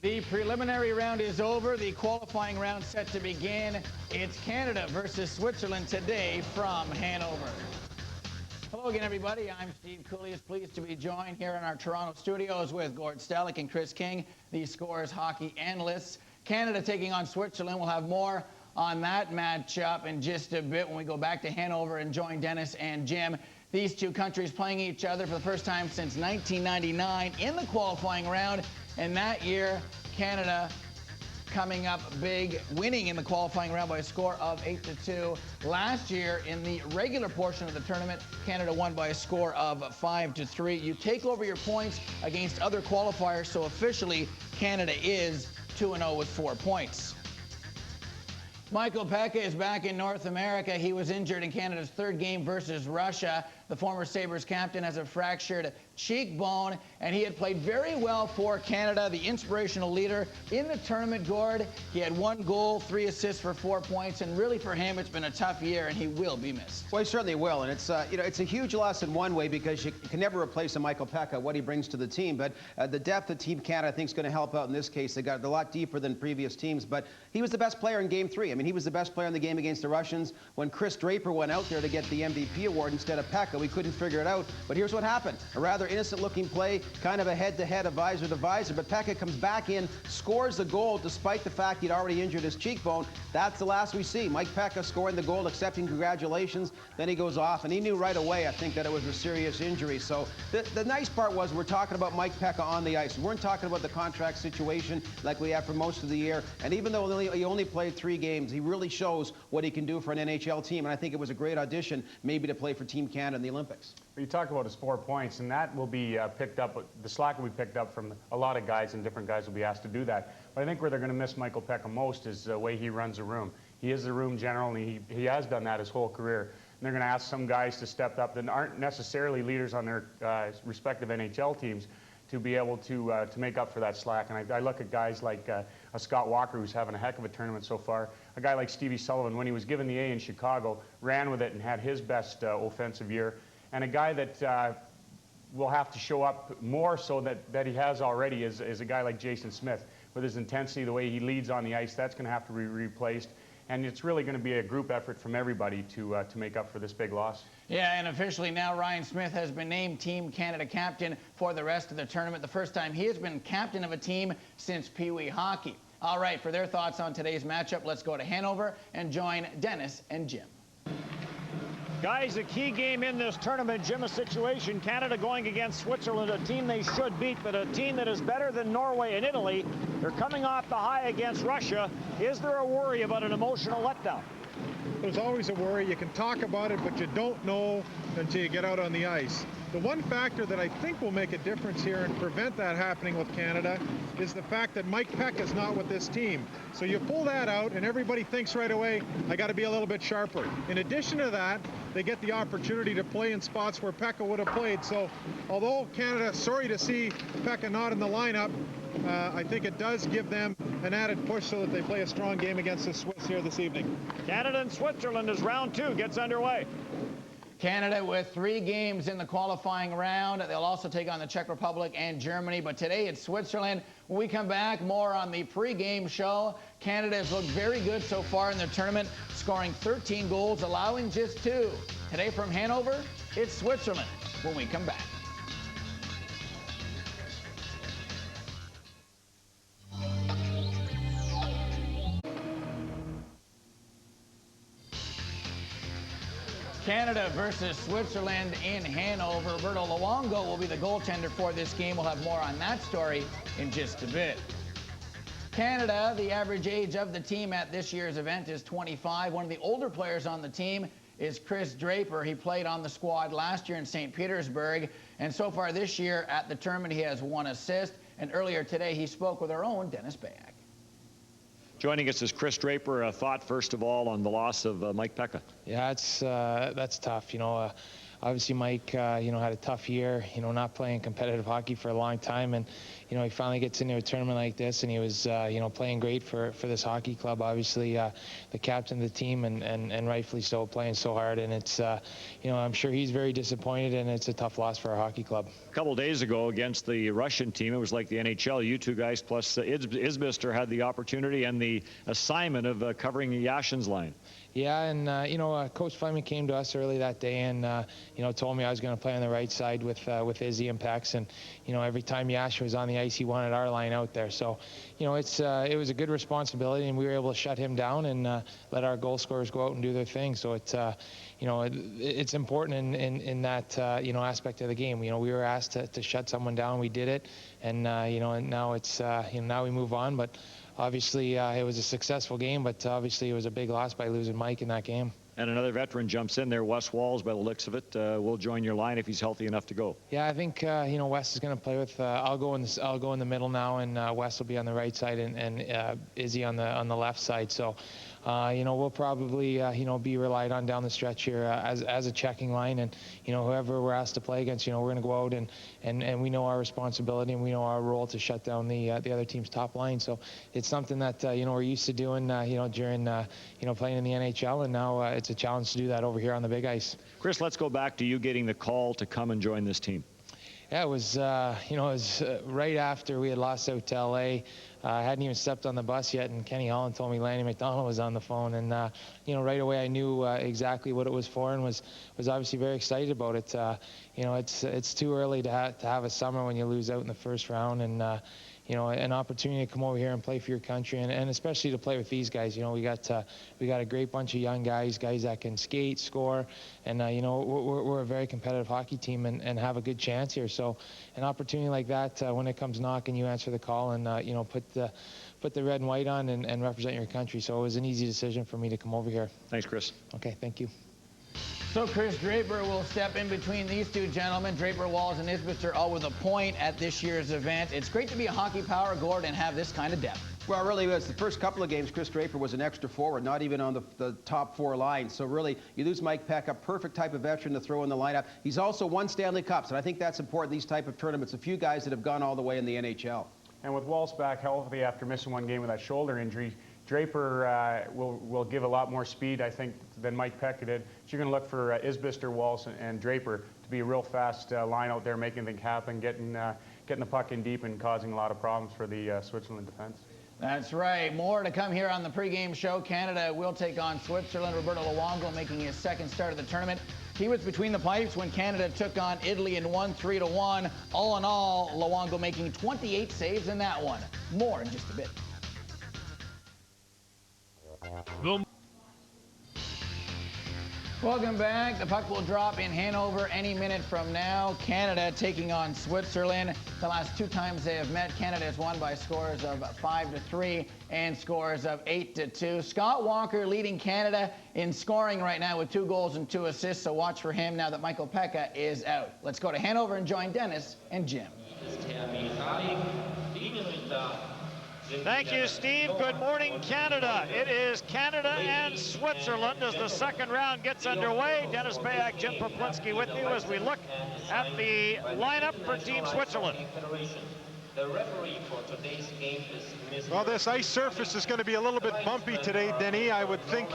The preliminary round is over. The qualifying round set to begin. It's Canada versus Switzerland today from Hanover. Hello again, everybody. I'm Steve Cooley. Pleased to be joined here in our Toronto studios with Gord Stellick and Chris King, the Scores hockey analysts. Canada taking on Switzerland. We'll have more on that matchup in just a bit when we go back to Hanover and join Dennis and Jim. These two countries playing each other for the first time since 1999 in the qualifying round. And that year, Canada coming up big, winning in the qualifying round by a score of 8-2. Last year, in the regular portion of the tournament, Canada won by a score of 5-3. You take over your points against other qualifiers, so officially, Canada is 2-0 with 4 points. Michael Pekka is back in North America. He was injured in Canada's third game versus Russia. The former Sabres captain has a fractured cheekbone, and he had played very well for Canada, the inspirational leader in the tournament, Gord. He had 1 goal, 3 assists for 4 points, and really for him, it's been a tough year, and he will be missed. Well, he certainly will, and it's it's a huge loss in one way because you can never replace a Michael Pekka, what he brings to the team, but the depth that Team Canada I think is going to help out in this case. They got a lot deeper than previous teams, but he was the best player in Game 3. I mean, he was the best player in the game against the Russians. When Chris Draper went out there to get the MVP award instead of Pekka, we couldn't figure it out, but here's what happened. A rather innocent-looking play, kind of a head-to-head, a visor-to-visor, but Pekka comes back in, scores the goal despite the fact he'd already injured his cheekbone. That's the last we see. Mike Pekka scoring the goal, accepting congratulations, then he goes off, and he knew right away, I think, that it was a serious injury. So the nice part was we're talking about Mike Pekka on the ice. We weren't talking about the contract situation like we have for most of the year, and even though he only played 3 games, he really shows what he can do for an NHL team, and I think it was a great audition maybe to play for Team Canada in the Olympics. You talk about his 4 points, and that will be picked up, the slack will be picked up from a lot of guys, and different guys will be asked to do that. But I think where they're going to miss Michael Pekka most is the way he runs a room. He is the room general, and he has done that his whole career. And they're going to ask some guys to step up that aren't necessarily leaders on their respective NHL teams to be able to make up for that slack. And I look at guys like a Scott Walker, who's having a heck of a tournament so far. A guy like Stevie Sullivan, when he was given the A in Chicago, ran with it and had his best offensive year. And a guy that will have to show up more so that he has already is a guy like Jason Smith. With his intensity, the way he leads on the ice, that's going to have to be replaced. And it's really going to be a group effort from everybody to make up for this big loss. Yeah, and officially now Ryan Smith has been named Team Canada captain for the rest of the tournament. The first time he has been captain of a team since Pee Wee hockey. All right, for their thoughts on today's matchup, let's go to Hanover and join Dennis and Jim. Guys, a key game in this tournament, Jim, a situation. Canada going against Switzerland, a team they should beat, but a team that is better than Norway and Italy. They're coming off the high against Russia. Is there a worry about an emotional letdown? There's always a worry. You can talk about it, but you don't know until you get out on the ice. The one factor that I think will make a difference here and prevent that happening with Canada is the fact that Mike Pekka is not with this team. So you pull that out, and everybody thinks right away, I got to be a little bit sharper. In addition to that, they get the opportunity to play in spots where Pekka would have played. So although Canada, sorry to see Pekka not in the lineup, I think it does give them an added push so that they play a strong game against the Swiss here this evening. Canada and Switzerland as round 2 gets underway. Canada with 3 games in the qualifying round. They'll also take on the Czech Republic and Germany, but today it's Switzerland. When we come back, more on the pre-game show. Canada has looked very good so far in the tournament, scoring 13 goals, allowing just 2. Today from Hanover, it's Switzerland when we come back. Canada versus Switzerland in Hanover. Roberto Luongo will be the goaltender for this game. We'll have more on that story in just a bit. Canada, the average age of the team at this year's event is 25. One of the older players on the team is Chris Draper. He played on the squad last year in St. Petersburg, and so far this year at the tournament he has 1 assist, and earlier today he spoke with our own Dennis Bayak. Joining us is Chris Draper. A thought, first of all, on the loss of Mike Pekka. Yeah, that's tough. You know, obviously Mike, you know, had a tough year. You know, not playing competitive hockey for a long time, and you know, he finally gets into a tournament like this, and he was, you know, playing great for this hockey club. Obviously, the captain of the team, and rightfully so, playing so hard. And it's, you know, I'm sure he's very disappointed, and it's a tough loss for our hockey club. A couple days ago against the Russian team, it was like the NHL. You two guys plus Isbister had the opportunity and the assignment of covering Yashin's line. Yeah, and you know, Coach Fleming came to us early that day, and you know, told me I was going to play on the right side with Izzy and Pex, and you know, every time Yashin was on the ice, he wanted our line out there. So, you know, it was a good responsibility, and we were able to shut him down and let our goal scorers go out and do their thing. So it's you know, it's important in that you know, aspect of the game. You know, we were asked to shut someone down, we did it, and you know, and now it's you know, now we move on, but. Obviously, it was a successful game, but obviously it was a big loss by losing Mike in that game. And another veteran jumps in there, Wes Walls, by the looks of it, will join your line if he's healthy enough to go. Yeah, I think you know, Wes is going to play with. I'll go in the middle now, and Wes will be on the right side, and Izzy on the left side. So. You know, we'll probably, you know, be relied on down the stretch here as a checking line, and you know, whoever we're asked to play against, you know, we're going to go out and we know our responsibility, and we know our role to shut down the other team's top line. So it's something that you know, we're used to doing, you know, during you know, playing in the NHL, and now it's a challenge to do that over here on the big ice. Chris, let's go back to you getting the call to come and join this team. Yeah, it was, you know, it was right after we had lost out to LA. I hadn't even stepped on the bus yet, and Kenny Holland told me Lanny McDonald was on the phone, and you know, right away I knew exactly what it was for, and was obviously very excited about it. You know, it's too early to have a summer when you lose out in the first round, and you know, an opportunity to come over here and play for your country, and especially to play with these guys. You know, we got a great bunch of young guys that can skate, score, and you know, we're a very competitive hockey team, and have a good chance here. So an opportunity like that, when it comes knocking, you answer the call, and you know, put the red and white on and represent your country. So it was an easy decision for me to come over here. Thanks, Chris. Okay, thank you. So Chris Draper will step in between these two gentlemen. Draper, Walls, and Isbister all with a point at this year's event. It's great to be a hockey power Gord and have this kind of depth. Well, it really was. The first couple of games, Chris Draper was an extra forward, not even on the top four lines. So really, you lose Mike Peck, a perfect type of veteran to throw in the lineup. He's also won Stanley Cups, and I think that's important, these type of tournaments. A few guys that have gone all the way in the NHL. And with Walls back healthy after missing one game with that shoulder injury, Draper will give a lot more speed, I think, than Mike Peck did. So you're going to look for Isbister, Walls, and Draper to be a real fast line out there, making things happen, getting the puck in deep, and causing a lot of problems for the Switzerland defense. That's right. More to come here on the pregame show. Canada will take on Switzerland. Roberto Luongo making his second start of the tournament. He was between the pipes when Canada took on Italy and won 3-1. All in all, Luongo making 28 saves in that one. More in just a bit. Welcome back. The puck will drop in Hanover any minute from now. Canada taking on Switzerland. The last two times they have met, Canada has won by scores of 5-3 and scores of 8-2. Scott Walker leading Canada in scoring right now with 2 goals and 2 assists, so watch for him now that Michael Pekka is out. Let's go to Hanover and join Dennis and Jim. Thank you, Steve. Good morning, Canada. It is Canada and Switzerland as the second round gets underway. Dennis Bayak, Jim Poplinski with you as we look at the lineup for Team Switzerland. The referee for today's game is Well, this ice surface is going to be a little bit bumpy today, Denny. I would think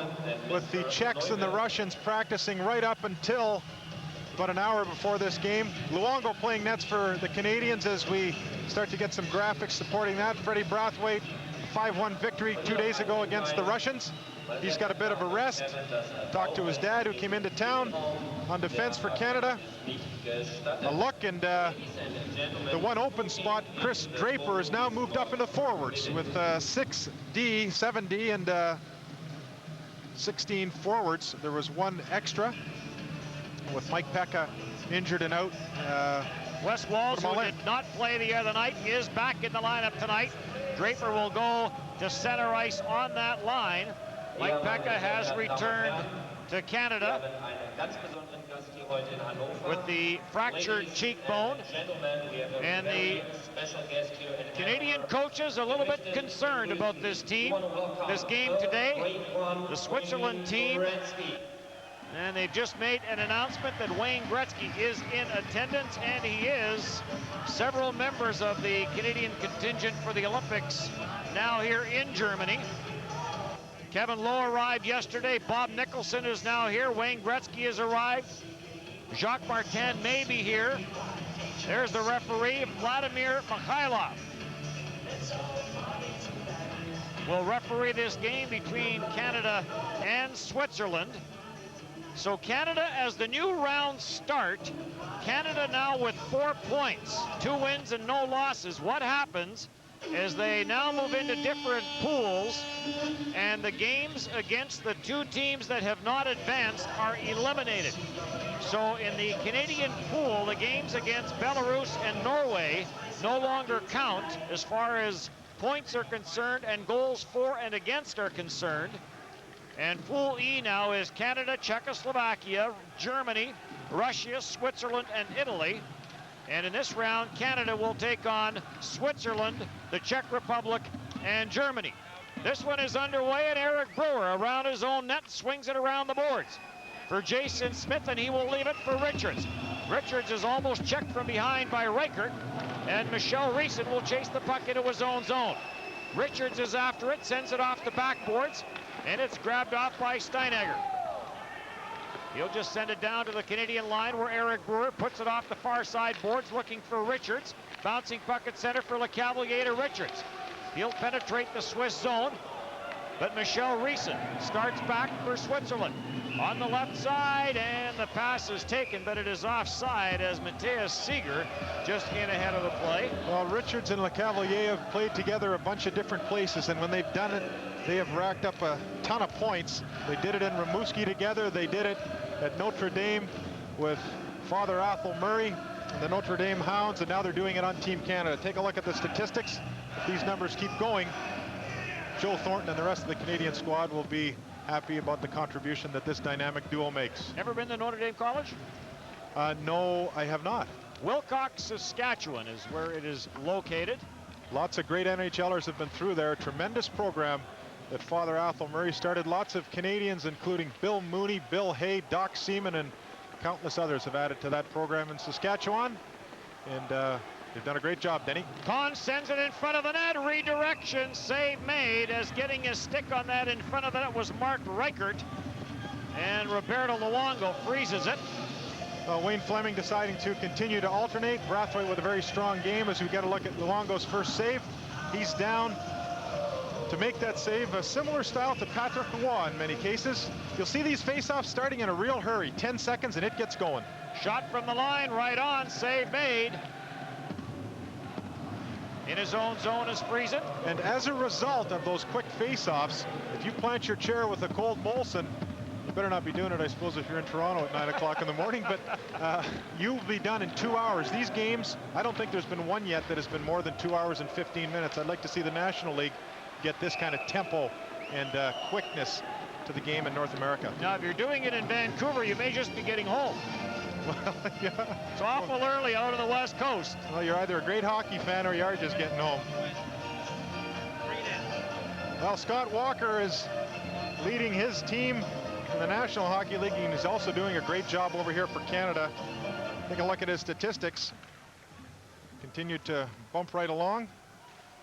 with the Czechs and the Russians practicing right up until about an hour before this game. Luongo playing nets for the Canadians as we start to get some graphics supporting that. Freddie Brathwaite, 5-1 victory 2 days ago against the Russians. He's got a bit of a rest. Talked to his dad who came into town on defense for Canada. A look, and the one open spot, Chris Draper, has now moved up into forwards with 6D, 7D, and 16 forwards. There was one extra with Mike Pekka injured and out. Wes Walls, who did not play the other night, is back in the lineup tonight. Draper will go to center ice on that line. Mike Pekka has returned to Canada with the fractured cheekbone, and the Canadian coaches are a little bit concerned about this team, this game today. The Switzerland team And they've just made an announcement that Wayne Gretzky is in attendance, and he is. Several members of the Canadian contingent for the Olympics now here in Germany. Kevin Lowe arrived yesterday. Bob Nicholson is now here. Wayne Gretzky has arrived. Jacques Martin may be here. There's the referee, Vladimir Mikhailov. Will referee this game between Canada and Switzerland. So Canada, as the new rounds start, Canada now with 4 points, 2 wins and no losses. What happens is they now move into different pools, and the games against the 2 teams that have not advanced are eliminated. So in the Canadian pool, the games against Belarus and Norway no longer count as far as points are concerned and goals for and against are concerned. And Pool E now is Canada, Czechoslovakia, Germany, Russia, Switzerland, and Italy. And in this round, Canada will take on Switzerland, the Czech Republic, and Germany. This one is underway, and Eric Brewer around his own net swings it around the boards for Jason Smith, and he will leave it for Richards. Richards is almost checked from behind by Reichert, and Michel Reisen will chase the puck into his own zone. Richards is after it, sends it off the backboards, and it's grabbed off by Steinegger. He'll just send it down to the Canadian line where Eric Brewer puts it off the far side boards looking for Richards. Bouncing puck at center for LeCavalier to Richards. He'll penetrate the Swiss zone, but Michel Reisen starts back for Switzerland. On the left side, and the pass is taken, but it is offside as Matthias Seeger just in ahead of the play. Well, Richards and LeCavalier have played together a bunch of different places, and when they've done it, they have racked up a ton of points. They did it in Rimouski together. They did it at Notre Dame with Father Athol Murray and the Notre Dame Hounds, and now they're doing it on Team Canada. Take a look at the statistics. If these numbers keep going, Joe Thornton and the rest of the Canadian squad will be happy about the contribution that this dynamic duo makes. Ever been to Notre Dame College? No, I have not. Wilcox, Saskatchewan is where it is located. Lots of great NHLers have been through there. Tremendous program that Father Athol Murray started. Lots of Canadians, including Bill Mooney, Bill Hay, Doc Seaman, and countless others have added to that program in Saskatchewan. And they've done a great job, Denny. Kahn sends it in front of the net. Redirection, save made, as getting his stick on that in front of the net was Mark Reichert. And Roberto Luongo freezes it. Wayne Fleming deciding to continue to alternate. Brathwaite with a very strong game as we get a look at Luongo's first save. He's down to make that save, a similar style to Patrick Roy in many cases. You'll see these face-offs starting in a real hurry. 10 seconds and it gets going. Shot from the line, right on, save made. In his own zone is Friesen. And as a result of those quick face-offs, if you plant your chair with a cold Molson, you better not be doing it, I suppose, if you're in Toronto at 9 o'clock in the morning, but you'll be done in 2 hours. These games, I don't think there's been one yet that has been more than 2 hours and 15 minutes. I'd like to see the National League get this kind of tempo and quickness to the game in North America. Now, if you're doing it in Vancouver, you may just be getting home. Well, yeah. It's awful early out on the West Coast. Well, you're either a great hockey fan or you are just getting home. Well, Scott Walker is leading his team in the National Hockey League, and he's also doing a great job over here for Canada. Take a look at his statistics. Continued to bump right along.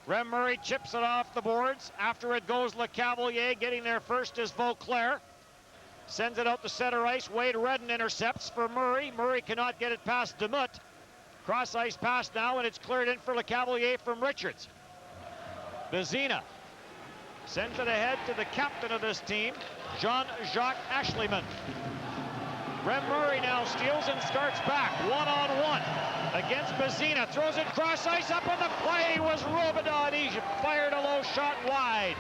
Rem Murray chips it off the boards. After it goes LeCavalier. Getting there first is Vauclair. Sends it out to center ice. Wade Redden intercepts for Murray. Murray cannot get it past Demut. Cross ice pass now, and it's cleared in for LeCavalier from Richards. Vezina sends it ahead to the captain of this team, Jean-Jacques Ashleyman. Rem Murray now steals and starts back, one-on-one against Vezina. Throws it cross ice. Up on the play was Robidaud. He fired a low shot wide.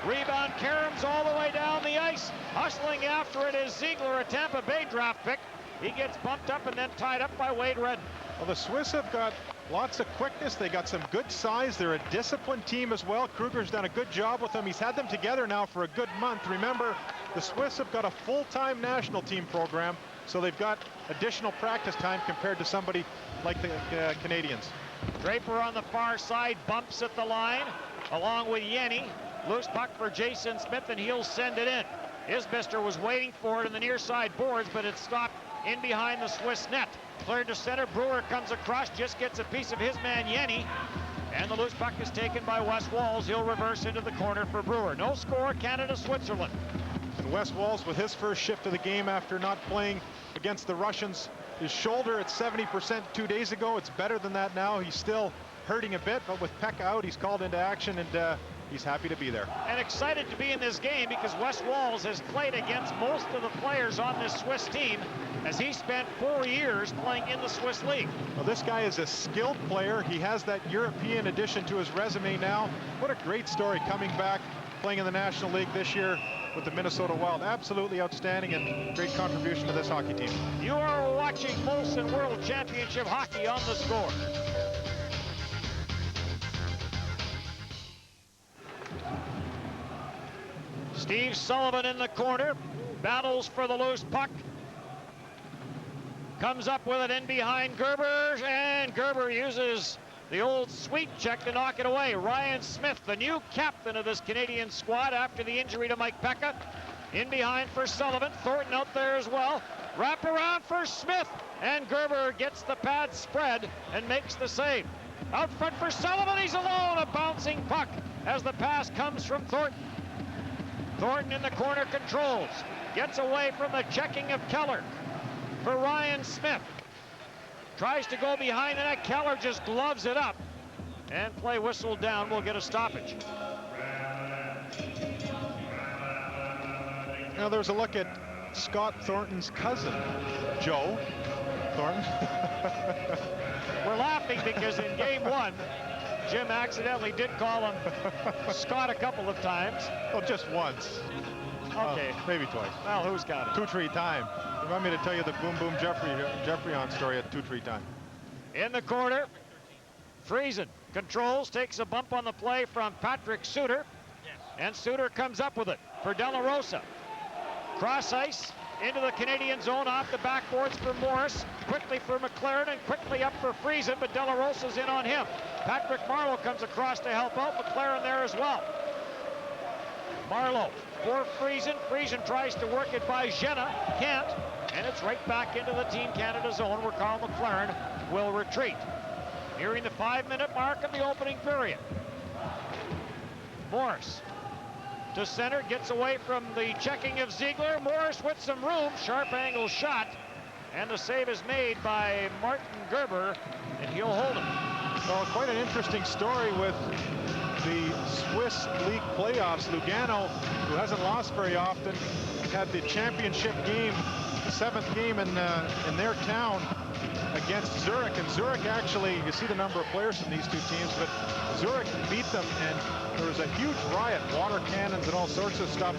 Rebound, Karams all the way down the ice. Hustling after it is Ziegler, a Tampa Bay draft pick. He gets bumped up and then tied up by Wade Redden. Well, the Swiss have got lots of quickness. They got some good size. They're a disciplined team as well. Kruger's done a good job with them. He's had them together now for a good month. Remember, the Swiss have got a full-time national team program, so they've got additional practice time compared to somebody like the Canadians. Draper on the far side bumps at the line along with Yenny. Loose puck for Jason Smith, and he'll send it in. Isbister was waiting for it in the near side boards, but it stopped in behind the Swiss net. Cleared to center. Brewer comes across, just gets a piece of his man Yenny, and the loose puck is taken by Wes Walz. He'll reverse into the corner for Brewer. No score, Canada, Switzerland. And Wes Walz with his first shift of the game after not playing against the Russians. His shoulder at 70% 2 days ago. It's better than that now. He's still hurting a bit, but with Pekka out, he's called into action, and he's happy to be there. And excited to be in this game because Wes Walz has played against most of the players on this Swiss team, as he spent 4 years playing in the Swiss League. Well, this guy is a skilled player. He has that European addition to his resume now. What a great story coming back, playing in the National League this year with the Minnesota Wild. Absolutely outstanding and great contribution to this hockey team. You are watching Molson World Championship Hockey on The Score. Steve Sullivan in the corner, battles for the loose puck. Comes up with it in behind Gerber, and Gerber uses the old sweep check to knock it away. Ryan Smith, the new captain of this Canadian squad after the injury to Mike Pekka. In behind for Sullivan. Thornton out there as well. Wrap around for Smith, and Gerber gets the pad spread and makes the save. Out front for Sullivan, he's alone. A bouncing puck as the pass comes from Thornton. Thornton in the corner controls. Gets away from the checking of Keller for Ryan Smith. Tries to go behind the net. Keller just gloves it up. And play whistled down. We'll get a stoppage. Now there's a look at Scott Thornton's cousin, Joe Thornton. We're laughing because in game one, Jim accidentally did call him Scott a couple of times. Well, just once. Okay. Maybe twice. Well, who's got it? 2-3 time. You want me to tell you the Boom Boom Jeffrey on story at 2-3 time? In the corner, Friesen controls, takes a bump on the play from Patrick Suter, and Suter comes up with it for De La Rosa. Cross ice into the Canadian zone, off the backboards for Morris, quickly for McLaren, and quickly up for Friesen, but De La Rosa's in on him. Patrick Marleau comes across to help out, McLaren there as well. Marleau for Friesen. Friesen tries to work it by Jenna, can't, and it's right back into the Team Canada zone where Carl McLaren will retreat. Nearing the 5-minute mark of the opening period. Morris to center, gets away from the checking of Ziegler. Morris with some room, sharp angle shot, and the save is made by Martin Gerber, and he'll hold it. Well, quite an interesting story with the Swiss League playoffs. Lugano, who hasn't lost very often, had the championship game, the 7th game in their town against Zurich. And Zurich actually, you see the number of players from these two teams, but Zurich beat them, and there was a huge riot, water cannons and all sorts of stuff.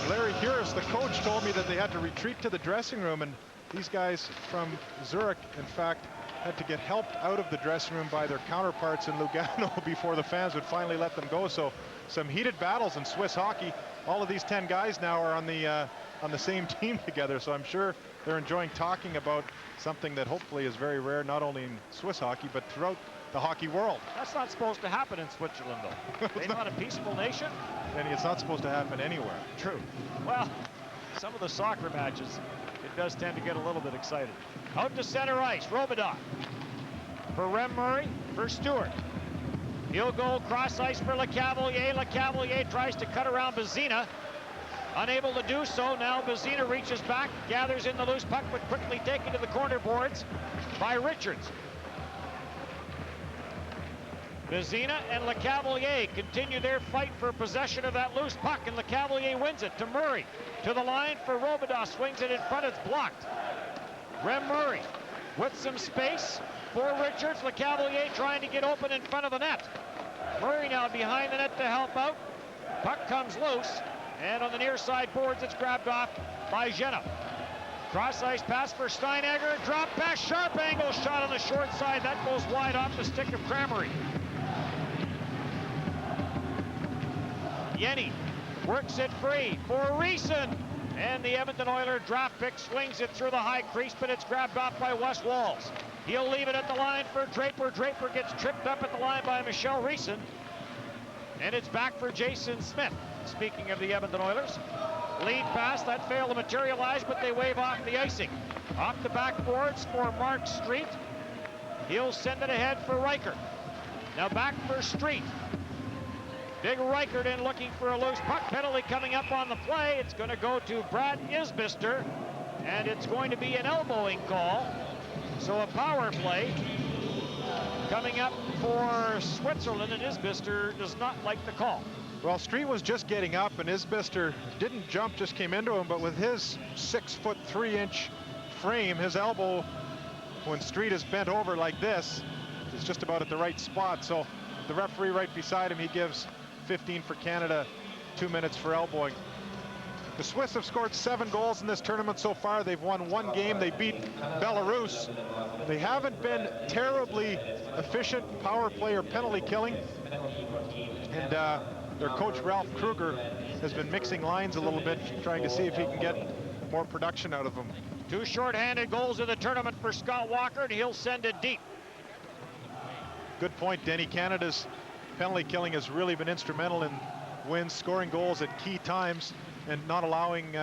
Larry Heuris, the coach, told me that they had to retreat to the dressing room, and these guys from Zurich, in fact, had to get helped out of the dressing room by their counterparts in Lugano before the fans would finally let them go. So some heated battles in Swiss hockey. All of these 10 guys now are on the same team together, so I'm sure they're enjoying talking about something that hopefully is very rare, not only in Swiss hockey, but throughout the hockey world. That's not supposed to happen in Switzerland, though. They're not a peaceful nation. And it's not supposed to happen anywhere. True. Well, some of the soccer matches, it does tend to get a little bit excited. Out to center ice, Robidoux. For Rem Murray, for Stewart. He'll go cross ice for LeCavalier. LeCavalier tries to cut around Bazina. Unable to do so. Now Bazina reaches back, gathers in the loose puck, but quickly taken to the corner boards by Richards. Bazina and LeCavalier continue their fight for possession of that loose puck, and LeCavalier wins it to Murray. To the line for Robidoux, swings it in front, it's blocked. Rem Murray with some space for Richards. LeCavalier trying to get open in front of the net. Murray now behind the net to help out. Puck comes loose, and on the near side boards, it's grabbed off by Jenna. Cross ice pass for Steinegger, drop pass, sharp angle shot on the short side. That goes wide off the stick of Kramery. Yenny works it free for Reeson, and the Edmonton Oilers draft pick swings it through the high crease, but it's grabbed off by Wes Walz. He'll leave it at the line for Draper. Draper gets tripped up at the line by Michel Reeson, and it's back for Jason Smith. Speaking of the Edmonton Oilers, Lead pass, that failed to materialize, but they wave off the icing. Off the backboards for Mark Street. He'll send it ahead for Reichert. Now back for Street. Big Reichert in looking for a loose puck. Penalty coming up on the play. It's going to go to Brad Isbister, and it's going to be an elbowing call. So a power play coming up for Switzerland, and Isbister does not like the call. Well, Street was just getting up, and Isbister didn't jump, just came into him, but with his 6'3" frame, his elbow, when Street is bent over like this, is just about at the right spot. So the referee right beside him, he gives 15 for Canada, 2 minutes for elbowing. The Swiss have scored 7 goals in this tournament so far. They've won 1 game. They beat Belarus. They haven't been terribly efficient power play or penalty killing. And their coach, Ralph Kruger, has been mixing lines a little bit, trying to see if he can get more production out of them. 2 shorthanded goals in the tournament for Scott Walker, and he'll send it deep. Good point, Denny. Canada's penalty killing has really been instrumental in wins, scoring goals at key times, and not allowing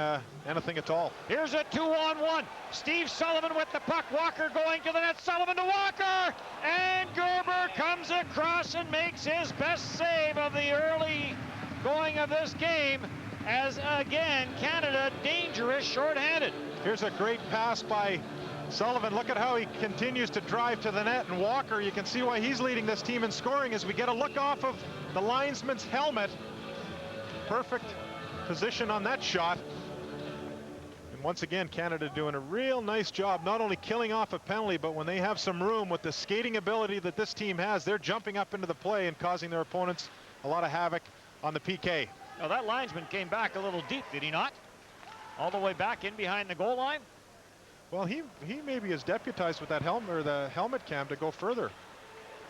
anything at all. Here's a 2-on-1. Steve Sullivan with the puck. Walker going to the net. Sullivan to Walker. And Gerber comes across and makes his best save of the early going of this game. As again, Canada dangerous shorthanded. Here's a great pass by Sullivan. Look at how he continues to drive to the net. And Walker, you can see why he's leading this team in scoring as we get a look off of the linesman's helmet. Perfect position on that shot. And once again, Canada doing a real nice job, not only killing off a penalty, but when they have some room with the skating ability that this team has, they're jumping up into the play and causing their opponents a lot of havoc on the PK. Now that linesman came back a little deep, did he not? All the way back in behind the goal line? Well, he maybe is deputized with that helmet or the helmet cam to go further.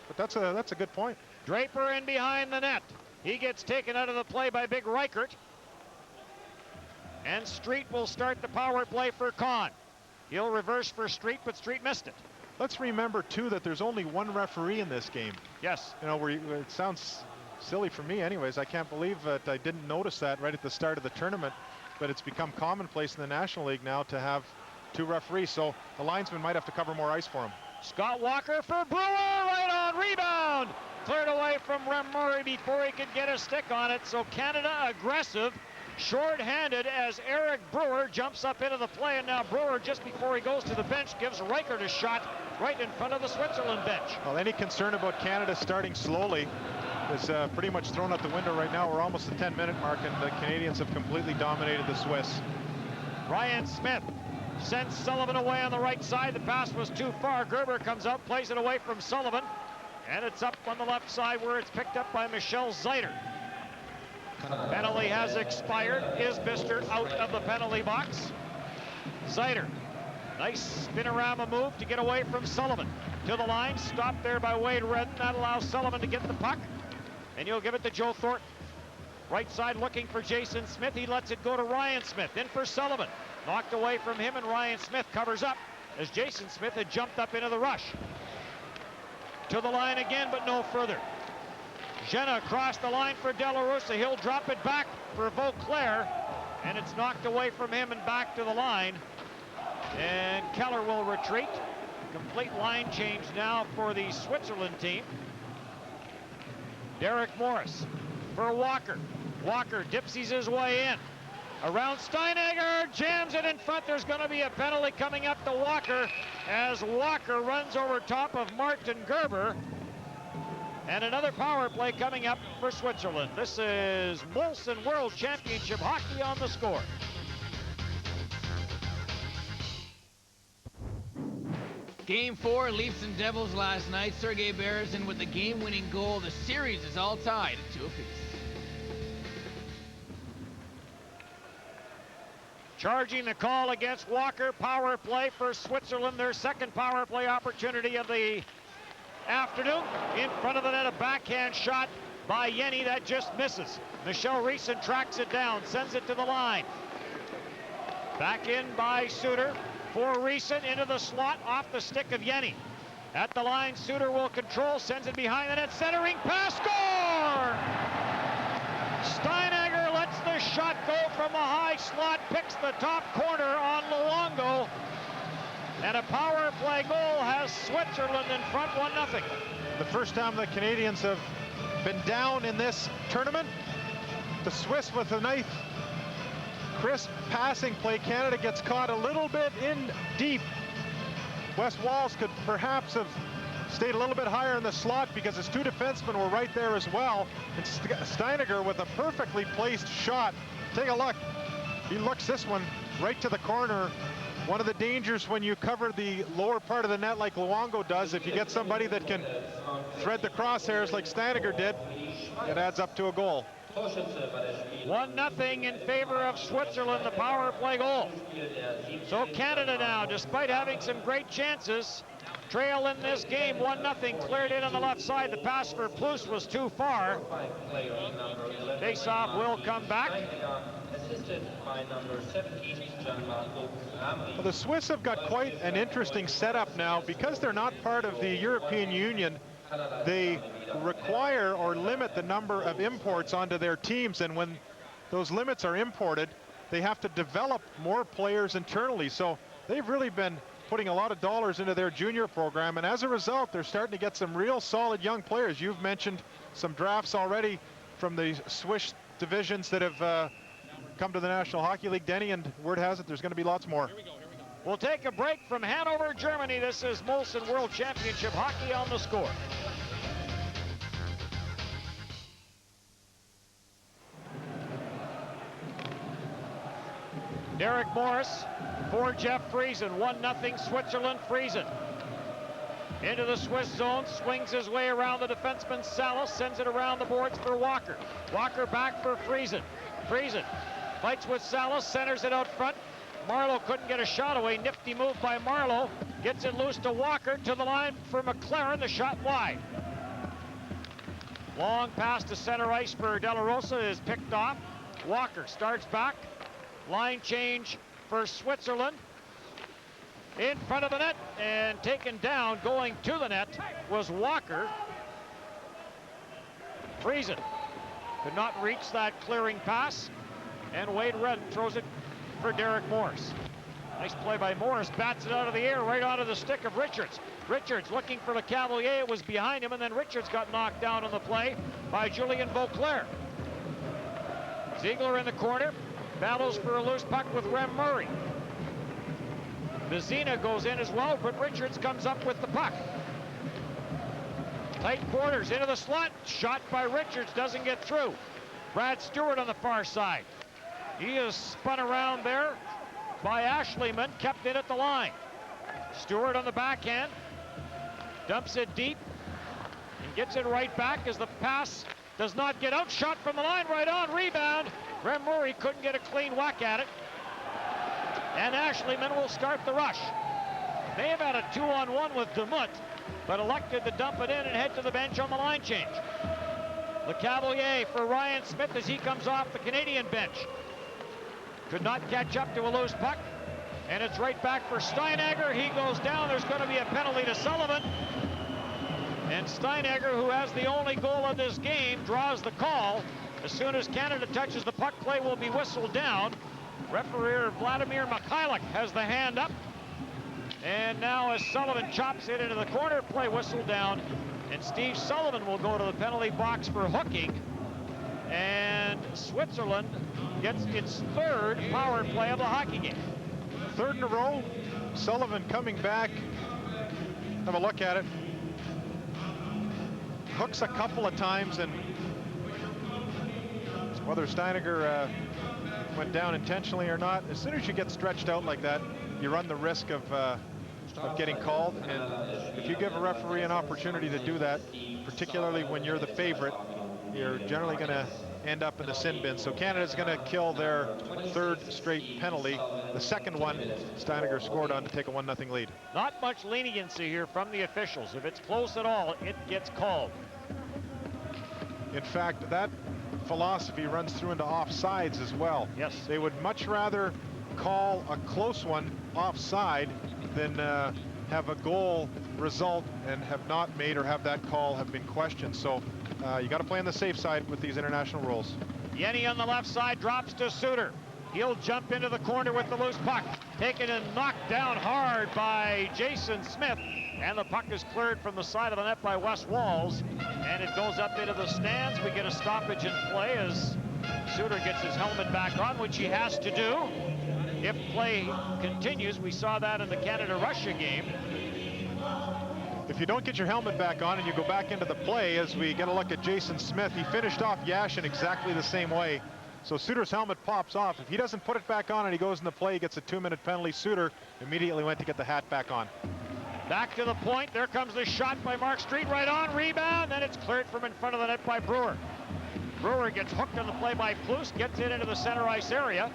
But that's a good point. Draper in behind the net. He gets taken out of the play by Big Reichert. And Street will start the power play for Kahn. He'll reverse for Street, but Street missed it. Let's remember, too, that there's only 1 referee in this game. Yes. You know, it sounds silly for me anyways. I can't believe that I didn't notice that right at the start of the tournament. But it's become commonplace in the National League now to have 2 referees. So the linesman might have to cover more ice for him. Scott Walker for Brewer, right on rebound. Cleared away from Murray before he could get a stick on it. So Canada aggressive. Short-handed as Eric Brewer jumps up into the play, and now Brewer, just before he goes to the bench, gives Reichert a shot right in front of the Switzerland bench. Well, any concern about Canada starting slowly is pretty much thrown out the window right now. We're almost the 10-minute mark, and the Canadians have completely dominated the Swiss. Ryan Smith sends Sullivan away on the right side. The pass was too far. Gerber comes out, plays it away from Sullivan, and it's up on the left side where it's picked up by Michel Zeider. Penalty has expired. Isbister out of the penalty box. Zeider, nice spinorama move to get away from Sullivan. To the line, stopped there by Wade Redden. That allows Sullivan to get the puck. And he'll give it to Joe Thornton. Right side looking for Jason Smith. He lets it go to Ryan Smith. In for Sullivan. Knocked away from him, and Ryan Smith covers up as Jason Smith had jumped up into the rush. To the line again, but no further. Jenna across the line for De La Russa. He'll drop it back for Vauclair, and it's knocked away from him and back to the line. And Keller will retreat. Complete line change now for the Switzerland team. Derek Morris for Walker. Walker dipsies his way in. Around Steinegger, jams it in front. There's going to be a penalty coming up to Walker as Walker runs over top of Martin Gerber. And another power play coming up for Switzerland. This is Molson World Championship Hockey on the Score. Game 4, Leafs and Devils last night. Sergei Berezin with the game-winning goal. The series is all tied at 2 apiece. Charging the call against Walker. Power play for Switzerland. Their second power play opportunity of the afternoon. In front of the net, a backhand shot by Yenny that just misses. Michel Reeson tracks it down, sends it to the line. Back in by Suter for Reeson into the slot off the stick of Yenny. At the line, Suter will control, sends it behind the net, centering pass, score! Steinegger lets the shot go from the high slot, picks the top corner on Luongo. And a power play goal has Switzerland in front 1-0. The first time the Canadians have been down in this tournament. The Swiss with a nice, crisp passing play. Canada gets caught a little bit in deep. Wes Walz could perhaps have stayed a little bit higher in the slot because his two defensemen were right there as well. And Steiniger with a perfectly placed shot. Take a look. He looks this one right to the corner. One of the dangers when you cover the lower part of the net like Luongo does, if you get somebody that can thread the crosshairs like Steiniger did, it adds up to a goal. 1-0 in favor of Switzerland, the power play goal. So Canada now, despite having some great chances, trail in this game 1-0, cleared in on the left side. The pass for Plus was too far. Face-off will come back. Well, the Swiss have got quite an interesting setup now. Because they're not part of the European Union, they require or limit the number of imports onto their teams, and when those limits are imported, they have to develop more players internally. So they've really been putting a lot of dollars into their junior program, and as a result, they're starting to get some real solid young players. You've mentioned some drafts already from the Swiss divisions that have come to the National Hockey League, Denny, and word has it there's going to be lots more. We'll take a break from Hanover, Germany. This is Molson World Championship Hockey on the Score. Derek Morris for Jeff Friesen. 1-0 Switzerland. Friesen into the Swiss zone, swings his way around the defenseman Salas, sends it around the boards for Walker. Walker back for Friesen. Friesen fights with Salas, centers it out front. Marlowe couldn't get a shot away. Nifty move by Marlowe. Gets it loose to Walker, to the line for McLaren. The shot wide. Long pass to center ice for De La Rosa is picked off. Walker starts back. Line change for Switzerland. In front of the net and taken down, going to the net was Walker. Friesen could not reach that clearing pass, and Wade Redden throws it for Derek Morris. Nice play by Morris, bats it out of the air right onto the stick of Richards. Richards looking for LeCavalier, it was behind him, and then Richards got knocked down on the play by Julien Vauclair. Ziegler in the corner, battles for a loose puck with Rem Murray. Vizina goes in as well, but Richards comes up with the puck. Tight quarters into the slot, shot by Richards, doesn't get through. Brad Stewart on the far side. He is spun around there by Ashleyman, kept it at the line. Stewart on the backhand, dumps it deep, and gets it right back as the pass does not get out. Shot from the line, right on, rebound. Rem Murray couldn't get a clean whack at it. And Ashleyman will start the rush. May have had a 2-on-1 with DeMunt, but elected to dump it in and head to the bench on the line change. LeCavalier for Ryan Smith as he comes off the Canadian bench. Could not catch up to a loose puck, and it's right back for Steinegger. He goes down. There's going to be a penalty to Sullivan. And Steinegger, who has the only goal of this game, draws the call. As soon as Canada touches the puck, play will be whistled down. Referee Vladimir Mikhailuk has the hand up. And now as Sullivan chops it into the corner, play whistled down. And Steve Sullivan will go to the penalty box for hooking. And Switzerland gets its third power play of the hockey game. Third in a row. Sullivan coming back. Have a look at it. Hooks a couple of times, and whether Steinegger went down intentionally or not, as soon as you get stretched out like that, you run the risk of getting called. And if you give a referee an opportunity to do that, particularly when you're the favorite, you're generally going to end up in the sin bin. So Canada's going to kill their third straight penalty. The second one, Steinegger scored on to take a 1-0 lead. Not much leniency here from the officials. If it's close at all, it gets called. In fact, that philosophy runs through into offsides as well. Yes. They would much rather call a close one offside than have a goal result and have not made, or have that call have been questioned. So you got to play on the safe side with these international rules. Yenny on the left side drops to Suter. He'll jump into the corner with the loose puck. Taken and knocked down hard by Jason Smith. And the puck is cleared from the side of the net by Wes Walz. And it goes up into the stands. We get a stoppage in play as Suter gets his helmet back on, which he has to do if play continues. We saw that in the Canada-Russia game. If you don't get your helmet back on and you go back into the play, as we get a look at Jason Smith, he finished off Yashin exactly the same way. So Suter's helmet pops off. If he doesn't put it back on and he goes in the play, he gets a 2-minute penalty. Suter immediately went to get the hat back on. Back to the point. There comes the shot by Mark Street. Right on. Rebound. Then it's cleared from in front of the net by Brewer. Brewer gets hooked on the play by Plus. Gets it into the center ice area.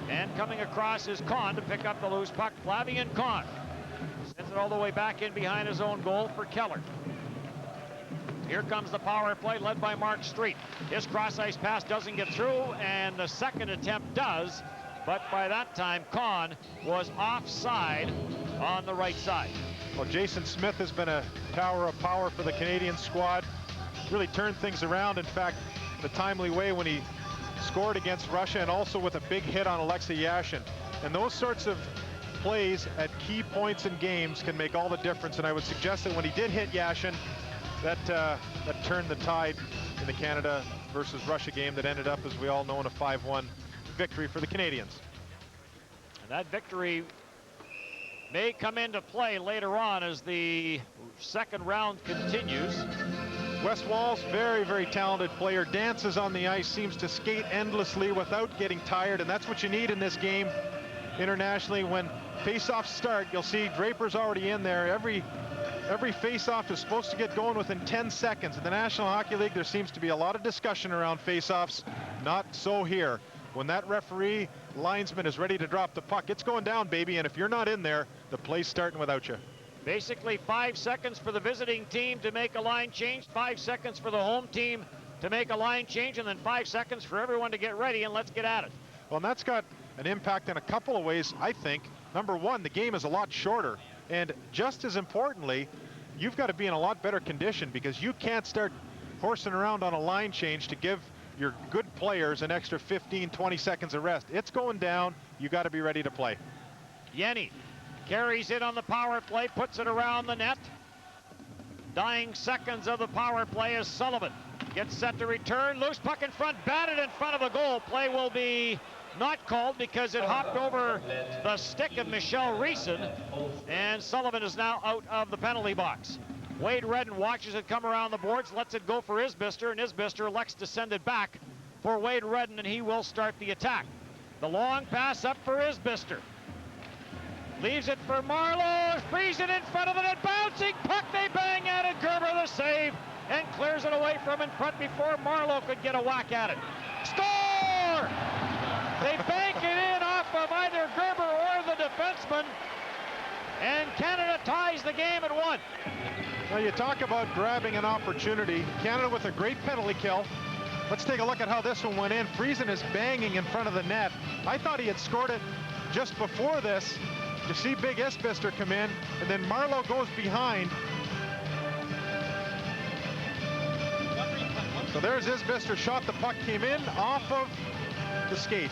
And coming across is Kahn to pick up the loose puck. Flavian Kahn sends it all the way back in behind his own goal for Keller. Here comes the power play led by Mark Street. His cross-ice pass doesn't get through, and the second attempt does. But by that time, Kahn was offside on the right side. Well, Jason Smith has been a tower of power for the Canadian squad. Really turned things around, in fact, in a timely way when he scored against Russia, and also with a big hit on Alexei Yashin. And those sorts of plays at key points in games can make all the difference. And I would suggest that when he did hit Yashin, that turned the tide in the Canada versus Russia game that ended up, as we all know, in a 5-1 victory for the Canadians. And that victory may come into play later on as the second round continues. Wes Walz, very, very talented player, dances on the ice, seems to skate endlessly without getting tired, and that's what you need in this game internationally. When face-offs start, you'll see Draper's already in there. Every face-off is supposed to get going within 10 seconds. In the National Hockey League, there seems to be a lot of discussion around face-offs. Not so here. When that referee linesman is ready to drop the puck, it's going down, baby, and if you're not in there, the play's starting without you. Basically 5 seconds for the visiting team to make a line change, 5 seconds for the home team to make a line change, and then 5 seconds for everyone to get ready, and let's get at it. Well, and that's got an impact in a couple of ways, I think. Number one, the game is a lot shorter. And just as importantly, you've got to be in a lot better condition, because you can't start horsing around on a line change to give your good players an extra 15, 20 seconds of rest. It's going down. You got to be ready to play. Yenny carries it on the power play, puts it around the net. Dying seconds of the power play as Sullivan gets set to return. Loose puck in front, batted in front of the goal. Play will be not called because it hopped over the stick of Michelle Reeson, and Sullivan is now out of the penalty box. Wade Redden watches it come around the boards, lets it go for Isbister, and Isbister elects to send it back for Wade Redden, and he will start the attack. The long pass up for Isbister. Leaves it for Marlowe, frees it in front of the net, bouncing puck, they bang at it, Gerber the save, and clears it away from in front before Marlowe could get a whack at it. Score! They bank it in off of either Gerber or the defenseman, and Canada ties the game at 1. Now, you talk about grabbing an opportunity. Canada with a great penalty kill. Let's take a look at how this one went in. Friesen is banging in front of the net. I thought he had scored it just before this. You see big Isbister come in, and then Marlowe goes behind. So there's Isbister shot. The puck came in off of the skate.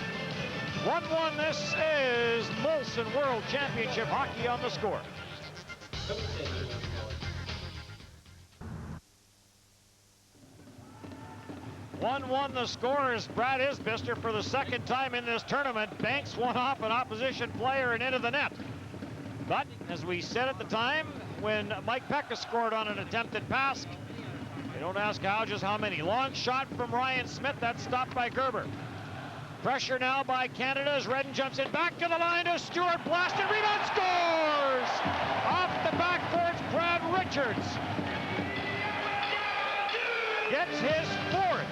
1-1, this is Molson World Championship Hockey on the score. One the score is Brad Isbister for the second time in this tournament banks one off an opposition player and into the net. But as we said at the time, when Mike Pekka scored on an attempted pass, they don't ask how, just how many. Long shot from Ryan Smith, that's stopped by Gerber. Pressure now by Canada as Redden jumps in back to the line to Stewart, blasted, rebound, scores! Off the backboards, Brad Richards gets his 4th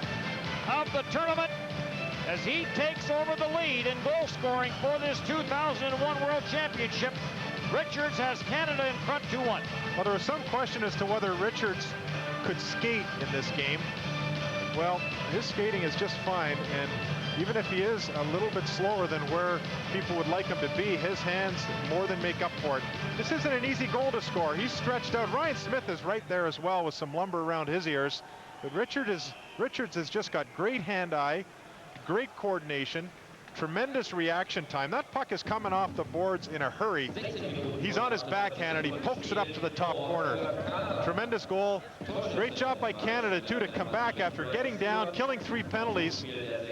of the tournament as he takes over the lead in goal scoring for this 2001 World Championship. Richards has Canada in front 2-1. Well, there was some question as to whether Richards could skate in this game. Well, his skating is just fine, and even if he is a little bit slower than where people would like him to be, his hands more than make up for it. This isn't an easy goal to score. He's stretched out. Ryan Smith is right there as well with some lumber around his ears. But Richards has just got great hand-eye, great coordination, tremendous reaction time. That puck is coming off the boards in a hurry. He's on his backhand and he pokes it up to the top corner. Tremendous goal. Great job by Canada too to come back after getting down, killing 3 penalties.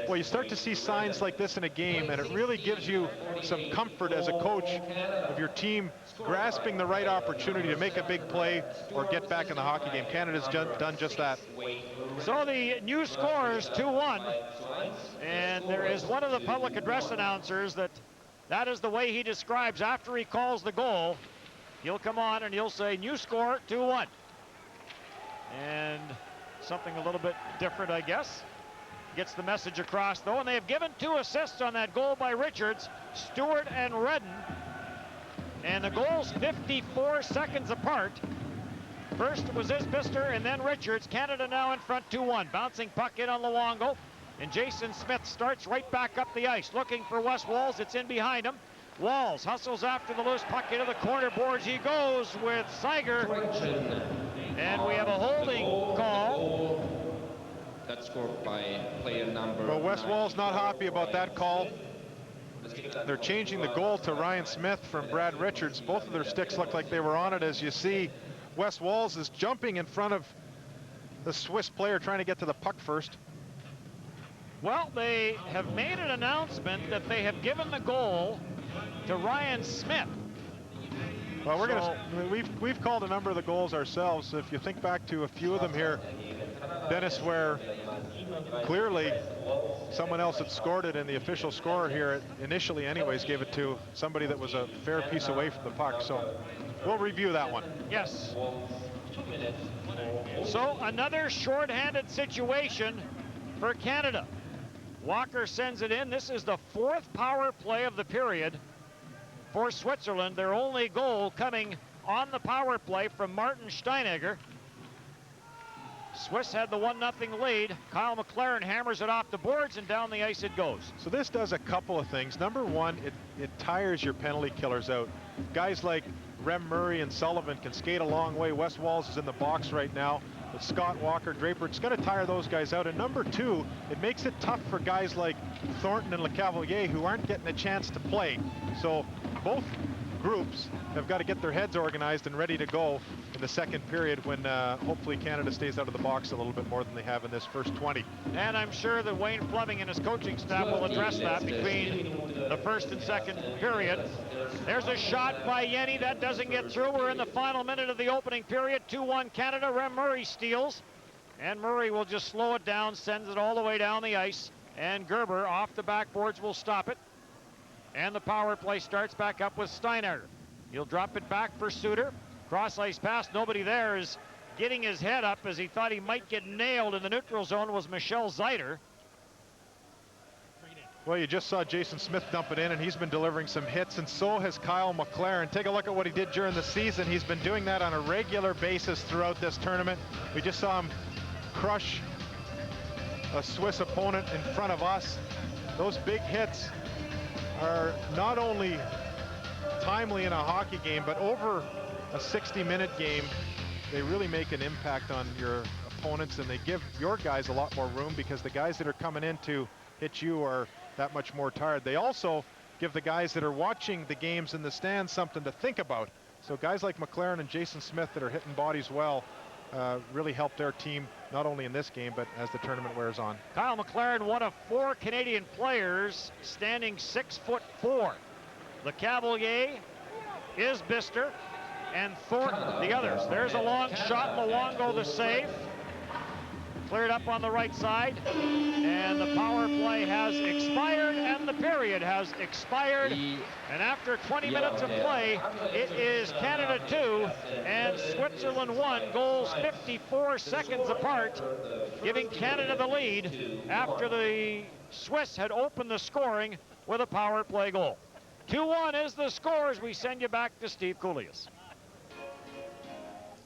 Well, you start to see signs like this in a game, and it really gives you some comfort as a coach of your team grasping the right opportunity to make a big play or get back in the hockey game. Canada's done just that. So the new score is 2-1, and there is one of the public address announcers that is the way he describes after he calls the goal. He'll come on and he'll say new score 2-1, and something a little bit different, I guess. Gets the message across though, and they have given 2 assists on that goal by Richards, Stewart and Redden, and the goals 54 seconds apart. First was Isbister and then Richards. Canada now in front 2-1. Bouncing puck in on Luongo, and Jason Smith starts right back up the ice looking for Wes Walz. It's in behind him. Walz hustles after the loose puck into the corner boards. He goes with Seiger, and we have a holding call. That's scored by player number. Well, Wes Walz not happy about that call. They're changing the goal to Ryan Smith from Brad Richards. Both of their sticks look like they were on it. As you see, Wes Walz is jumping in front of the Swiss player trying to get to the puck first. Well, they have made an announcement that they have given the goal to Ryan Smith. Well, we've called a number of the goals ourselves. If you think back to a few of them here, Dennis, where clearly someone else had scored it, and the official scorer here initially anyways gave it to somebody that was a fair piece away from the puck. So we'll review that one. Yes. So another shorthanded situation for Canada. Walker sends it in. This is the 4th power play of the period for Switzerland. Their only goal coming on the power play from Martin Steinegger. Swiss had the 1-0 lead. Kyle McLaren hammers it off the boards, and down the ice it goes. So this does a couple of things. Number one, it tires your penalty killers out. Guys like Rem Murray and Sullivan can skate a long way. Wes Walz is in the box right now with Scott Walker, Draper. It's going to tire those guys out. And number two, it makes it tough for guys like Thornton and LeCavalier who aren't getting a chance to play. So both groups have got to get their heads organized and ready to go in the second period when hopefully Canada stays out of the box a little bit more than they have in this first 20. And I'm sure that Wayne Fleming and his coaching staff will address that between the first and second period. There's a shot by Yenny. That doesn't get through. We're in the final minute of the opening period. 2-1 Canada. Rem Murray steals, and Murray will just slow it down, sends it all the way down the ice, and Gerber off the backboards will stop it. And the power play starts back up with Steinegger. He'll drop it back for Suter. Cross ice pass. Nobody there is getting his head up as he thought he might get nailed in the neutral zone was Michel Zeider. Well, you just saw Jason Smith dump it in, and he's been delivering some hits, and so has Kyle McLaren. Take a look at what he did during the season. He's been doing that on a regular basis throughout this tournament. We just saw him crush a Swiss opponent in front of us. Those big hits are not only timely in a hockey game, but over a 60-minute game, they really make an impact on your opponents, and they give your guys a lot more room because the guys that are coming in to hit you are that much more tired. They also give the guys that are watching the games in the stands something to think about. So guys like McLaren and Jason Smith that are hitting bodies well really help their team, not only in this game, but as the tournament wears on. Kyle McLaren, one of 4 Canadian players standing 6'4". LeCavalier, Isbister, and Thornton, the others. There's a long shot. Luongo the save. Cleared up on the right side, and the power play has expired, and the period has expired. And after 20 minutes of play, it is Canada 2 and Switzerland 1. Goals 54 seconds apart, giving Canada the lead after the Swiss had opened the scoring with a power play goal. 2-1 is the score as we send you back to Steve Kouleas.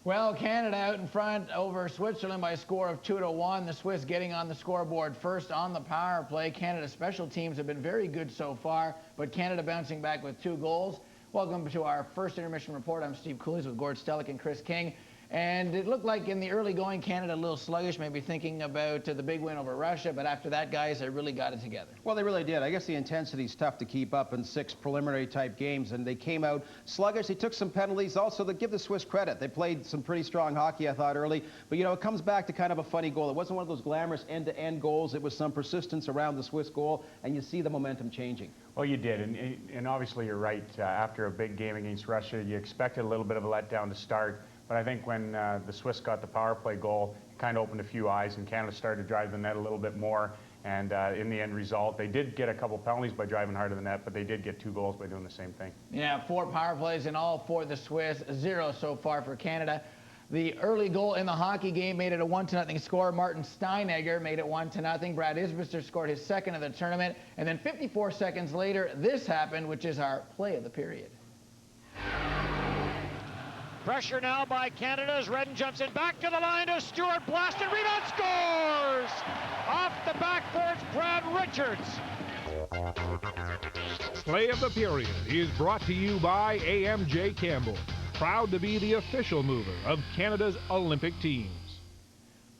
Well, Canada out in front over Switzerland by a score of 2-1. The Swiss getting on the scoreboard first on the power play. Canada's special teams have been very good so far, but Canada bouncing back with 2 goals. Welcome to our first intermission report. I'm Steve Kouleas with Gord Stellick and Chris King. And it looked like in the early going, Canada a little sluggish, maybe thinking about the big win over Russia. But after that, guys, they really got it together. Well, they really did. I guess the intensity is tough to keep up in 6 preliminary type games, and they came out sluggish. They took some penalties. Also, they give the Swiss credit. They played some pretty strong hockey, I thought, early. But, you know, it comes back to kind of a funny goal. It wasn't one of those glamorous end-to-end goals. It was some persistence around the Swiss goal, and you see the momentum changing. Well, you did, and obviously you're right. After a big game against Russia, you expected a little bit of a letdown to start. But I think when the Swiss got the power play goal, it kind of opened a few eyes, and Canada started to drive the net a little bit more. And in the end result, they did get a couple penalties by driving hard to the net, but they did get 2 goals by doing the same thing. Yeah, 4 power plays in all for the Swiss, 0 so far for Canada. The early goal in the hockey game made it a 1-0 score. Martin Steinegger made it 1-0. Brad Isbister scored his 2nd of the tournament. And then 54 seconds later, this happened, which is our play of the period. Pressure now by Canada as Redden jumps in back to the line to Stewart. Blasted, rebound, scores! Off the backboards, Brad Richards. Play of the period is brought to you by AMJ Campbell, proud to be the official mover of Canada's Olympic teams.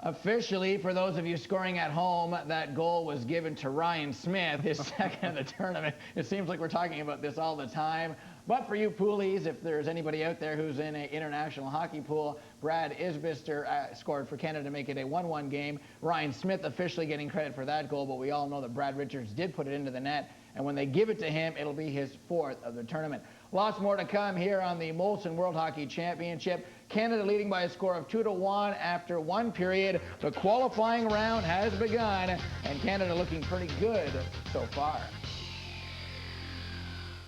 Officially, for those of you scoring at home, that goal was given to Ryan Smith, his 2nd of the tournament. It seems like we're talking about this all the time. But for you poolies, if there's anybody out there who's in an international hockey pool, Brad Isbister scored for Canada to make it a 1-1 game. Ryan Smith officially getting credit for that goal, but we all know that Brad Richards did put it into the net. And when they give it to him, it'll be his 4th of the tournament. Lots more to come here on the Molson World Hockey Championship. Canada leading by a score of 2-1 after 1 period. The qualifying round has begun, and Canada looking pretty good so far.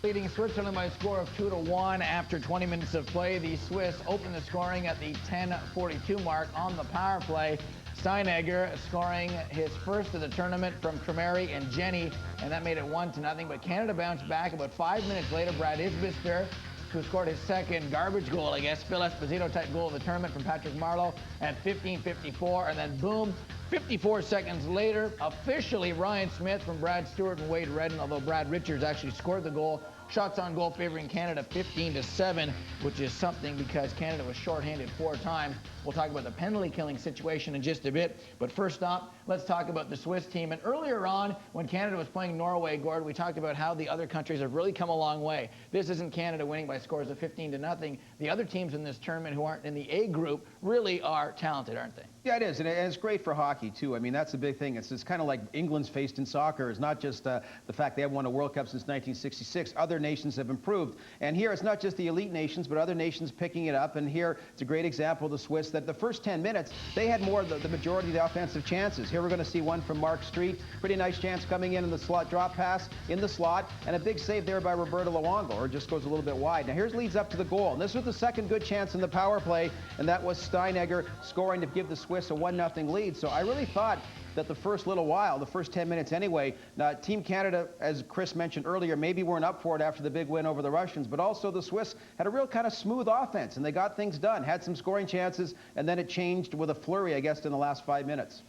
Leading Switzerland by a score of 2-1 after 20 minutes of play. The Swiss open the scoring at the 10:42 mark on the power play. Steinegger scoring his 1st of the tournament from Tremeri and Jenny, and that made it 1-0. But Canada bounced back about 5 minutes later. Brad Isbister, who scored his 2nd garbage goal, I guess, Phil Esposito-type goal of the tournament from Patrick Marleau at 15:54, and then boom, 54 seconds later, officially Ryan Smith from Brad Stewart and Wade Redden, although Brad Richards actually scored the goal. Shots on goal favoring Canada 15-7, which is something because Canada was shorthanded 4 times. We'll talk about the penalty killing situation in just a bit. But first off, let's talk about the Swiss team. And earlier on, when Canada was playing Norway, Gord, we talked about how the other countries have really come a long way. This isn't Canada winning by scores of 15-0. The other teams in this tournament who aren't in the A group really are talented, aren't they? Yeah, it is, and it's great for hockey, too. I mean, that's the big thing. It's kind of like England's faced in soccer. It's not just the fact they haven't won a World Cup since 1966. Other nations have improved. And here, it's not just the elite nations, but other nations picking it up. And here, it's a great example of the Swiss that the first 10 minutes, they had more the majority of the offensive chances. Here, we're going to see one from Mark Street. Pretty nice chance coming in the slot, drop pass in the slot, and a big save there by Roberto Luongo, or just goes a little bit wide. Now, here's leads up to the goal. And this was the 2nd good chance in the power play, and that was Steinegger scoring to give the Swiss a 1-0 lead. So I really thought that the first little while, the first 10 minutes anyway, Team Canada, as Chris mentioned earlier, maybe weren't up for it after the big win over the Russians, but also the Swiss had a real kind of smooth offense, and they got things done, had some scoring chances, and then it changed with a flurry, I guess, in the last 5 minutes.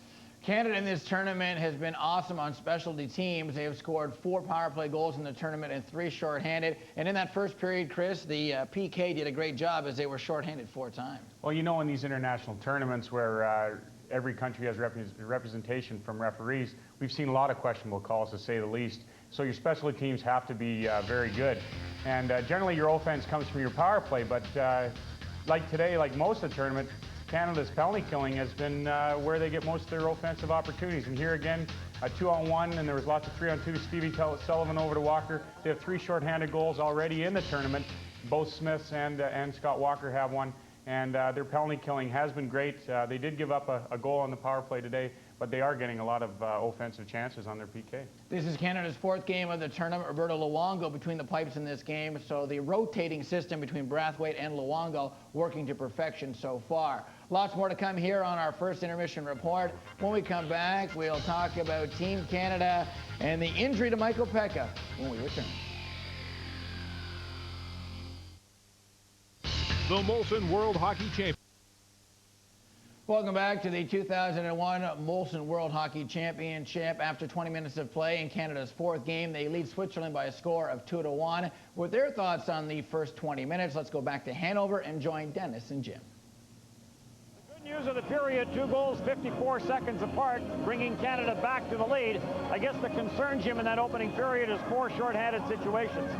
Canada in this tournament has been awesome on specialty teams. They have scored 4 power play goals in the tournament and 3 shorthanded. And in that first period, Chris, the PK did a great job as they were shorthanded 4 times. Well, you know, in these international tournaments where every country has representation from referees, we've seen a lot of questionable calls, to say the least. So your specialty teams have to be very good. And generally your offense comes from your power play, but like today, like most of the tournament, Canada's penalty killing has been where they get most of their offensive opportunities. And here again, a 2-on-1, and there was lots of 3-on-2. Stevie Sullivan over to Walker. They have 3 shorthanded goals already in the tournament. Both Smiths and Scott Walker have one. And their penalty killing has been great. They did give up a goal on the power play today, but they are getting a lot of offensive chances on their PK. This is Canada's 4th game of the tournament. Roberto Luongo between the pipes in this game, so the rotating system between Brathwaite and Luongo working to perfection so far. Lots more to come here on our first intermission report. When we come back, we'll talk about Team Canada and the injury to Michael Pekka when we return. The Molson World Hockey Championship. Welcome back to the 2001 Molson World Hockey Championship. After 20 minutes of play in Canada's 4th game, they lead Switzerland by a score of 2-1. With their thoughts on the first 20 minutes, let's go back to Hanover and join Dennis and Jim. news of the period, 2 goals, 54 seconds apart, bringing Canada back to the lead. I guess the concern, Jim, in that opening period is 4 shorthanded situations.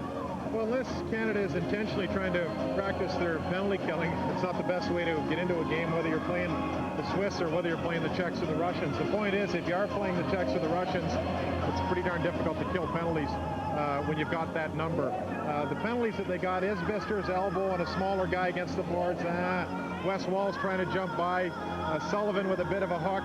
Well, unless Canada is intentionally trying to practice their penalty killing, it's not the best way to get into a game, whether you're playing the Swiss or whether you're playing the Czechs or the Russians. The point is, if you are playing the Czechs or the Russians, it's pretty darn difficult to kill penalties when you've got that number. The penalties that they got is Bister's elbow and a smaller guy against the boards. Wes Wall's trying to jump by. Sullivan with a bit of a hook.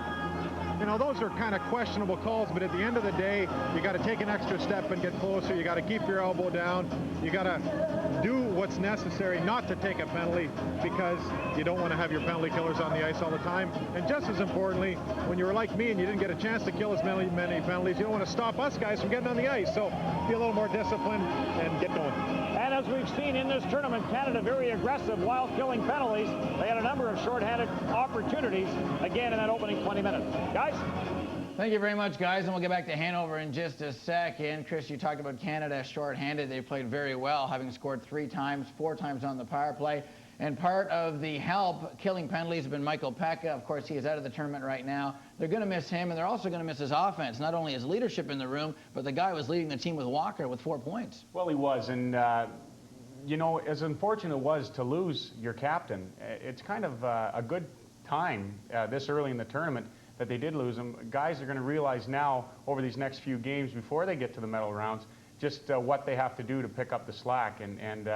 You know, those are kind of questionable calls, but at the end of the day, you got to take an extra step and get closer. You got to keep your elbow down. You got to do what's necessary not to take a penalty, because you don't want to have your penalty killers on the ice all the time. And just as importantly, when you were like me and you didn't get a chance to kill as many penalties, you don't want to stop us guys from getting on the ice. So be a little more disciplined and get going. And as we've seen in this tournament, Canada very aggressive while killing penalties. They had a number of shorthanded opportunities again in that opening 20 minutes. Guys? Thank you very much, guys, and we'll get back to Hanover in just a second. Chris, you talked about Canada shorthanded. They played very well, having scored 3 times, 4 times on the power play. And part of the help killing penalties have been Michael Pekka. Of course, he is out of the tournament right now. They're going to miss him, and they're also going to miss his offense. Not only his leadership in the room, but the guy was leading the team with Walker with 4 points. Well, he was, and you know, as unfortunate it was to lose your captain, it's kind of a good time this early in the tournament that they did lose him. Guys are going to realize now over these next few games before they get to the medal rounds just what they have to do to pick up the slack. And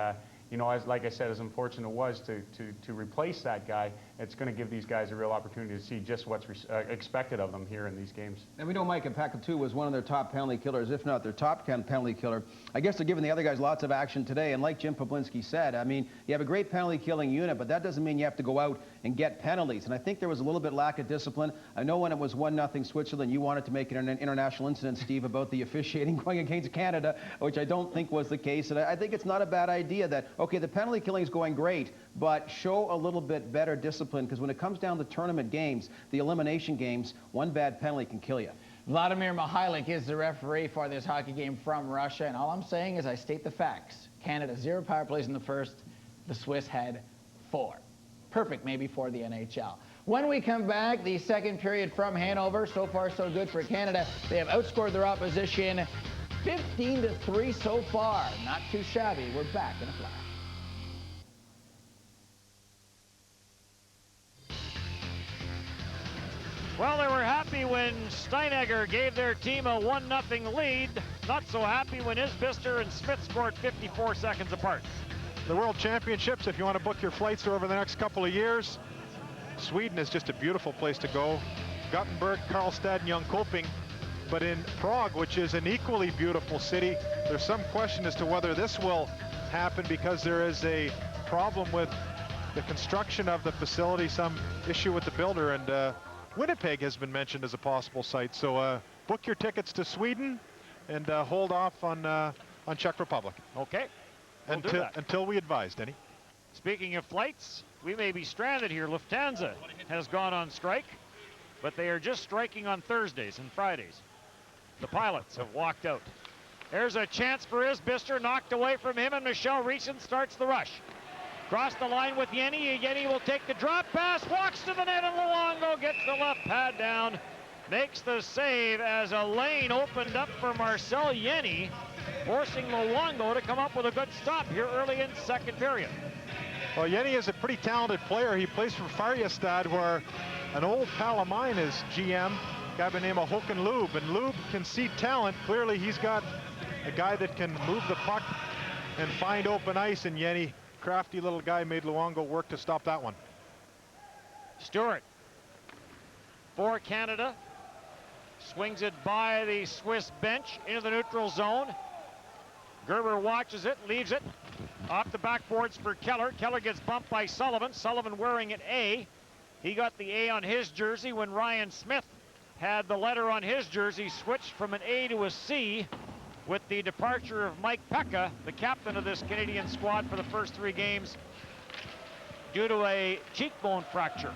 you know, as like I said, as unfortunate it was to replace that guy, it's going to give these guys a real opportunity to see just what's expected of them here in these games. And we know Mike Pekka, too, was one of their top penalty killers, if not their top penalty killer. I guess they're giving the other guys lots of action today, and like Jim Pablinski said, I mean, you have a great penalty killing unit, but that doesn't mean you have to go out and get penalties. And I think there was a little bit lack of discipline. I know when it was 1-0 Switzerland, you wanted to make it an international incident, Steve, about the officiating going against Canada, which I don't think was the case. And I think it's not a bad idea that, okay, the penalty killing is going great, but show a little bit better discipline, because when it comes down to tournament games, the elimination games, one bad penalty can kill you. Vladimir Mihailik is the referee for this hockey game from Russia, and all I'm saying is I state the facts. Canada 0 power plays in the first. The Swiss had 4. Perfect maybe for the NHL. When we come back, the second period from Hanover. So far, so good for Canada. They have outscored their opposition 15-3 so far. Not too shabby. We're back in a flash. Well, they were happy when Steinegger gave their team a 1-0 lead. Not so happy when Isbister and Smith scored 54 seconds apart. The World Championships, if you want to book your flights over the next couple of years, Sweden is just a beautiful place to go. Gothenburg, Karlstad, and Jönköping. But in Prague, which is an equally beautiful city, there's some question as to whether this will happen, because there is a problem with the construction of the facility, some issue with the builder, and Winnipeg has been mentioned as a possible site. So book your tickets to Sweden and hold off on Czech Republic. Okay. We'll until we advise, Denny. Speaking of flights, we may be stranded here. Lufthansa has gone on strike, but they are just striking on Thursdays and Fridays. The pilots have walked out. There's a chance for Isbister, knocked away from him, and Michel Riesen starts the rush. Cross the line with Yenny. Yenny will take the drop pass, walks to the net, and Luongo gets the left pad down. Makes the save as a lane opened up for Marcel Yenny, forcing Luongo to come up with a good stop here early in second period. Well, Yenny is a pretty talented player. He plays for Färjestad, where an old pal of mine is GM, a guy by the name of Håkan Loob. And Loob can see talent. Clearly, he's got a guy that can move the puck and find open ice, and Yenny, crafty little guy, made Luongo work to stop that one. Stewart for Canada swings it by the Swiss bench into the neutral zone. Gerber watches it, leaves it off the backboards for Keller. Keller gets bumped by Sullivan. Sullivan wearing an A. He got the A on his jersey when Ryan Smith had the letter on his jersey, switched from an A to a C with the departure of Mike Pekka, the captain of this Canadian squad for the first 3 games, due to a cheekbone fracture.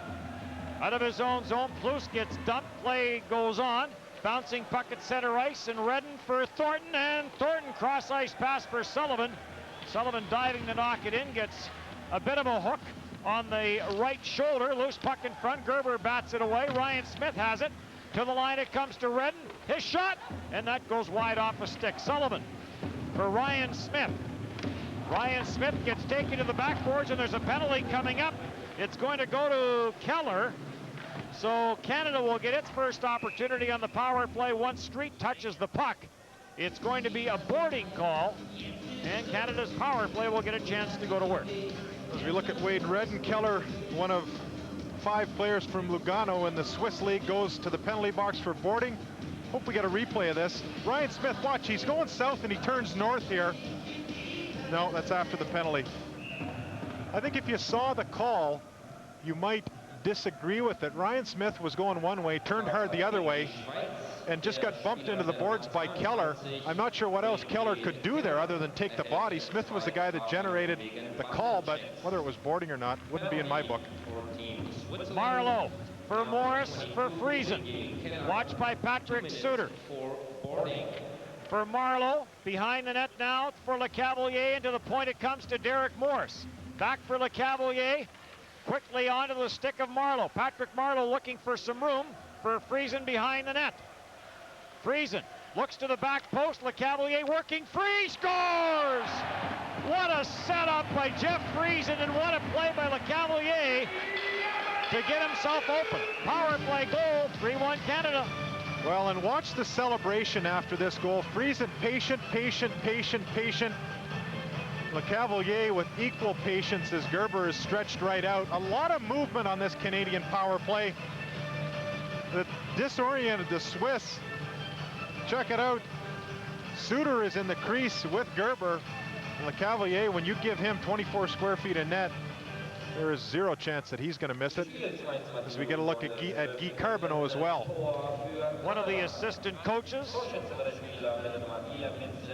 Out of his own zone, Plus gets dumped, play goes on. Bouncing puck at center ice, and Redden for Thornton, and Thornton cross ice pass for Sullivan. Sullivan diving to knock it in, gets a bit of a hook, on the right shoulder. Loose puck in front. Gerber bats it away. Ryan Smith has it. To the line it comes to Redden. His shot, and that goes wide off a stick. Sullivan for Ryan Smith. Ryan Smith gets taken to the backboards, and there's a penalty coming up. It's going to go to Keller. So Canada will get its first opportunity on the power play once Street touches the puck. It's going to be a boarding call, and Canada's power play will get a chance to go to work. As we look at Wade Redden, Keller, one of 5 players from Lugano in the Swiss League, goes to the penalty box for boarding. Hope we get a replay of this. Ryan Smith, watch, he's going south and he turns north here. No, that's after the penalty. I think if you saw the call, you might disagree with it. Ryan Smith was going one way, turned hard the other way, and just got bumped into the boards by Keller. I'm not sure what else Keller could do there other than take the body. Smith was the guy that generated the call, but whether it was boarding or not, wouldn't be in my book. Marlowe for Morris for Friesen. Watched by Patrick Suter. For Marlowe, behind the net now for LeCavalier, and to the point it comes to Derek Morris. Back for LeCavalier. Quickly onto the stick of Marlowe. Patrick Marlowe looking for some room for Friesen behind the net. Friesen looks to the back post. LeCavalier working free, scores! What a setup by Jeff Friesen, and what a play by LeCavalier to get himself open. Power play goal, 3-1 Canada. Well, and watch the celebration after this goal. Friesen patient, patient, patient, patient. LeCavalier with equal patience as Gerber is stretched right out. A lot of movement on this Canadian power play that disoriented the Swiss. Check it out. Suter is in the crease with Gerber. LeCavalier, when you give him 24 square feet of net, there is zero chance that he's going to miss it. As we get a look at Guy Carbonneau as well. One of the assistant coaches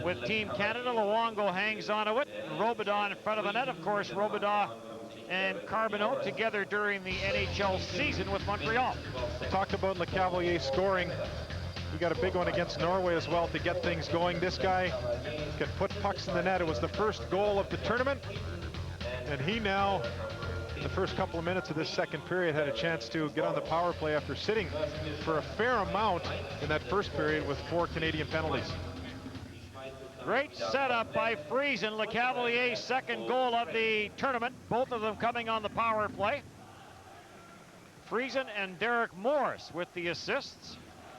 with Team Canada, Luongo hangs onto it. Robidas in front of the net. Of course, Robidas and Carbonneau together during the NHL season with Montreal. Talked about LeCavalier scoring. He got a big one against Norway as well to get things going. This guy can put pucks in the net. It was the first goal of the tournament. And he now, in the first couple of minutes of this second period, had a chance to get on the power play after sitting for a fair amount in that first period with 4 Canadian penalties. Great setup by Friesen, LeCavalier's second goal of the tournament, both of them coming on the power play. Friesen and Derek Morris with the assists.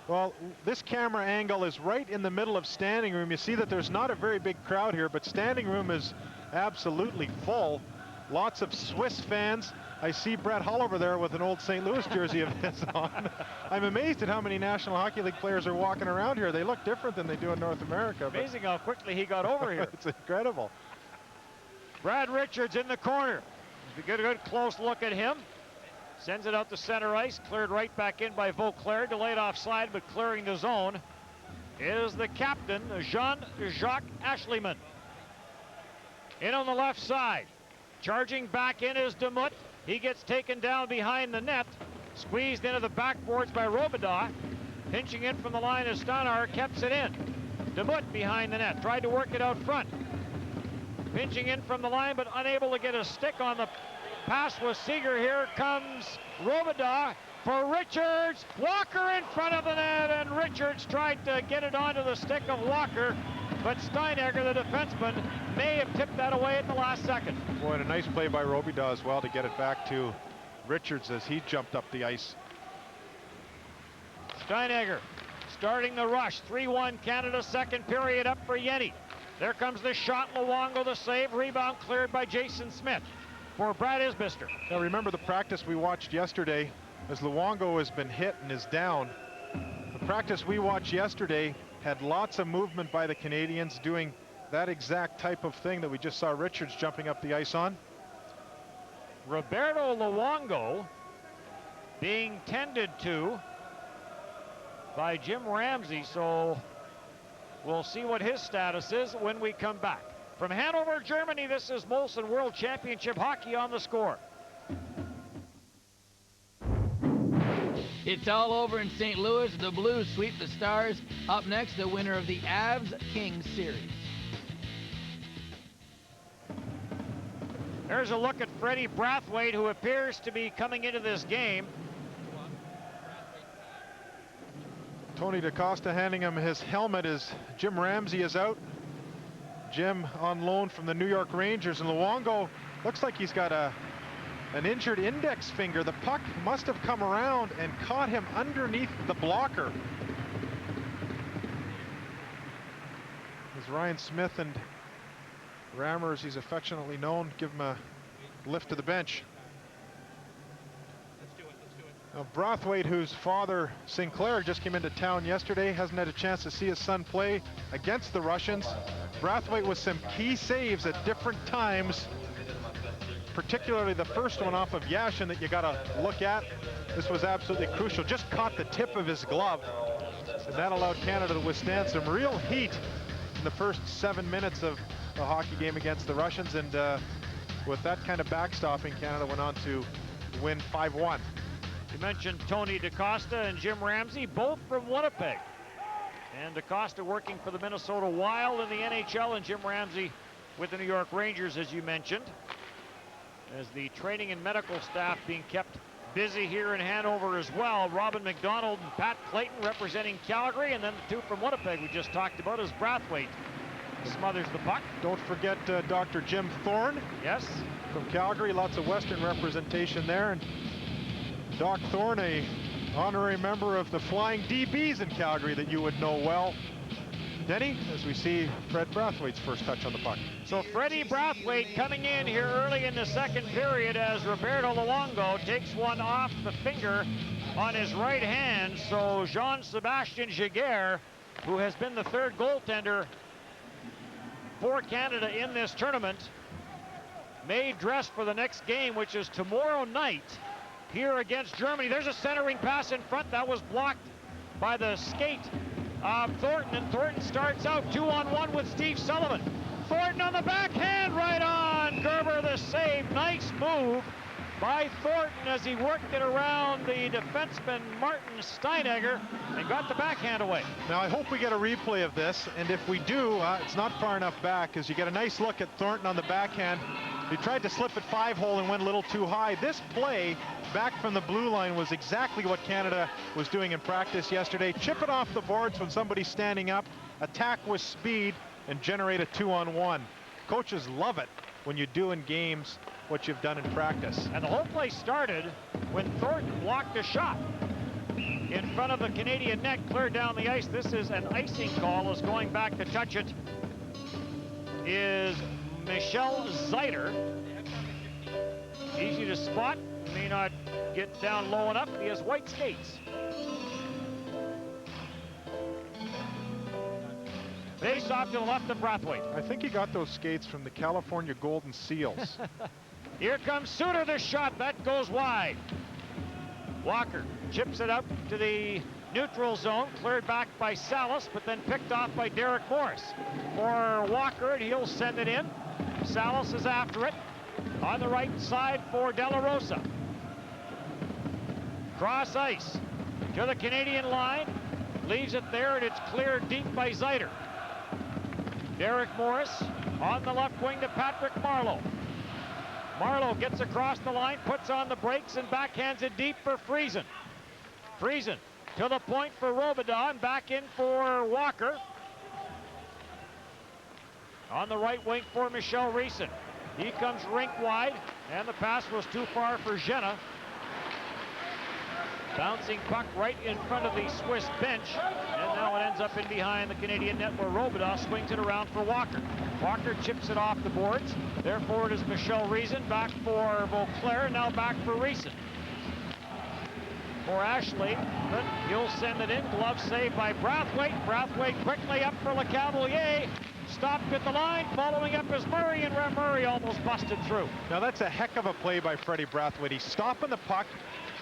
Well, this camera angle is right in the middle of standing room. You see that there's not a very big crowd here, but standing room is absolutely full. Lots of Swiss fans. I see Brett Hull over there with an old St. Louis jersey of his on. I'm amazed at how many National Hockey League players are walking around here. They look different than they do in North America. Amazing how quickly he got over here. It's incredible. Brad Richards in the corner. If you get a good close look at him, sends it out to center ice, cleared right back in by Vauclair, delayed offside, but clearing the zone is the captain, Jean-Jacques Ashleyman. In on the left side, charging back in is Demuth. He gets taken down behind the net, squeezed into the backboards by Robidas. Pinching in from the line is Steinar, keeps it in. Demuth behind the net, tried to work it out front. Pinching in from the line, but unable to get a stick on the pass with Seeger. Here comes Robidas for Richards. Walker in front of the net, and Richards tried to get it onto the stick of Walker, but Steinegger, the defenseman, may have tipped that away at the last second. Boy, and a nice play by Robidas as well to get it back to Richards as he jumped up the ice. Steinegger starting the rush. 3-1 Canada, second period up for Yenny. There comes the shot, Luongo the save, rebound cleared by Jason Smith for Brad Isbister. Now remember the practice we watched yesterday as Luongo has been hit and is down. The practice we watched yesterday had lots of movement by the Canadians doing that exact type of thing that we just saw Richards jumping up the ice on. Roberto Luongo being tended to by Jim Ramsey, so we'll see what his status is when we come back. From Hanover, Germany, this is Molson World Championship Hockey on the Score. It's all over in St. Louis. The Blues sweep the Stars. Up next, the winner of the Avs Kings series. There's a look at Freddie Brathwaite, who appears to be coming into this game. Tony DaCosta handing him his helmet as Jim Ramsey is out. Jim on loan from the New York Rangers, and Luongo looks like he's got an injured index finger. The puck must have come around and caught him underneath the blocker. As Ryan Smith and Rammer, as he's affectionately known, give him a lift to the bench. Now, Brathwaite, whose father, Sinclair, just came into town yesterday, hasn't had a chance to see his son play against the Russians. Brathwaite with some key saves at different times, particularly the first one off of Yashin that you got to look at. This was absolutely crucial. Just caught the tip of his glove, and that allowed Canada to withstand some real heat in the first 7 minutes of the hockey game against the Russians. And with that kind of backstopping, Canada went on to win 5-1. You mentioned Tony DaCosta and Jim Ramsey, both from Winnipeg. And DaCosta working for the Minnesota Wild in the NHL, and Jim Ramsey with the New York Rangers, as you mentioned. As the training and medical staff being kept busy here in Hanover as well. Robin McDonald and Pat Clayton representing Calgary, and then the two from Winnipeg we just talked about as Brathwaite smothers the puck. Don't forget Dr. Jim Thorne. Yes. From Calgary, lots of Western representation there. And Doc Thorne, a honorary member of the Flying DBs in Calgary that you would know well. Denny, as we see Fred Brathwaite's first touch on the puck. So Freddie Brathwaite coming in here early in the second period as Roberto Luongo takes one off the finger on his right hand. So Jean-Sebastien Giguère, who has been the third goaltender for Canada in this tournament, may dress for the next game, which is tomorrow night here against Germany. There's a centering pass in front that was blocked by the skate of Thornton, and Thornton starts out 2-on-1 with Steve Sullivan. Thornton on the backhand, right on Gerber, the save. Nice move by Thornton as he worked it around the defenseman Martin Steinegger and got the backhand away. Now I hope we get a replay of this, and if we do, it's not far enough back, because you get a nice look at Thornton on the backhand. He tried to slip it 5-hole and went a little too high. This play back from the blue line was exactly what Canada was doing in practice yesterday. Chip it off the boards when somebody's standing up, attack with speed, and generate a 2-on-1. Coaches love it when you do in games what you've done in practice. And the whole play started when Thornton blocked a shot in front of the Canadian net, cleared down the ice. This is an icing call, as going back to touch it is Michel Zeider. Easy to spot, may not get down low enough. He has white skates. Face off to the left of Brathwaite. I think he got those skates from the California Golden Seals. Here comes Suter, the shot, that goes wide. Walker chips it out to the neutral zone, cleared back by Salas, but then picked off by Derek Morris. For Walker, and he'll send it in. Salas is after it. On the right side for De La Rosa. Cross ice to the Canadian line. Leaves it there, and it's cleared deep by Zeider. Derek Morris on the left wing to Patrick Marleau. Marleau gets across the line, puts on the brakes, and backhands it deep for Friesen. Friesen to the point for Robidas, back in for Walker. On the right wing for Michel Reisen. He comes rink wide, and the pass was too far for Jena. Bouncing puck right in front of the Swiss bench, and now it ends up in behind the Canadian net, where Robidas swings it around for Walker. Walker chips it off the boards. Therefore, it is Michel Reisen back for Vauclair, now back for Reisen. For Ashley, but he'll send it in. Glove save by Brathwaite. Brathwaite quickly up for LeCavalier. Stopped at the line, following up is Murray, and Murray almost busted through. Now that's a heck of a play by Freddie Brathwaite. He's stopping the puck,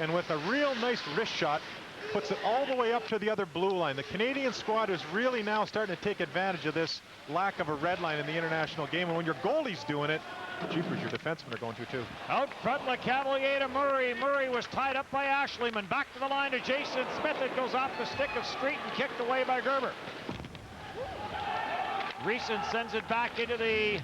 and with a real nice wrist shot, puts it all the way up to the other blue line. The Canadian squad is really now starting to take advantage of this lack of a red line in the international game, and when your goalie's doing it, jeepers, your defensemen are going to too. Out front, LeCavalier to Murray. Murray was tied up by Ashleyman. Back to the line to Jason Smith. It goes off the stick of Street and kicked away by Gerber. Reisen sends it back into the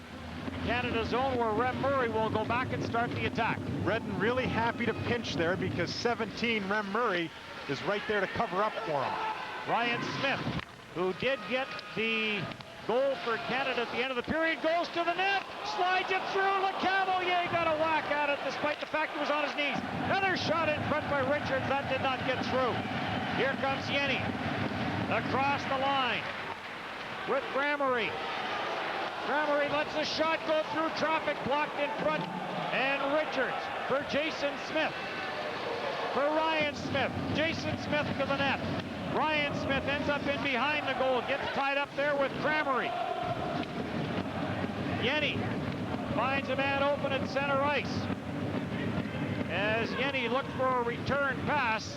Canada zone where Rem Murray will go back and start the attack. Redden really happy to pinch there because 17, Rem Murray, is right there to cover up for him. Ryan Smith, who did get the goal for Canada at the end of the period, goes to the net, slides it through. LeCavalier got a whack at it despite the fact he was on his knees. Another shot in front by Richards. That did not get through. Here comes Yenny across the line with Gramery. Gramery lets the shot go through traffic, blocked in front. And Richards for Jason Smith. For Ryan Smith. Jason Smith to the net. Ryan Smith ends up in behind the goal, gets tied up there with Gramery. Yenny finds a man open at center ice. As Yenny looked for a return pass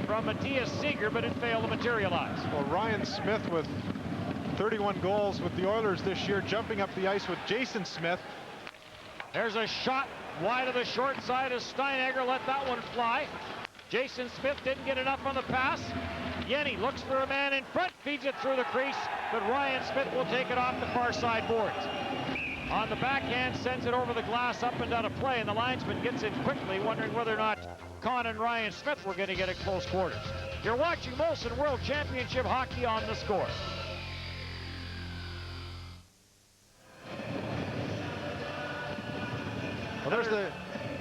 from Matthias Seeger, but it failed to materialize. Well, Ryan Smith with 31 goals with the Oilers this year, jumping up the ice with Jason Smith. There's a shot wide of the short side as Steinegger let that one fly. Jason Smith didn't get enough on the pass. Yenny looks for a man in front, feeds it through the crease, but Ryan Smith will take it off the far side boards. On the backhand, sends it over the glass up and down a play, and the linesman gets in quickly, wondering whether or not Con and Ryan Smith were going to get at close quarters. You're watching Molson World Championship Hockey on The Score. Well, there's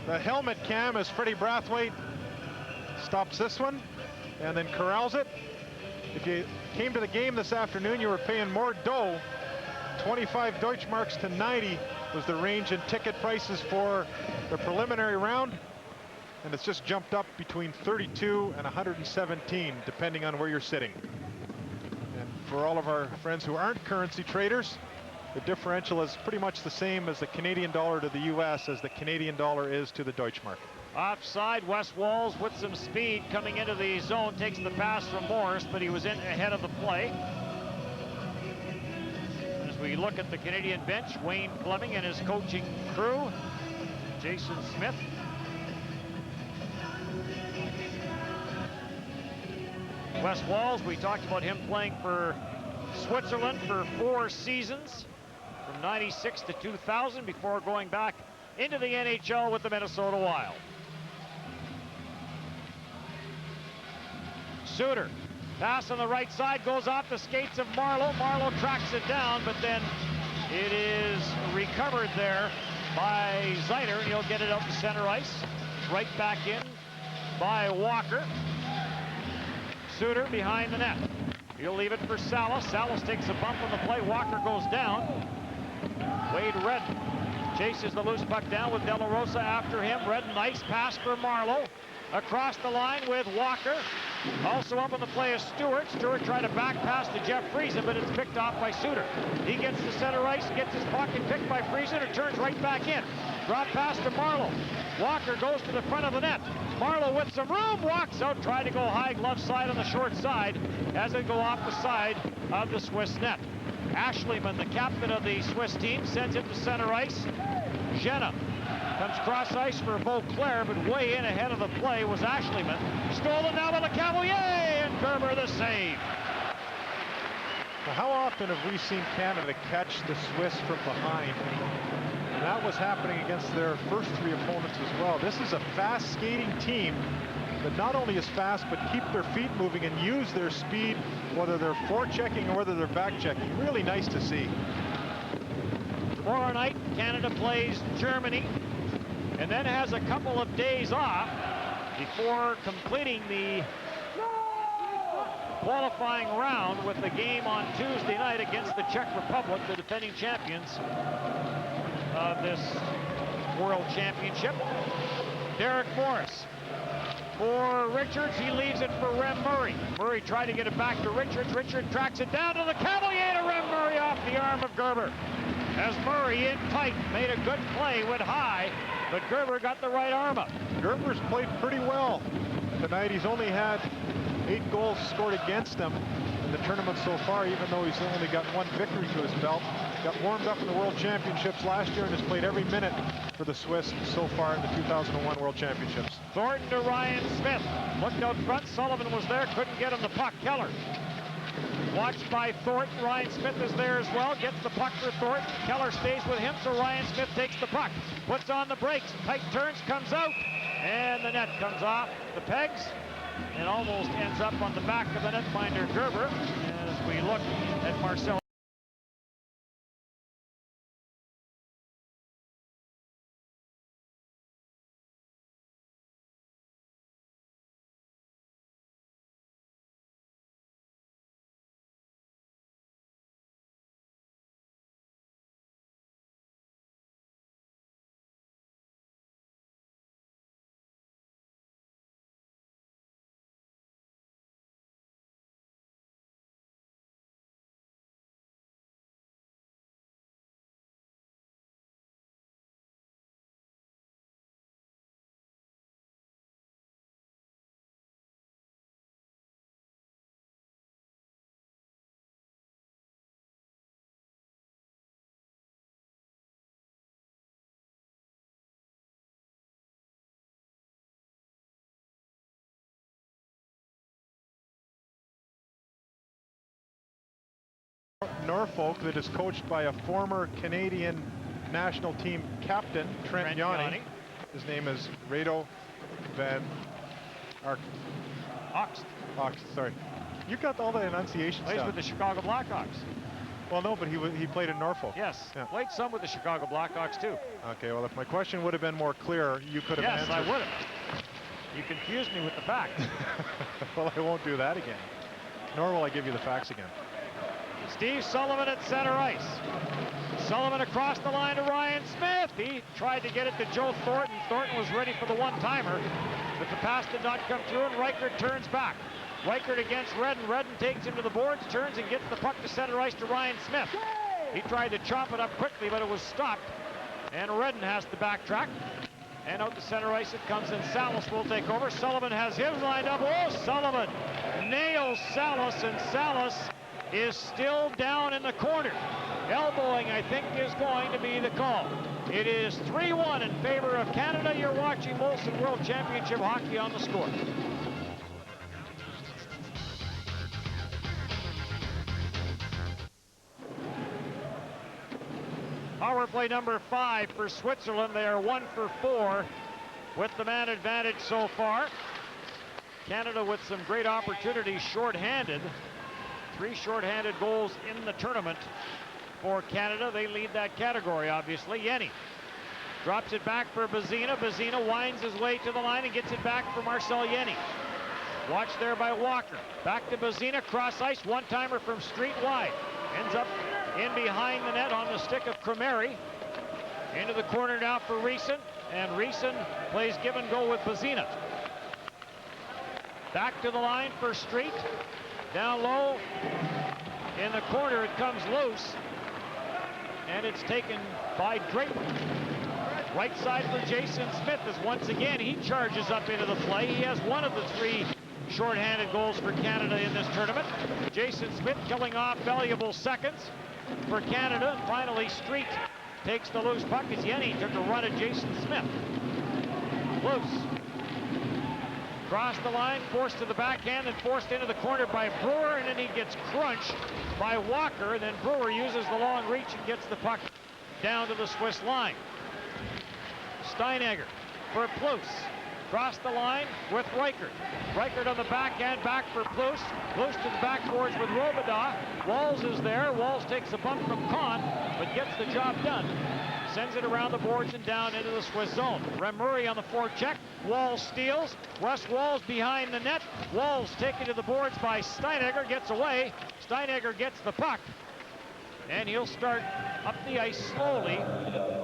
the helmet cam as Freddie Brathwaite stops this one and then corrals it. If you came to the game this afternoon, you were paying more dough. 25 Deutschmarks to 90 was the range in ticket prices for the preliminary round. And it's just jumped up between 32 and 117, depending on where you're sitting. And for all of our friends who aren't currency traders, the differential is pretty much the same as the Canadian dollar to the US as the Canadian dollar is to the Deutschmark. Offside, Wes Walz with some speed coming into the zone, takes the pass from Morris, but he was in ahead of the play. As we look at the Canadian bench, Wayne Fleming and his coaching crew, Jason Smith. Wes Walz, we talked about him playing for Switzerland for 4 seasons, from 96 to 2000, before going back into the NHL with the Minnesota Wild. Suter, pass on the right side, goes off the skates of Marleau. Marleau tracks it down, but then it is recovered there by Zeider, and he'll get it out to center ice. Right back in by Walker. Suter behind the net. He'll leave it for Salas. Salas takes a bump on the play. Walker goes down. Wade Redden chases the loose puck down with De La Rosa after him. Redden, nice pass for Marleau. Across the line with Walker. Also up on the play is Stewart. Stewart tried to back pass to Jeff Friesen, but it's picked off by Suter. He gets to center ice, gets his pocket picked by Friesen, and turns right back in. Drop pass to Marleau. Walker goes to the front of the net. Marleau with some room, walks out, tried to go high glove side on the short side as they go off the side of the Swiss net. Ashleyman, the captain of the Swiss team, sends it to center ice. Jenna comes cross ice for Beauclair, but way in ahead of the play was Ashleyman. Stolen now by LeCavalier, and Gerber the save. Well, how often have we seen Canada catch the Swiss from behind? And that was happening against their first 3 opponents as well. This is a fast skating team that not only is fast, but keep their feet moving and use their speed, whether they're forechecking or whether they're back-checking. Really nice to see. Tomorrow night, Canada plays Germany, and then has a couple of days off before completing the qualifying round with the game on Tuesday night against the Czech Republic, the defending champions of this World Championship. Derek Morris for Richards. He leaves it for Rem Murray. Murray tried to get it back to Richards. Richards tracks it down to the Cavalier, to Rem Murray off the arm of Gerber. As Murray in tight, made a good play, went high, but Gerber got the right arm up. Gerber's played pretty well tonight. He's only had 8 goals scored against him in the tournament so far, even though he's only got 1 victory to his belt. Got warmed up in the World Championships last year and has played every minute for the Swiss so far in the 2001 World Championships. Thornton to Ryan Smith. Looked out front. Sullivan was there, couldn't get him the puck. Keller Watched by Thornton. Ryan Smith is there as well. Gets the puck for Thornton. Keller stays with him, so Ryan Smith takes the puck. Puts on the brakes. Tight turns, comes out. And the net comes off the pegs. And almost ends up on the back of the netminder Gerber. And as we look at Marcel. Norfolk that is coached by a former Canadian national team captain, Trent Yanni. His name is Rado Van Oxt. Sorry. You got all the enunciation Plays stuff. with the Chicago Blackhawks. Well, no, but he played in Norfolk. Yes, yeah. Played some with the Chicago Blackhawks too. Okay, well, if my question would have been more clear, you could have answered. Yes, I would have. You confused me with the facts. Well, I won't do that again. Nor will I give you the facts again. Steve Sullivan at center ice. Sullivan across the line to Ryan Smith. He tried to get it to Joe Thornton. Thornton was ready for the one-timer, but the pass did not come through, and Reichert turns back. Reichert against Redden. Redden takes him to the boards, turns and gets the puck to center ice to Ryan Smith. He tried to chop it up quickly, but it was stopped, and Redden has to backtrack. And out to center ice it comes, and Salas will take over. Sullivan has his lined up. Oh, Sullivan nails Salas, and Salas is still down in the corner. Elbowing, I think, is going to be the call. It is 3-1 in favor of Canada. You're watching Molson World Championship Hockey on the Score. Power play number 5 for Switzerland. They are 1 for 4 with the man advantage so far. Canada with some great opportunities shorthanded. 3 shorthanded goals in the tournament for Canada. They lead that category, obviously. Yenny drops it back for Bazina. Bazina winds his way to the line and gets it back for Marcel Yenny. Watched there by Walker. Back to Bazina, cross ice, one-timer from Street wide. Ends up in behind the net on the stick of Cremeri. Into the corner now for Reeson, and Reeson plays give and go with Bazina. Back to the line for Street. Down low in the corner, it comes loose, and it's taken by Drayton. Right side for Jason Smith as once again he charges up into the play. He has one of the 3 shorthanded goals for Canada in this tournament. Jason Smith killing off valuable seconds for Canada. And finally, Street takes the loose puck as Yenny took a run at Jason Smith. Loose. Cross the line, forced to the backhand, and forced into the corner by Brewer, and then he gets crunched by Walker, and then Brewer uses the long reach and gets the puck down to the Swiss line. Steinegger for Plus. Cross the line with Reichert. Reichert on the backhand, back for Plus. Plus to the backboards with Robidas. Walls is there. Walls takes a bump from Kahn, but gets the job done. Sends it around the boards and down into the Swiss zone. Rem Murray on the forecheck. Walls steals. Russ Walls behind the net. Walls taken to the boards by Steinegger. Gets away. Steinegger gets the puck. And he'll start up the ice slowly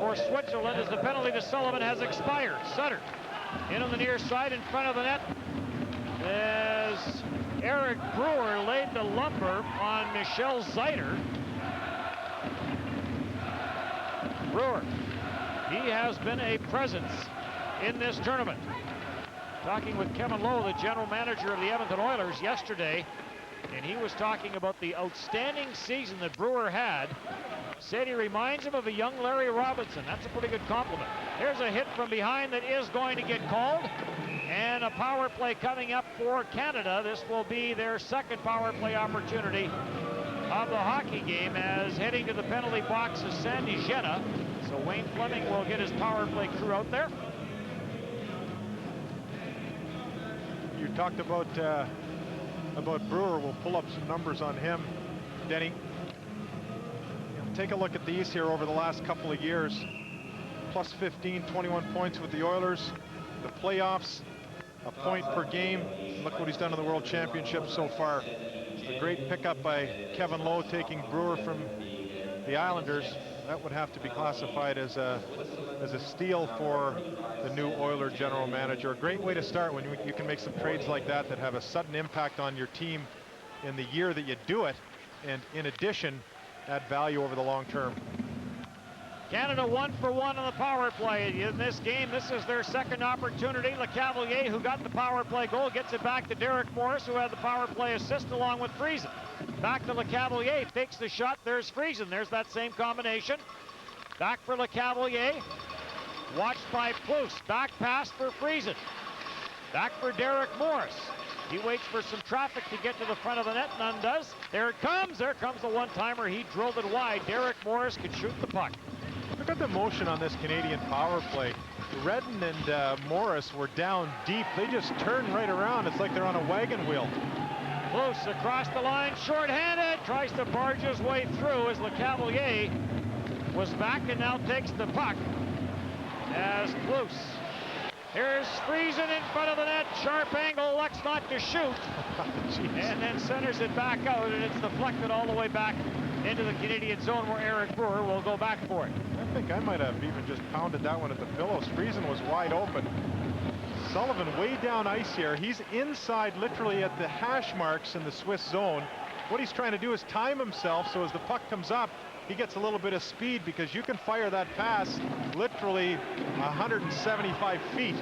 for Switzerland as the penalty to Sullivan has expired. Sutter in on the near side in front of the net as Eric Brewer laid the lumber on Michel Zeider. Brewer, he has been a presence in this tournament. Talking with Kevin Lowe, the general manager of the Edmonton Oilers yesterday, and he was talking about the outstanding season that Brewer had. Said he reminds him of a young Larry Robinson. That's a pretty good compliment. Here's a hit from behind that is going to get called. And a power play coming up for Canada. This will be their second power play opportunity of the hockey game, as heading to the penalty box is Sandy Jetta. So Wayne Fleming will get his power play crew out there. You talked about Brewer. We'll pull up some numbers on him, Denny. Take a look at these here over the last couple of years. Plus 15, 21 points with the Oilers. The playoffs, a point per game. Look what he's done in the World Championship so far. A great pickup by Kevin Lowe, taking Brewer from the Islanders. That would have to be classified as a steal for the new Oiler general manager. A great way to start when you can make some trades like that that have a sudden impact on your team in the year that you do it, and in addition, add value over the long term. Canada 1 for 1 on the power play in this game. This is their second opportunity. LeCavalier, who got the power play goal, gets it back to Derek Morris, who had the power play assist along with Friesen. Back to LeCavalier, fakes the shot. There's Friesen. There's that same combination. Back for LeCavalier. Watched by Plus. Back pass for Friesen. Back for Derek Morris. He waits for some traffic to get to the front of the net. None does. There it comes. There comes the one-timer. He drilled it wide. Derek Morris could shoot the puck. Look at the motion on this Canadian power play. Redden and Morris were down deep. They just turn right around. It's like they're on a wagon wheel. Close across the line, short-handed, tries to barge his way through as LeCavalier was back and now takes the puck as Close. Here's Friesen in front of the net, sharp angle, elects not to shoot, and then centers it back out, and it's deflected all the way back into the Canadian zone where Eric Brewer will go back for it. I think I might have even just pounded that one at the pillows. Friesen was wide open. Sullivan way down ice here. He's inside literally at the hash marks in the Swiss zone. What he's trying to do is time himself so as the puck comes up, he gets a little bit of speed, because you can fire that pass literally 175 feet.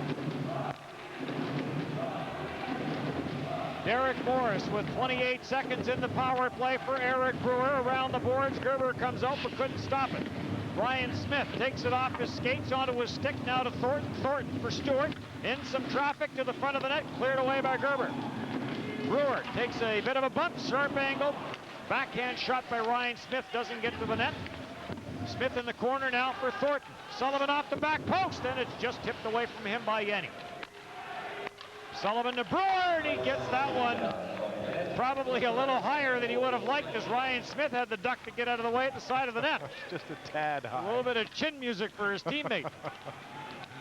Derek Morris with 28 seconds in the power play for Eric Brewer. Around the boards, Gerber comes out but couldn't stop it. Brian Smith takes it off his skates onto his stick, now to Thornton. Thornton for Stewart. In some traffic to the front of the net, cleared away by Gerber. Brewer takes a bit of a bump, sharp angle. Backhand shot by Ryan Smith, doesn't get to the net. Smith in the corner now for Thornton. Sullivan off the back post, and it's just tipped away from him by Yanni. Sullivan to Brewer, and he gets that one probably a little higher than he would have liked, as Ryan Smith had the duck to get out of the way at the side of the net. Just a tad high. A little bit of chin music for his teammate.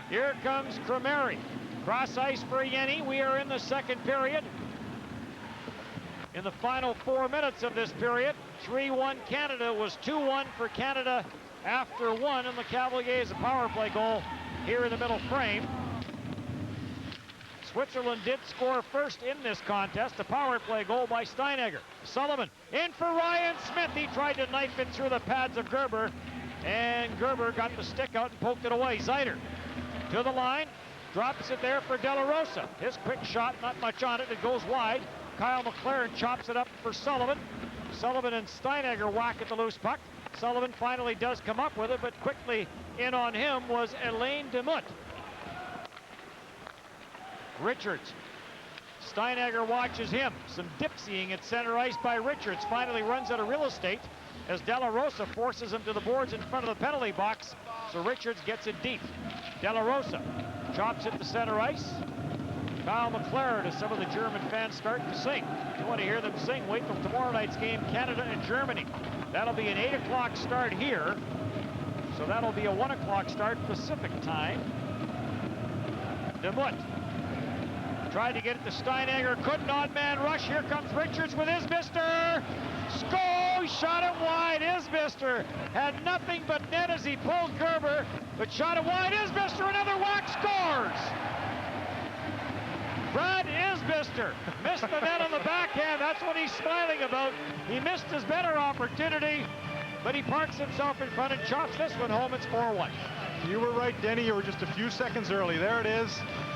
Here comes Cromeri. Cross ice for Yenny. We are in the second period. In the final 4 minutes of this period, 3-1 Canada, was 2-1 for Canada after one, and the Cavalier's a power play goal here in the middle frame. Switzerland did score first in this contest, a power play goal by Steinegger. Sullivan in for Ryan Smith. He tried to knife it through the pads of Gerber, and Gerber got the stick out and poked it away. Zeider to the line, drops it there for De La Rosa. His quick shot, not much on it, it goes wide. Kyle McLaren chops it up for Sullivan. Sullivan and Steinegger whack at the loose puck. Sullivan finally does come up with it, but quickly in on him was Alain Demuth. Richards. Steinegger watches him. Some dipsying at center ice by Richards. Finally runs out of real estate as De La Rosa forces him to the boards in front of the penalty box. So Richards gets it deep. De La Rosa chops it to center ice. Kyle McLaren, as some of the German fans start to sing. If you want to hear them sing, wait till tomorrow night's game, Canada and Germany. That'll be an 8 o'clock start here. So that'll be a 1 o'clock start Pacific time. Demuth tried to get it to Steinegger, couldn't. On man rush. Here comes Richards with Isbister. Score! Shot it wide. Isbister had nothing but net as he pulled Gerber, but shot it wide. Isbister, another whack, scores! Brad Isbister missed the net on the backhand. That's what he's smiling about. He missed his better opportunity, but he parks himself in front and chops this one home. It's 4-1. You were right, Denny. You were just a few seconds early. There it is.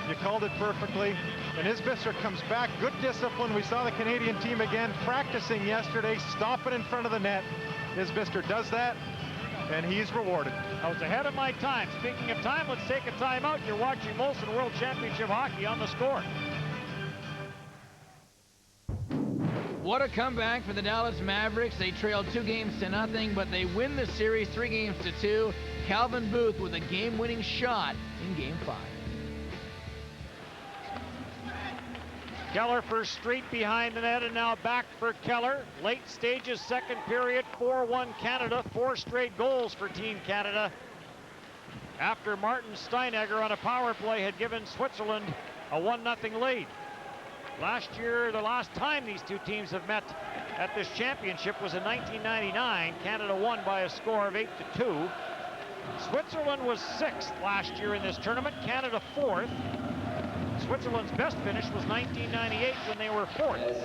You called it perfectly. And Isbister comes back. Good discipline. We saw the Canadian team again practicing yesterday, stopping in front of the net. Isbister does that, and he's rewarded. I was ahead of my time. Speaking of time, let's take a timeout. You're watching Molson World Championship Hockey on The Score. What a comeback for the Dallas Mavericks. They trailed 2-0, but they win the series 3-2. Calvin Booth with a game-winning shot in Game 5. Keller for Street behind the net, and now back for Keller. Late stages, second period, 4-1 Canada. 4 straight goals for Team Canada after Martin Steinegger on a power play had given Switzerland a 1-0 lead. Last year, the last time these two teams have met at this championship was in 1999. Canada won by a score of 8-2. Switzerland was 6th last year in this tournament, Canada 4th. Switzerland's best finish was 1998 when they were 4th.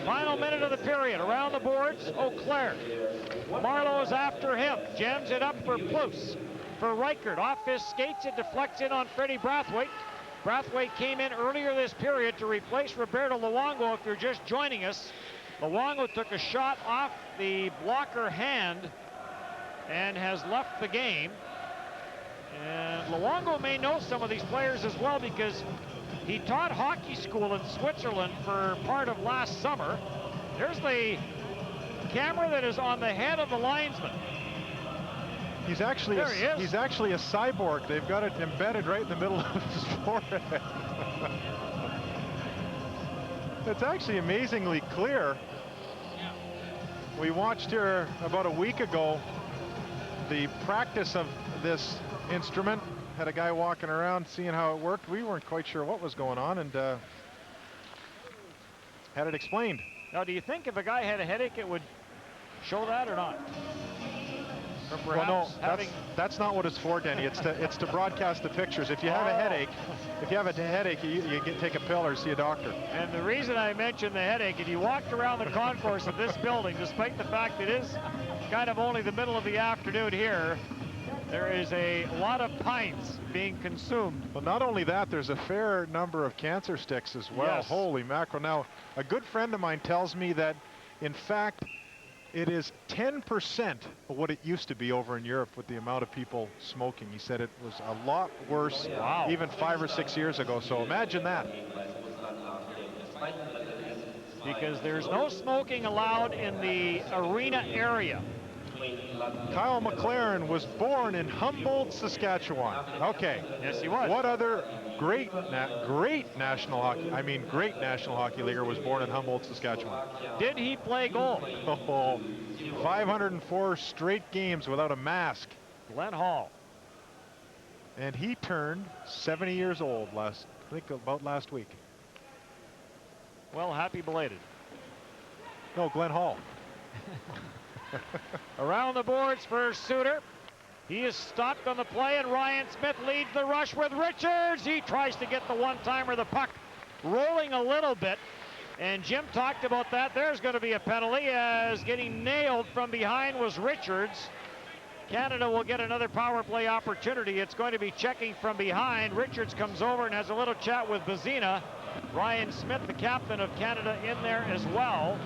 Final minute of the period. Around the boards, Auclair. Marleau is after him. Jams it up for Plus. For Reichert. Off his skates, it deflects in on Freddie Brathwaite. Brathwaite came in earlier this period to replace Roberto Luongo. If you're just joining us, Luongo took a shot off the blocker hand and has left the game. And Luongo may know some of these players as well because he taught hockey school in Switzerland for part of last summer. There's the camera that is on the head of the linesman. He's actually he's actually a cyborg. They've got it embedded right in the middle of his forehead. It's actually amazingly clear. We watched here about a week ago the practice of this instrument. Had a guy walking around seeing how it worked. We weren't quite sure what was going on, and had it explained. Now, do you think if a guy had a headache it would show that or not? Or well, no, that's not what it's for, Denny. It's to broadcast the pictures. If you have a headache, you take a pill or see a doctor. And the reason I mentioned the headache, if you walked around the concourse of this building, despite the fact it is kind of only the middle of the afternoon here, there is a lot of pints being consumed. Well, not only that, there's a fair number of cancer sticks as well. Yes. Holy mackerel. Now, a good friend of mine tells me that, in fact, it is 10% of what it used to be over in Europe with the amount of people smoking. He said it was a lot worse even 5 or 6 years ago. So imagine that. Because there's no smoking allowed in the arena area. Kyle McLaren was born in Humboldt, Saskatchewan. Okay. Yes, he was. What other great national hockey leaguer was born in Humboldt, Saskatchewan? Did he play goal? Oh, 504 straight games without a mask. Glenn Hall. And he turned 70 years old about last week. Well, happy belated. No, Glenn Hall. Around the boards for Suter. He is stopped on the play, and Ryan Smith leads the rush with Richards. He tries to get the one-timer, the puck rolling a little bit. And Jim talked about that. There's going to be a penalty, as getting nailed from behind was Richards. Canada will get another power play opportunity. It's going to be checking from behind. Richards comes over and has a little chat with Bazina. Ryan Smith, the captain of Canada, in there as well.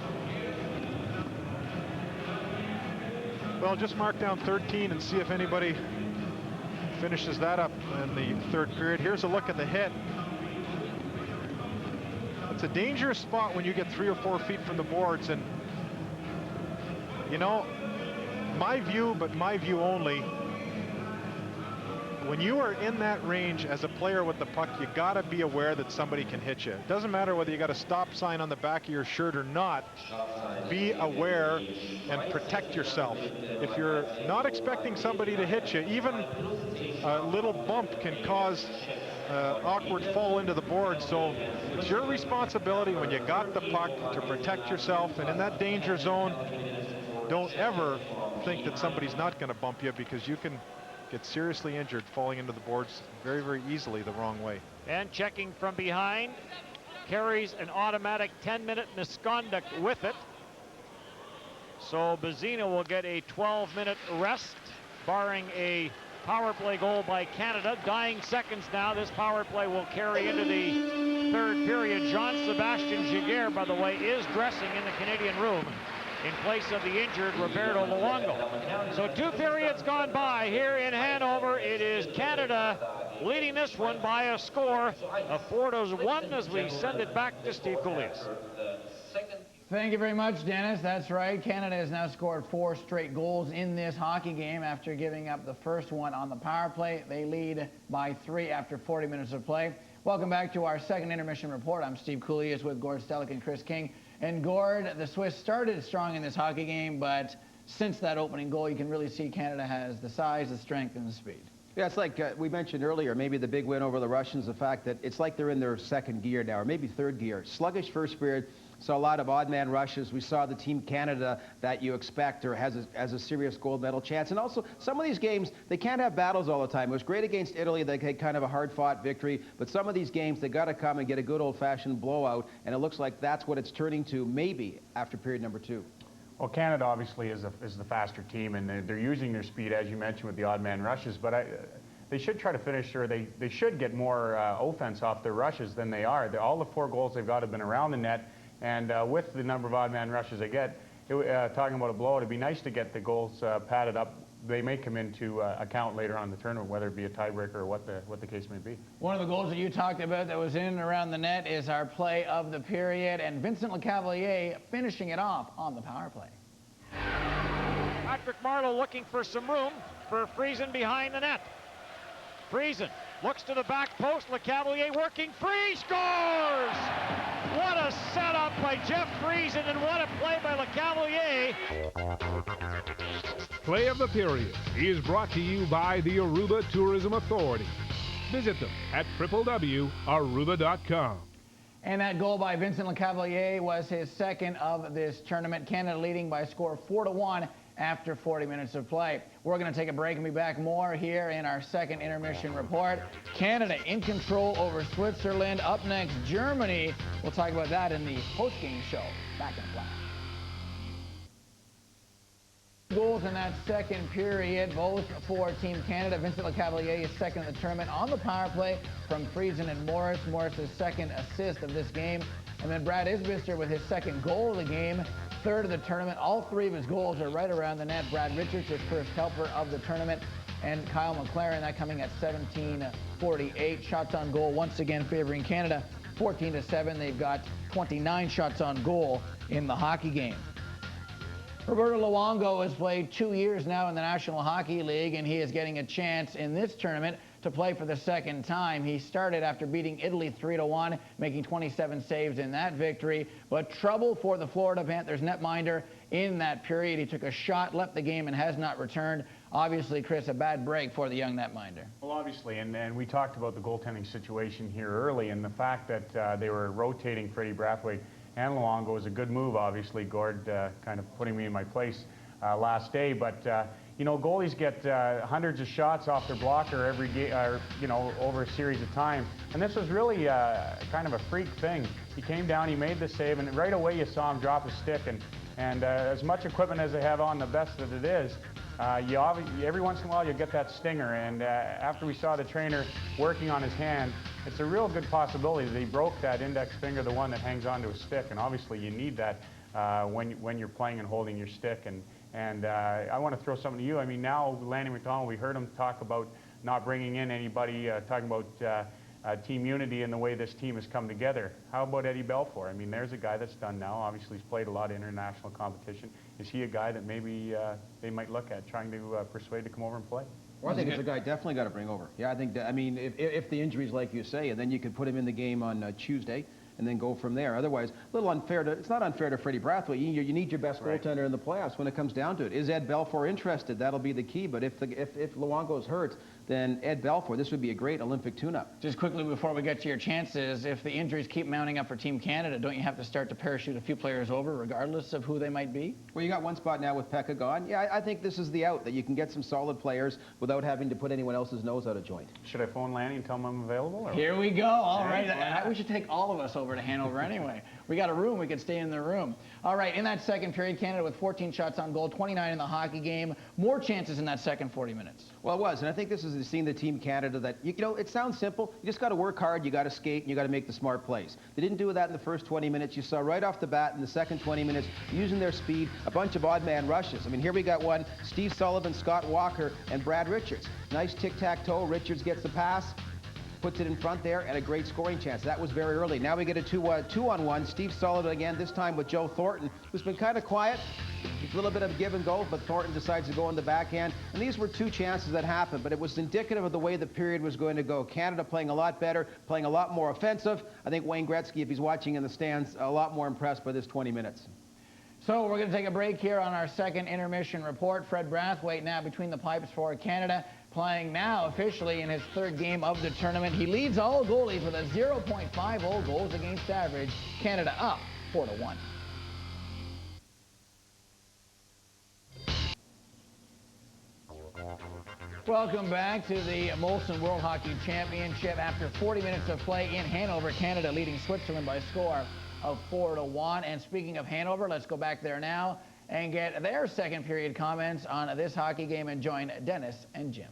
Well, just mark down 13 and see if anybody finishes that up in the third period. Here's a look at the hit. It's a dangerous spot when you get 3 or 4 feet from the boards, and you know, my view only, when you are in that range as a player with the puck, you gotta be aware that somebody can hit you. It doesn't matter whether you got a stop sign on the back of your shirt or not. Be aware and protect yourself. If you're not expecting somebody to hit you, even a little bump can cause awkward fall into the board. So it's your responsibility when you got the puck to protect yourself, and in that danger zone, don't ever think that somebody's not going to bump you, because you can get seriously injured falling into the boards very, very easily the wrong way. And checking from behind, carries an automatic 10-minute misconduct with it. So Bazina will get a 12-minute rest, barring a Power play goal by Canada. Dying seconds now. This power play will carry into the third period. Jean-Sébastien Giguère, by the way, is dressing in the Canadian room in place of the injured Roberto Luongo. So 2 periods gone by here in Hanover. It is Canada leading this one by a score of 4-1 as we send it back to Steve Coulias. Thank you very much, Dennis. That's right. Canada has now scored 4 straight goals in this hockey game after giving up the first one on the power play. They lead by 3 after 40 minutes of play. Welcome back to our second intermission report. I'm Steve Coulias with Gord Stellick and Chris King. And Gord, the Swiss started strong in this hockey game, but since that opening goal, you can really see Canada has the size, the strength, and the speed. Yeah, it's like we mentioned earlier, maybe the big win over the Russians, the fact that it's like they're in their second gear now, or maybe third gear. Sluggish first period, saw a lot of odd man rushes. We saw the Team Canada that you expect or has a serious gold medal chance. And also, some of these games, they can't have battles all the time. It was great against Italy. They had kind of a hard-fought victory. But some of these games, they got to come and get a good old-fashioned blowout. And it looks like that's what it's turning to, maybe, after period number 2. Well, Canada obviously is the faster team, and they're using their speed, as you mentioned, with the odd man rushes. But they should try to finish, or they should get more offense off their rushes than they are. All the 4 goals they've got have been around the net, and with the number of odd man rushes they get, talking about a blowout, it'd be nice to get the goals padded up. They may come into account later on in the tournament, whether it be a tiebreaker or what the case may be. One of the goals that you talked about that was in and around the net is our play of the period, and Vincent Lecavalier finishing it off on the power play. Patrick Marleau looking for some room for Friesen behind the net. Friesen looks to the back post. Lecavalier working free, scores! What a setup by Jeff Friesen, and what a play by Lecavalier. Play of the Period is brought to you by the Aruba Tourism Authority. Visit them at www.aruba.com. And that goal by Vincent Lecavalier was his second of this tournament. Canada leading by a score of 4-1 after 40 minutes of play. We're going to take a break and be back more here in our second intermission report. Canada in control over Switzerland. Up next, Germany. We'll talk about that in the post-game show. Back in a flash. Goals in that second period, both for Team Canada. Vincent Lecavalier is second in the tournament on the power play from Friesen and Morris. Morris' second assist of this game. And then Brad Isbister with his second goal of the game, third of the tournament. All 3 of his goals are right around the net. Brad Richards, his first helper of the tournament, and Kyle McLaren, that coming at 17:48. Shots on goal once again favoring Canada, 14-7. They've got 29 shots on goal in the hockey game. Roberto Luongo has played 2 years now in the National Hockey League, and he is getting a chance in this tournament to play for the second time. He started after beating Italy 3-1, making 27 saves in that victory. But trouble for the Florida Panthers netminder in that period. He took a shot, left the game, and has not returned. Obviously, Chris, a bad break for the young netminder. Well, obviously, and we talked about the goaltending situation here early, and the fact that they were rotating Freddie Brathwaite and Luongo was a good move, obviously. Gord kind of putting me in my place last day. But, you know, goalies get hundreds of shots off their blocker every game, you know, over a series of time. And this was really kind of a freak thing. He came down, he made the save, and right away you saw him drop his stick. And as much equipment as they have on, the best that it is, every once in a while you get that stinger. And after we saw the trainer working on his hand, it's a real good possibility that he broke that index finger, the one that hangs onto his stick. And obviously you need that when you're playing and holding your stick. And I want to throw something to you. I mean, now Lanny McDonald, we heard him talk about not bringing in anybody, talking about team unity and the way this team has come together. How about Eddie Belfour? I mean, there's a guy that's done now. Obviously, he's played a lot of international competition. Is he a guy that maybe they might look at trying to persuade to come over and play? Well, I think it's a guy definitely got to bring over. Yeah, I think that, I mean, if the injury's like you say, and then you could put him in the game on Tuesday and then go from there. Otherwise, a little unfair to, it's not unfair to Freddie Brathwaite. You need your best goaltender in the playoffs when it comes down to it. Is Ed Belfour interested? That'll be the key. But if Luongo's hurt, then Ed Belfour, this would be a great Olympic tune-up. Just quickly before we get to your chances, if the injuries keep mounting up for Team Canada, don't you have to start to parachute a few players over regardless of who they might be? Well, you got one spot now with Pekka gone. Yeah, I think this is the out, that you can get some solid players without having to put anyone else's nose out of joint. Should I phone Lanny and tell him I'm available? Or? Here we go. All right. We should take all of us over over to Hanover anyway. We got a room, we could stay in the room. All right, in that second period, Canada with 14 shots on goal, 29 in the hockey game. More chances in that second 40 minutes. Well, it was, and I think this is the scene of Team Canada that, you know, it sounds simple. You just got to work hard, you got to skate, and you got to make the smart plays. They didn't do that in the first 20 minutes. You saw right off the bat in the second 20 minutes, using their speed, a bunch of odd man rushes. I mean, here we got one, Steve Sullivan, Scott Walker, and Brad Richards. Nice tic-tac-toe. Richards gets the pass, puts it in front there, and a great scoring chance. That was very early. Now we get a two-on-one. Steve Sullivan again, this time with Joe Thornton, who's been kind of quiet. A little bit of give and go, but Thornton decides to go on the backhand. And these were two chances that happened, but it was indicative of the way the period was going to go. Canada playing a lot better, playing a lot more offensive. I think Wayne Gretzky, if he's watching in the stands, a lot more impressed by this 20 minutes. So we're going to take a break here on our second intermission report. Fred Brathwaite now between the pipes for Canada, playing now officially in his third game of the tournament. He leads all goalies with a 0.50 goals against average. Canada up 4-1. Welcome back to the Molson World Hockey Championship. After 40 minutes of play in Hanover, Canada leading Switzerland by a score of 4-1. And speaking of Hanover, let's go back there now and get their second period comments on this hockey game and join Dennis and Jim.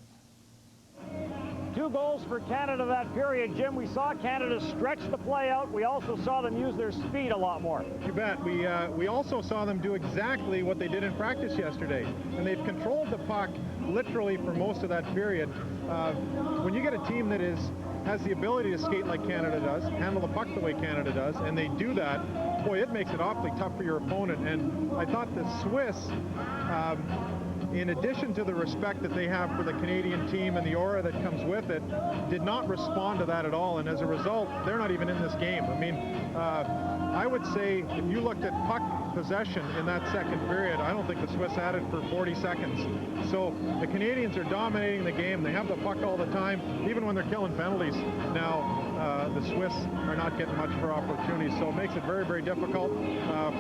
2 goals for Canada that period, Jim. We saw Canada stretch the play out. We also saw them use their speed a lot more. You bet. We also saw them do exactly what they did in practice yesterday. And they've controlled the puck literally for most of that period. When you get a team that has the ability to skate like Canada does, handle the puck the way Canada does, and they do that, boy, it makes it awfully tough for your opponent. And I thought the Swiss, in addition to the respect that they have for the Canadian team and the aura that comes with it, did not respond to that at all. And as a result, they're not even in this game. I mean, I would say if you looked at puck possession in that second period, I don't think the Swiss had it for 40 seconds. So the Canadians are dominating the game. They have the puck all the time, even when they're killing penalties. Now, the Swiss are not getting much for opportunities, so it makes it very, very difficult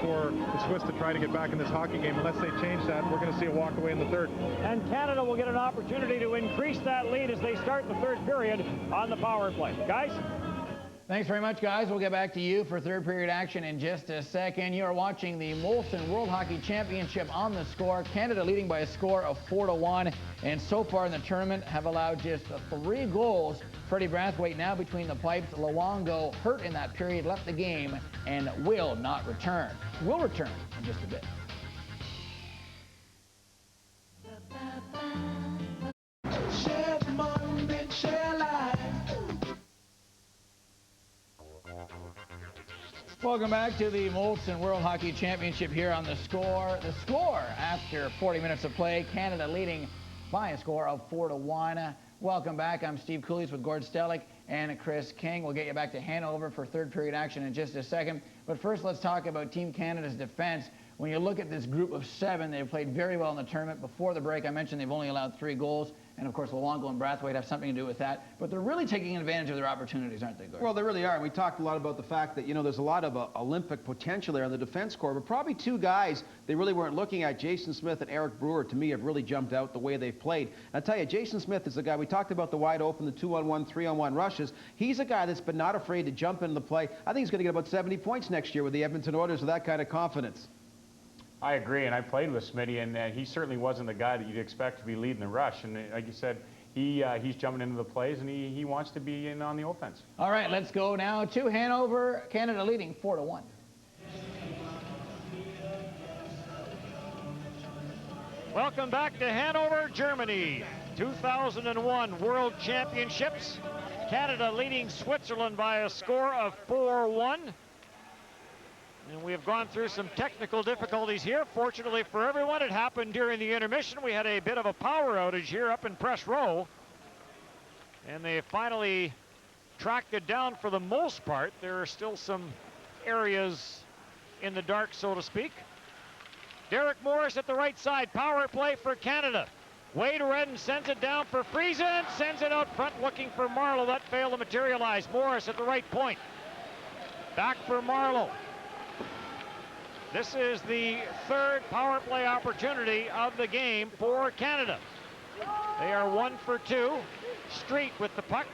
for the Swiss to try to get back in this hockey game. Unless they change that, we're going to see a walk away in the third. And Canada will get an opportunity to increase that lead as they start the third period on the power play. Guys? Thanks very much, guys. We'll get back to you for third period action in just a second. You are watching the Molson World Hockey Championship on the score. Canada leading by a score of 4-1, and so far in the tournament have allowed just 3 goals. Freddie Brathwaite now between the pipes. Luongo hurt in that period, left the game, and will not return. Will return in just a bit. Share the moment, share life. Welcome back to the Molson World Hockey Championship here on the score. The score after 40 minutes of play, Canada leading by a score of 4-1. Welcome back. I'm Steve Cooley with Gord Stellick and Chris King. We'll get you back to Hanover for third period action in just a second. But first, let's talk about Team Canada's defense. When you look at this group of 7, they've played very well in the tournament. Before the break, I mentioned they've only allowed 3 goals. And, of course, Luongo and Brathwaite have something to do with that. But they're really taking advantage of their opportunities, aren't they, Gord? Well, they really are. And we talked a lot about the fact that, you know, there's a lot of Olympic potential there on the defense corps. But probably 2 guys they really weren't looking at, Jason Smith and Eric Brewer, to me, have really jumped out the way they've played. And I'll tell you, Jason Smith is the guy, we talked about the wide open, the 2-on-1, 3-on-1 rushes. He's a guy that's been not afraid to jump into the play. I think he's going to get about 70 points next year with the Edmonton Oilers with that kind of confidence. I agree, and I played with Smitty, and he certainly wasn't the guy that you'd expect to be leading the rush. And like you said, he's jumping into the plays, and he wants to be in on the offense. All right, let's go now to Hanover. Canada leading 4-1. Welcome back to Hanover, Germany. 2001 World Championships. Canada leading Switzerland by a score of 4-1. And we have gone through some technical difficulties here. Fortunately for everyone, it happened during the intermission. We had a bit of a power outage here up in press row. And they finally tracked it down for the most part. There are still some areas in the dark, so to speak. Derek Morris at the right side. Power play for Canada. Wade Redden sends it down for Friesen. Sends it out front looking for Marleau. That failed to materialize. Morris at the right point. Back for Marleau. This is the third power play opportunity of the game for Canada. They are 1 for 2. Street with the puck.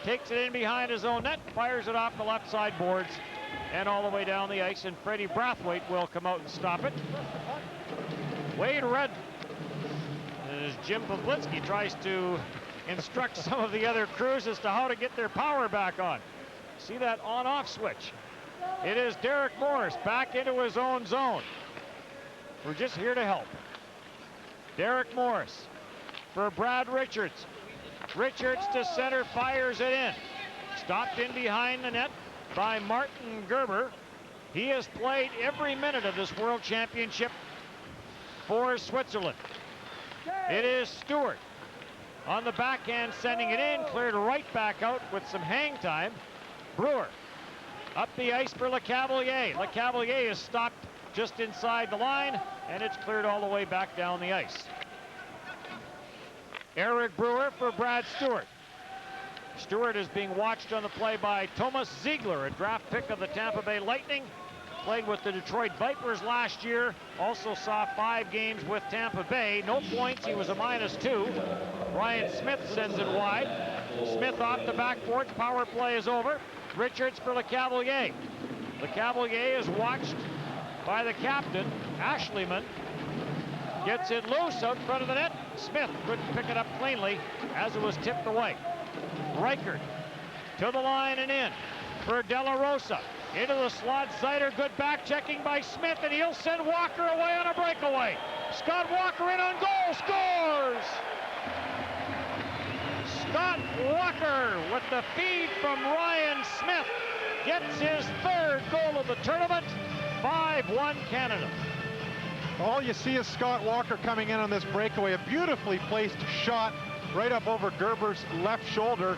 Takes it in behind his own net. Fires it off the left side boards. and all the way down the ice, and Freddie Brathwaite will come out and stop it. Wade Red, as Jim Pavlinsky tries to instruct some of the other crews as to how to get their power back on. See that on-off switch? It is Derek Morris back into his own zone. We're just here to help. Derek Morris for Brad Richards. Richards to center, fires it in. Stopped in behind the net by Martin Gerber. He has played every minute of this World Championship for Switzerland. It is Stewart on the backhand, sending it in, cleared right back out with some hang time. Brewer up the ice for LeCavalier. LeCavalier is stopped just inside the line, and it's cleared all the way back down the ice. Eric Brewer for Brad Stewart. Stewart is being watched on the play by Thomas Ziegler, a draft pick of the Tampa Bay Lightning. Played with the Detroit Vipers last year. Also saw 5 games with Tampa Bay. No points, he was a -2. Ryan Smith sends it wide. Smith off the backboards, power play is over. Richards for LeCavalier. LeCavalier is watched by the captain, Ashleyman. Gets it loose out front of the net. Smith couldn't pick it up cleanly as it was tipped away. Reichert to the line and in for De La Rosa. Into the slot, Zeider, good back checking by Smith, and he'll send Walker away on a breakaway. Scott Walker in on goal, scores! Scott Walker with the feed from Ryan Smith gets his 3rd goal of the tournament. 5-1 Canada. All you see is Scott Walker coming in on this breakaway. A beautifully placed shot right up over Gerber's left shoulder.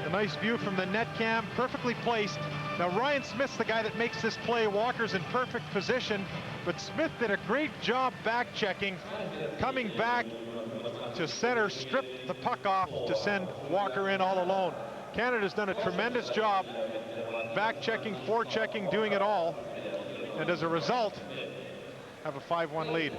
A nice view from the net cam, perfectly placed. Now Ryan Smith's the guy that makes this play. Walker's in perfect position, but Smith did a great job back checking, coming back to center, stripped the puck off to send Walker in all alone. Canada's done a tremendous job back checking, forechecking, doing it all, and as a result have a 5-1 lead.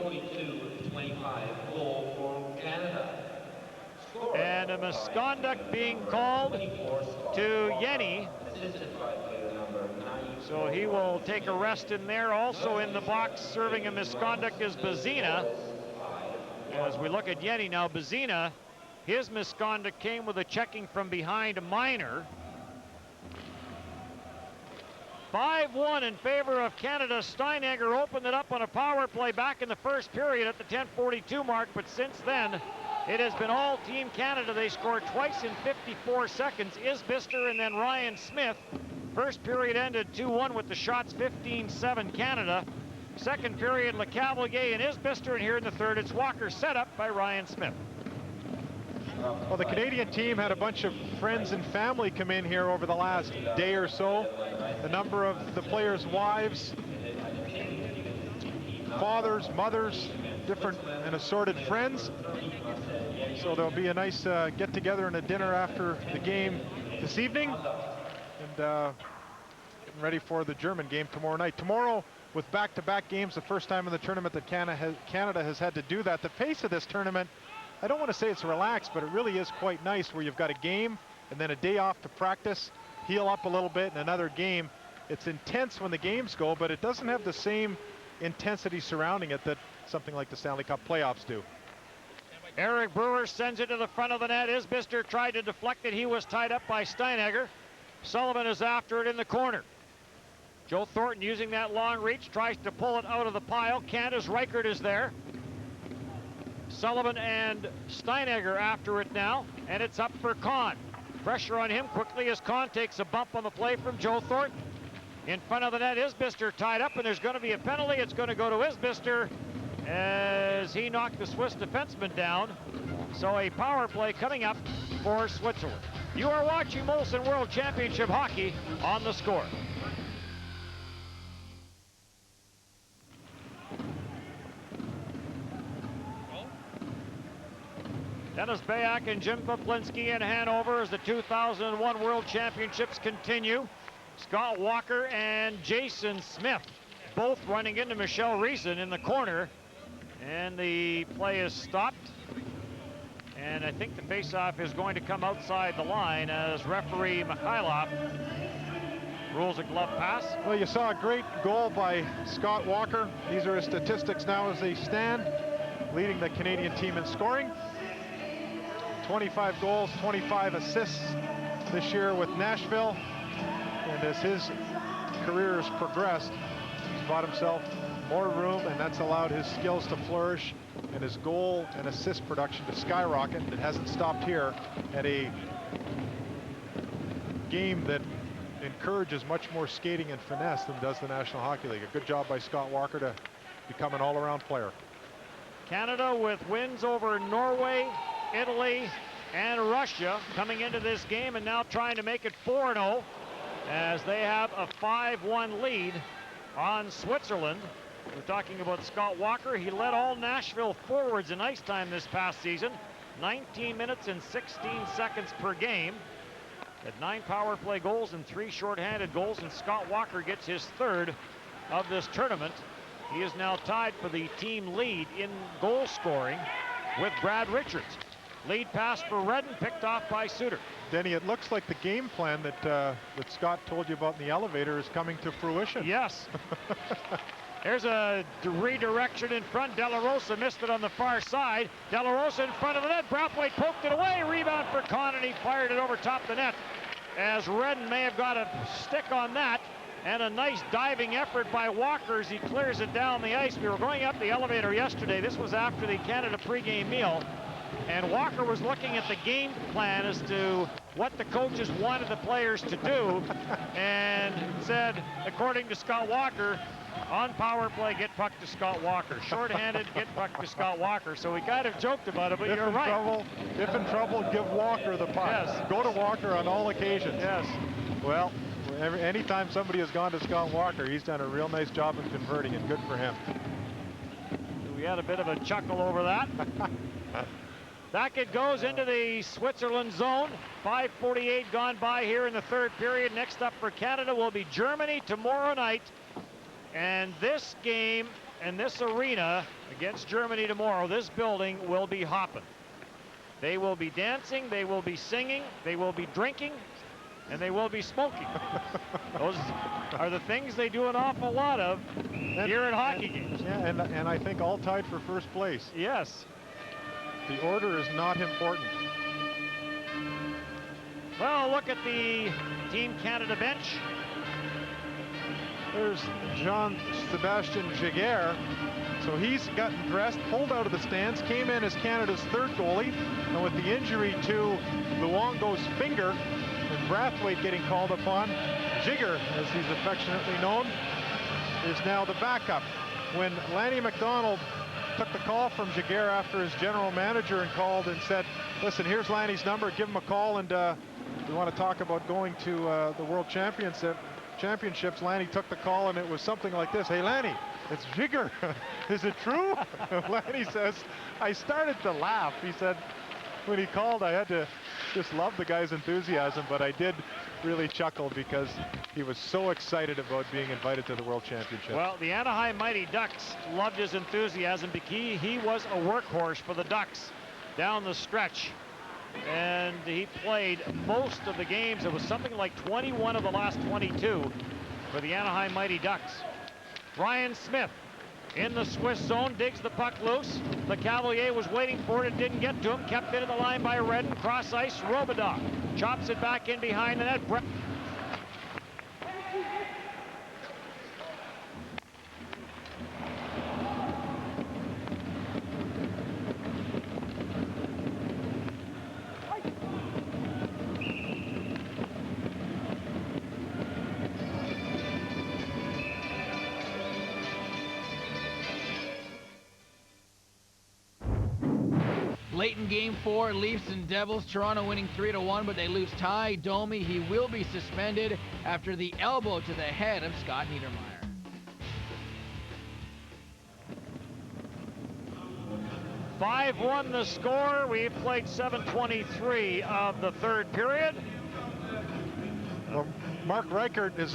And a misconduct being called to Yenny. So he will take a rest in there. Also in the box serving a misconduct is Bazina. As we look at Yenny now, Bazina, his misconduct came with a checking from behind a minor. 5-1 in favor of Canada. Steinegger opened it up on a power play back in the first period at the 10:42 mark, but since then it has been all Team Canada. They scored twice in 54 seconds. Isbister and then Ryan Smith. First period ended 2-1 with the shots 15-7 Canada. Second period, LeCavalier and Isbister, and here in the third, it's Walker set up by Ryan Smith. Well, the Canadian team had a bunch of friends and family come in here over the last day or so. A number of the players' wives, fathers, mothers, different and assorted friends. So there'll be a nice get-together and a dinner after the game this evening. And getting ready for the German game tomorrow night. Tomorrow, with back-to-back games, the first time in the tournament that Canada has had to do that. The pace of this tournament, I don't want to say it's relaxed, but it really is quite nice, where you've got a game and then a day off to practice, heal up a little bit, and another game. It's intense when the games go, but it doesn't have the same intensity surrounding it that something like the Stanley Cup playoffs do. Eric Brewer sends it to the front of the net. Isbister tried to deflect it. He was tied up by Steinegger. Sullivan is after it in the corner. Joe Thornton using that long reach, tries to pull it out of the pile. Canada's Reichert is there. Sullivan and Steinegger after it now, and it's up for Kahn. Pressure on him quickly as Kahn takes a bump on the play from Joe Thornton. In front of the net, Isbister tied up, and there's going to be a penalty. It's going to go to Isbister as he knocked the Swiss defenseman down. So a power play coming up for Switzerland. You are watching Molson World Championship Hockey on The Score. Dennis Bayak and Jim Pavlinsky in Hanover as the 2001 World Championships continue. Scott Walker and Jason Smith both running into Michelle Reason in the corner, and the play is stopped. And I think the faceoff is going to come outside the line as referee Mikhailov rules a glove pass. Well, you saw a great goal by Scott Walker. These are his statistics now as they stand, leading the Canadian team in scoring. 25 goals, 25 assists this year with Nashville. And as his career has progressed, he's bought himself more room, and that's allowed his skills to flourish and his goal and assist production to skyrocket. It hasn't stopped here at a game that encourages much more skating and finesse than does the National Hockey League. A good job by Scott Walker to become an all-around player. Canada with wins over Norway, Italy, and Russia coming into this game, and now trying to make it 4-0 as they have a 5-1 lead on Switzerland. We're talking about Scott Walker. He led all Nashville forwards in ice time this past season, 19 minutes and 16 seconds per game. Had 9 power play goals and 3 shorthanded goals, and Scott Walker gets his 3rd of this tournament. He is now tied for the team lead in goal scoring with Brad Richards. Lead pass for Redden, picked off by Suter. Denny, it looks like the game plan that that Scott told you about in the elevator is coming to fruition. Yes. There's a redirection in front. De La Rosa missed it on the far side. De La Rosa in front of the net. Brathwaite poked it away. Rebound for Conn, and he fired it over top the net. As Redden may have got a stick on that. And a nice diving effort by Walker as he clears it down the ice. We were going up the elevator yesterday. This was after the Canada pregame meal. And Walker was looking at the game plan as to what the coaches wanted the players to do. And said, according to Scott Walker, on power play, get puck to Scott Walker. Short-handed, get puck to Scott Walker. So we kind of joked about it, but you're right. If in trouble, give Walker the puck. Yes. Go to Walker on all occasions. Yes. Well, anytime somebody has gone to Scott Walker, he's done a real nice job in converting, and good for him. We had a bit of a chuckle over that. Back it goes into the Switzerland zone. 5:48 gone by here in the 3rd period. Next up for Canada will be Germany tomorrow night. And this game and this arena against Germany tomorrow, this building will be hopping. They will be dancing, they will be singing, they will be drinking, and they will be smoking. Those are the things they do an awful lot of here at hockey games. Yeah, and I think all tied for first place. Yes. The order is not important. Well, look at the Team Canada bench. There's Jean-Sebastien Giguère. So he's gotten dressed, pulled out of the stands, came in as Canada's 3rd goalie. And with the injury to Luongo's finger and Brathwaite getting called upon, Jigger, as he's affectionately known, is now the backup. When Lanny McDonald took the call from Giguère after his general manager and called and said, listen, here's Lanny's number, give him a call, and we want to talk about going to the World Championships. Lanny took the call, and it was something like this. Hey, Lanny, it's Jigger. Is it true? Lanny says, I started to laugh. He said, when he called, I had to just love the guy's enthusiasm, but I did really chuckle because he was so excited about being invited to the World Championship. Well, the Anaheim Mighty Ducks loved his enthusiasm because he was a workhorse for the Ducks down the stretch. And he played most of the games. It was something like 21 of the last 22 for the Anaheim Mighty Ducks. Ryan Smith in the Swiss zone, digs the puck loose. Le Cavalier was waiting for it, didn't get to him, kept it in the line by Redden. Cross ice, Robidoux chops it back in behind the net. Late in Game 4, Leafs and Devils. Toronto winning 3-1, but they lose Ty Domi. He will be suspended after the elbow to the head of Scott Niedermayer. "5-1 the score. We've played 7:23 of the 3rd period. Well, Mark Reichert has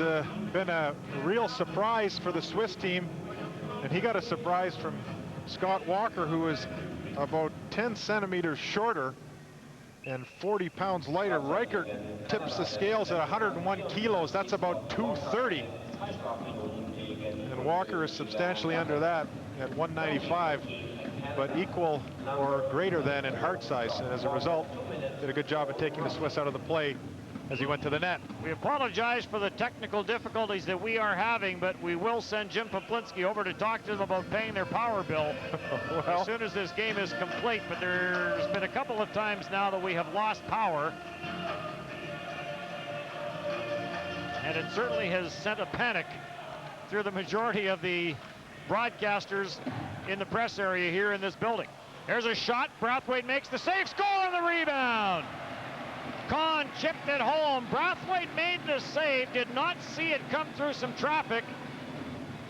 been a real surprise for the Swiss team, and he got a surprise from Scott Walker, who is about 10 centimeters shorter and 40 pounds lighter. Reichert tips the scales at 101 kilos. That's about 230. And Walker is substantially under that at 195, but equal or greater than in heart size. And as a result, did a good job of taking the Swiss out of the play as he went to the net. We apologize for the technical difficulties that we are having, but we will send Jim Poplinski over to talk to them about paying their power bill as soon as this game is complete. But there's been a couple of times now that we have lost power, and it certainly has sent a panic through the majority of the broadcasters in the press area here in this building. There's a shot. Brathwaite makes the save, score on the rebound. Kahn chipped it home. Brathwaite made the save, did not see it come through some traffic,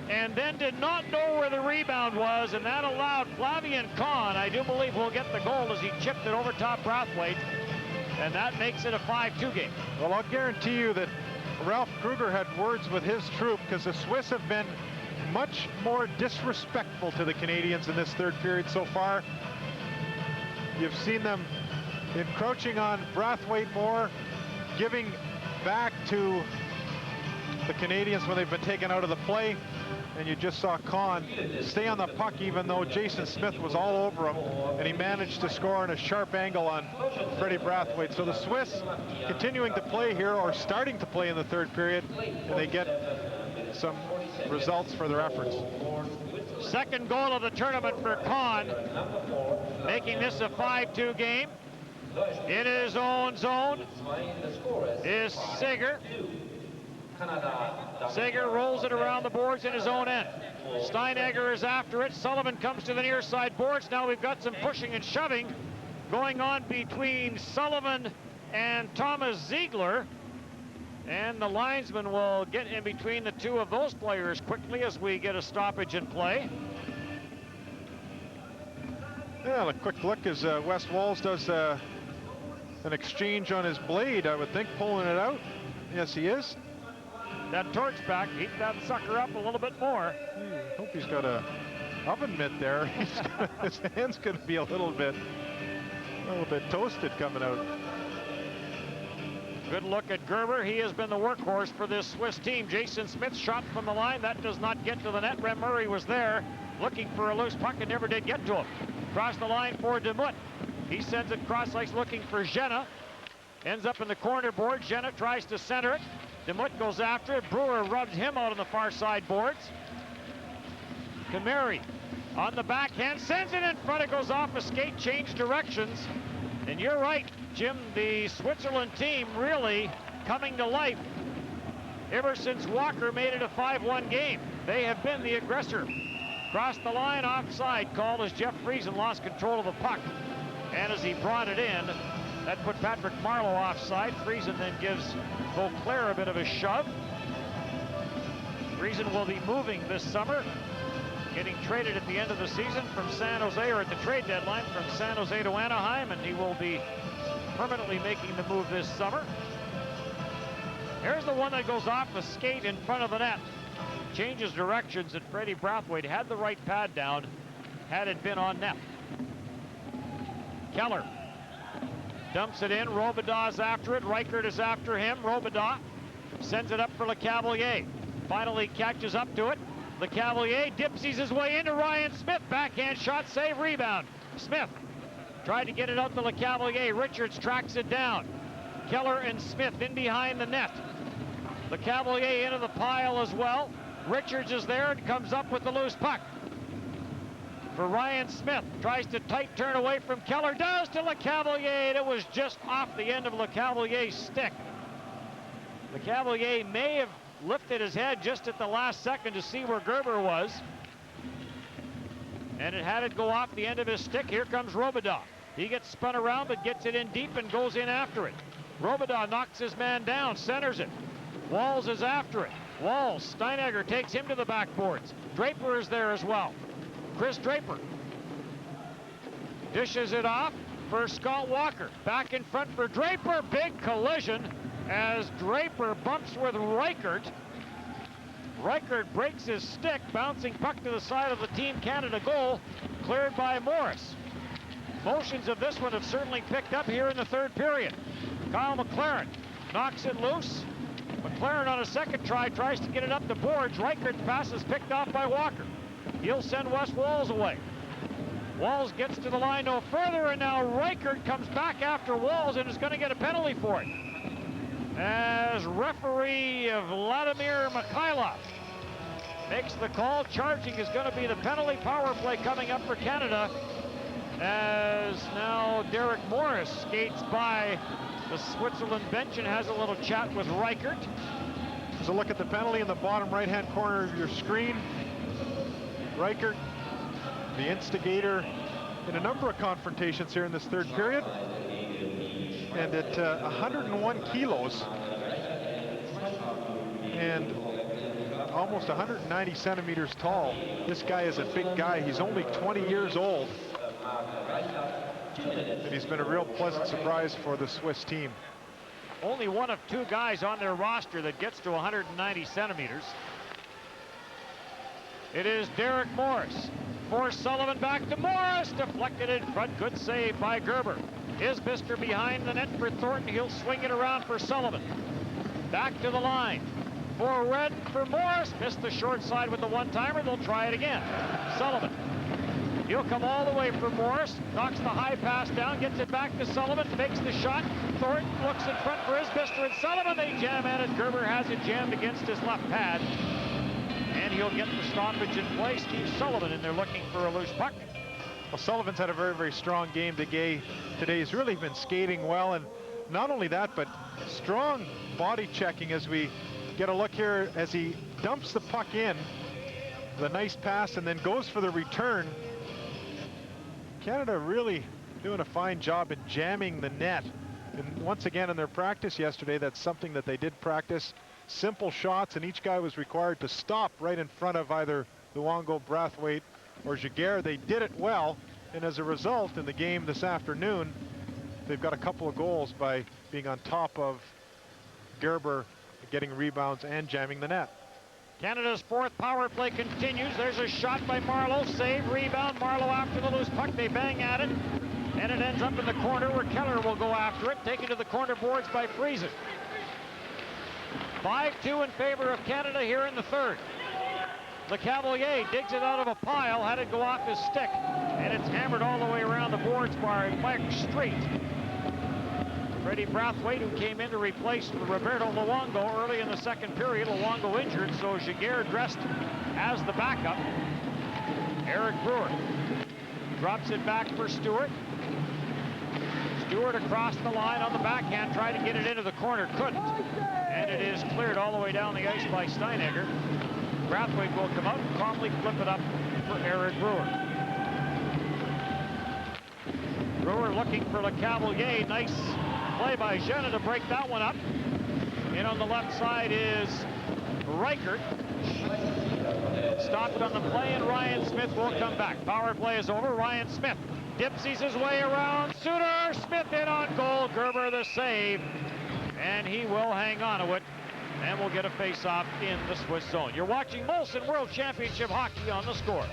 and then did not know where the rebound was, and that allowed Flavian Kahn, I do believe, will get the goal as he chipped it over top Brathwaite, and that makes it a 5-2 game. Well, I'll guarantee you that Ralph Kruger had words with his troop, because the Swiss have been much more disrespectful to the Canadians in this third period so far. You've seen them encroaching on Brathwaite more, giving back to the Canadians when they've been taken out of the play, and you just saw Kahn stay on the puck even though Jason Smith was all over him, and he managed to score in a sharp angle on Freddie Brathwaite. So the Swiss continuing to play here, or starting to play in the third period, and they get some results for their efforts. Second goal of the tournament for Kahn, making this a 5-2 game. In his own zone is Sager. Sager rolls it around the boards in his own end. Steinegger is after it. Sullivan comes to the near side boards. Now we've got some pushing and shoving going on between Sullivan and Thomas Ziegler. And the linesman will get in between the two of those players quickly as we get a stoppage in play. Yeah, a quick look as Wes Walls does an exchange on his blade, I would think, pulling it out. Yes, he is. That torch back, heat that sucker up a little bit more. I hope he's got a oven mitt there. His hand's going to be a little bit toasted coming out. Good look at Gerber. He has been the workhorse for this Swiss team. Jason Smith shot from the line. That does not get to the net. Rem Murray was there looking for a loose puck and never did get to him. Across the line for Demuth. He sends it cross ice looking for Jenna. Ends up in the corner board. Jenna tries to center it. Demuth goes after it. Brewer rubs him out on the far side boards. Kameri on the backhand, sends it in front. It goes off a skate, change directions. And you're right, Jim, the Switzerland team really coming to life ever since Walker made it a 5-1 game. They have been the aggressor. Crossed the line, offside called as Jeff Friesen lost control of the puck. And as he brought it in, that put Patrick Marleau offside. Friesen then gives Beauclair a bit of a shove. Friesen will be moving this summer, getting traded at the end of the season from San Jose, or at the trade deadline from San Jose to Anaheim, and he will be permanently making the move this summer. Here's the one that goes off the skate in front of the net. Changes directions, and Freddie Brathwaite had the right pad down had it been on net. Keller dumps it in. Robidaw's after it. Reichert is after him. Robidaw sends it up for LeCavalier. Finally catches up to it. LeCavalier dipsies his way into Ryan Smith. Backhand shot, save, rebound. Smith tried to get it out to LeCavalier. Richards tracks it down. Keller and Smith in behind the net. LeCavalier into the pile as well. Richards is there and comes up with the loose puck. For Ryan Smith, tries to tight turn away from Keller, does to LeCavalier, and it was just off the end of LeCavalier's stick. LeCavalier may have lifted his head just at the last second to see where Gerber was, and it had it go off the end of his stick. Here comes Robidaw. He gets spun around but gets it in deep and goes in after it. Robidaw knocks his man down, centers it. Walls is after it. Walls, Steinegger takes him to the backboards. Draper is there as well. Chris Draper dishes it off for Scott Walker. Back in front for Draper. Big collision as Draper bumps with Reichert. Reichert breaks his stick, bouncing puck to the side of the Team Canada goal, cleared by Morris. Motions of this one have certainly picked up here in the third period. Kyle McLaren knocks it loose. McLaren on a second try tries to get it up the boards. Reichert's pass is picked off by Walker. He'll send Wes Walls away. Walls gets to the line no further, and now Reichert comes back after Walls and is going to get a penalty for it. As referee Vladimir Mikhailov makes the call, charging is going to be the penalty. Power play coming up for Canada, as now Derek Morris skates by the Switzerland bench and has a little chat with Reichert. So look at the penalty in the bottom right-hand corner of your screen. Reichert, the instigator in a number of confrontations here in this third period. And at 101 kilos and almost 190 centimeters tall, this guy is a big guy. He's only 20 years old. And he's been a real pleasant surprise for the Swiss team. Only one of two guys on their roster that gets to 190 centimeters. It is Derek Morris. For Sullivan, back to Morris. Deflected in front. Good save by Gerber. Isbister behind the net for Thornton. He'll swing it around for Sullivan. Back to the line. For Red for Morris. Missed the short side with the one-timer. They'll try it again. Sullivan. He'll come all the way for Morris. Knocks the high pass down. Gets it back to Sullivan. Makes the shot. Thornton looks in front for Isbister and Sullivan. They jam at it. Gerber has it jammed against his left pad. And he'll get the stoppage in play. Steve Sullivan in there looking for a loose puck. Well, Sullivan's had a very, very strong game today. He's really been skating well, and not only that, but strong body checking as we get a look here as he dumps the puck in. The nice pass and then goes for the return. Canada really doing a fine job in jamming the net. And once again in their practice yesterday, that's something that they did practice. Simple shots, and each guy was required to stop right in front of either Luongo, Brathwaite, or Giguère. They did it well, and as a result, in the game this afternoon, they've got a couple of goals by being on top of Gerber, getting rebounds and jamming the net. Canada's fourth power play continues. There's a shot by Marleau. Save, rebound. Marleau after the loose puck. They bang at it, and it ends up in the corner where Keller will go after it. Taken to the corner boards by Friesen. 5-2 in favor of Canada here in the third. LeCavalier digs it out of a pile, had it go off his stick, and it's hammered all the way around the boards by Mike Street. Freddie Brathwaite, who came in to replace Roberto Luongo early in the second period. Luongo injured, so Giguère dressed as the backup. Eric Brewer drops it back for Stewart. Stewart across the line on the backhand, tried to get it into the corner, couldn't. And it is cleared all the way down the ice by Steinegger. Brathwaite will come out and calmly flip it up for Eric Brewer. Brewer looking for LeCavalier. Nice play by Jenna to break that one up. And on the left side is Reichert. Stopped on the play, and Ryan Smith will come back. Power play is over. Ryan Smith dipsies his way around. Suter, Smith in on goal. Gerber the save. And he will hang on to it. And we'll get a face-off in the Swiss zone. You're watching Molson World Championship Hockey on The Score.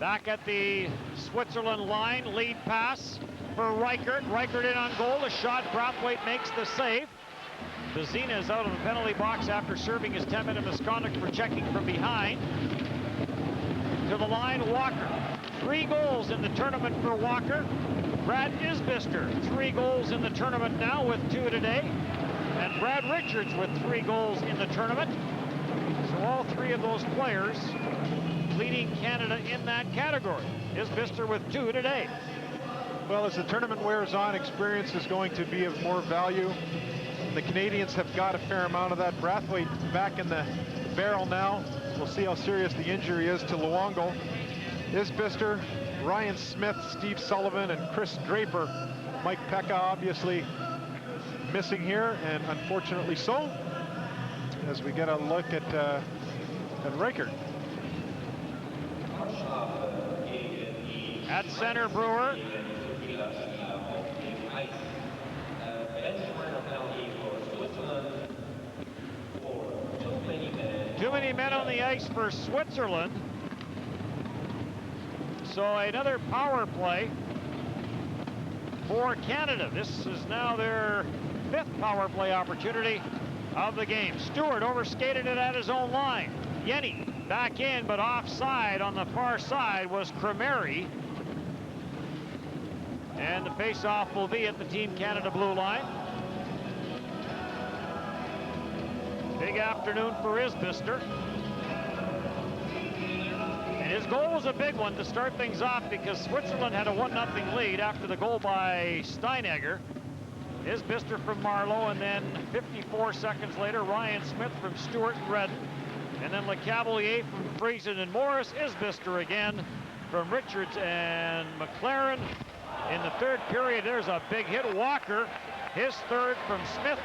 Back at the Switzerland line, lead pass for Reichert. Reichert in on goal. The shot, Brathwaite makes the save. Vezina is out of the penalty box after serving his 10-minute misconduct for checking from behind. To the line, Walker. 3 goals in the tournament for Walker. Brad Isbister, 3 goals in the tournament now with 2 today. And Brad Richards with 3 goals in the tournament. So all 3 of those players leading Canada in that category. Isbister with 2 today. Well, as the tournament wears on, experience is going to be of more value. The Canadians have got a fair amount of that. Brathwaite back in the barrel now. We'll see how serious the injury is to Luongo. Isbister, Ryan Smith, Steve Sullivan, and Chris Draper. Mike Pekka obviously missing here, and unfortunately so, as we get a look at Reichert. At center, Brewer. many men on the ice for Switzerland. So another power play for Canada. This is now their 5th power play opportunity of the game. Stewart overskated it at his own line. Yenny back in, but offside on the far side was Kremeri. And the face-off will be at the Team Canada blue line. Big afternoon for Isbister. And his goal was a big one to start things off because Switzerland had a 1-0 lead after the goal by Steinegger. Isbister from Marlowe, and then 54 seconds later, Ryan Smith from Stewart and Redden. And then LeCavalier from Friesen and Morris. Isbister again from Richards and McLaren. In the 3rd period, there's a big hit. Walker, his 3rd from Smith,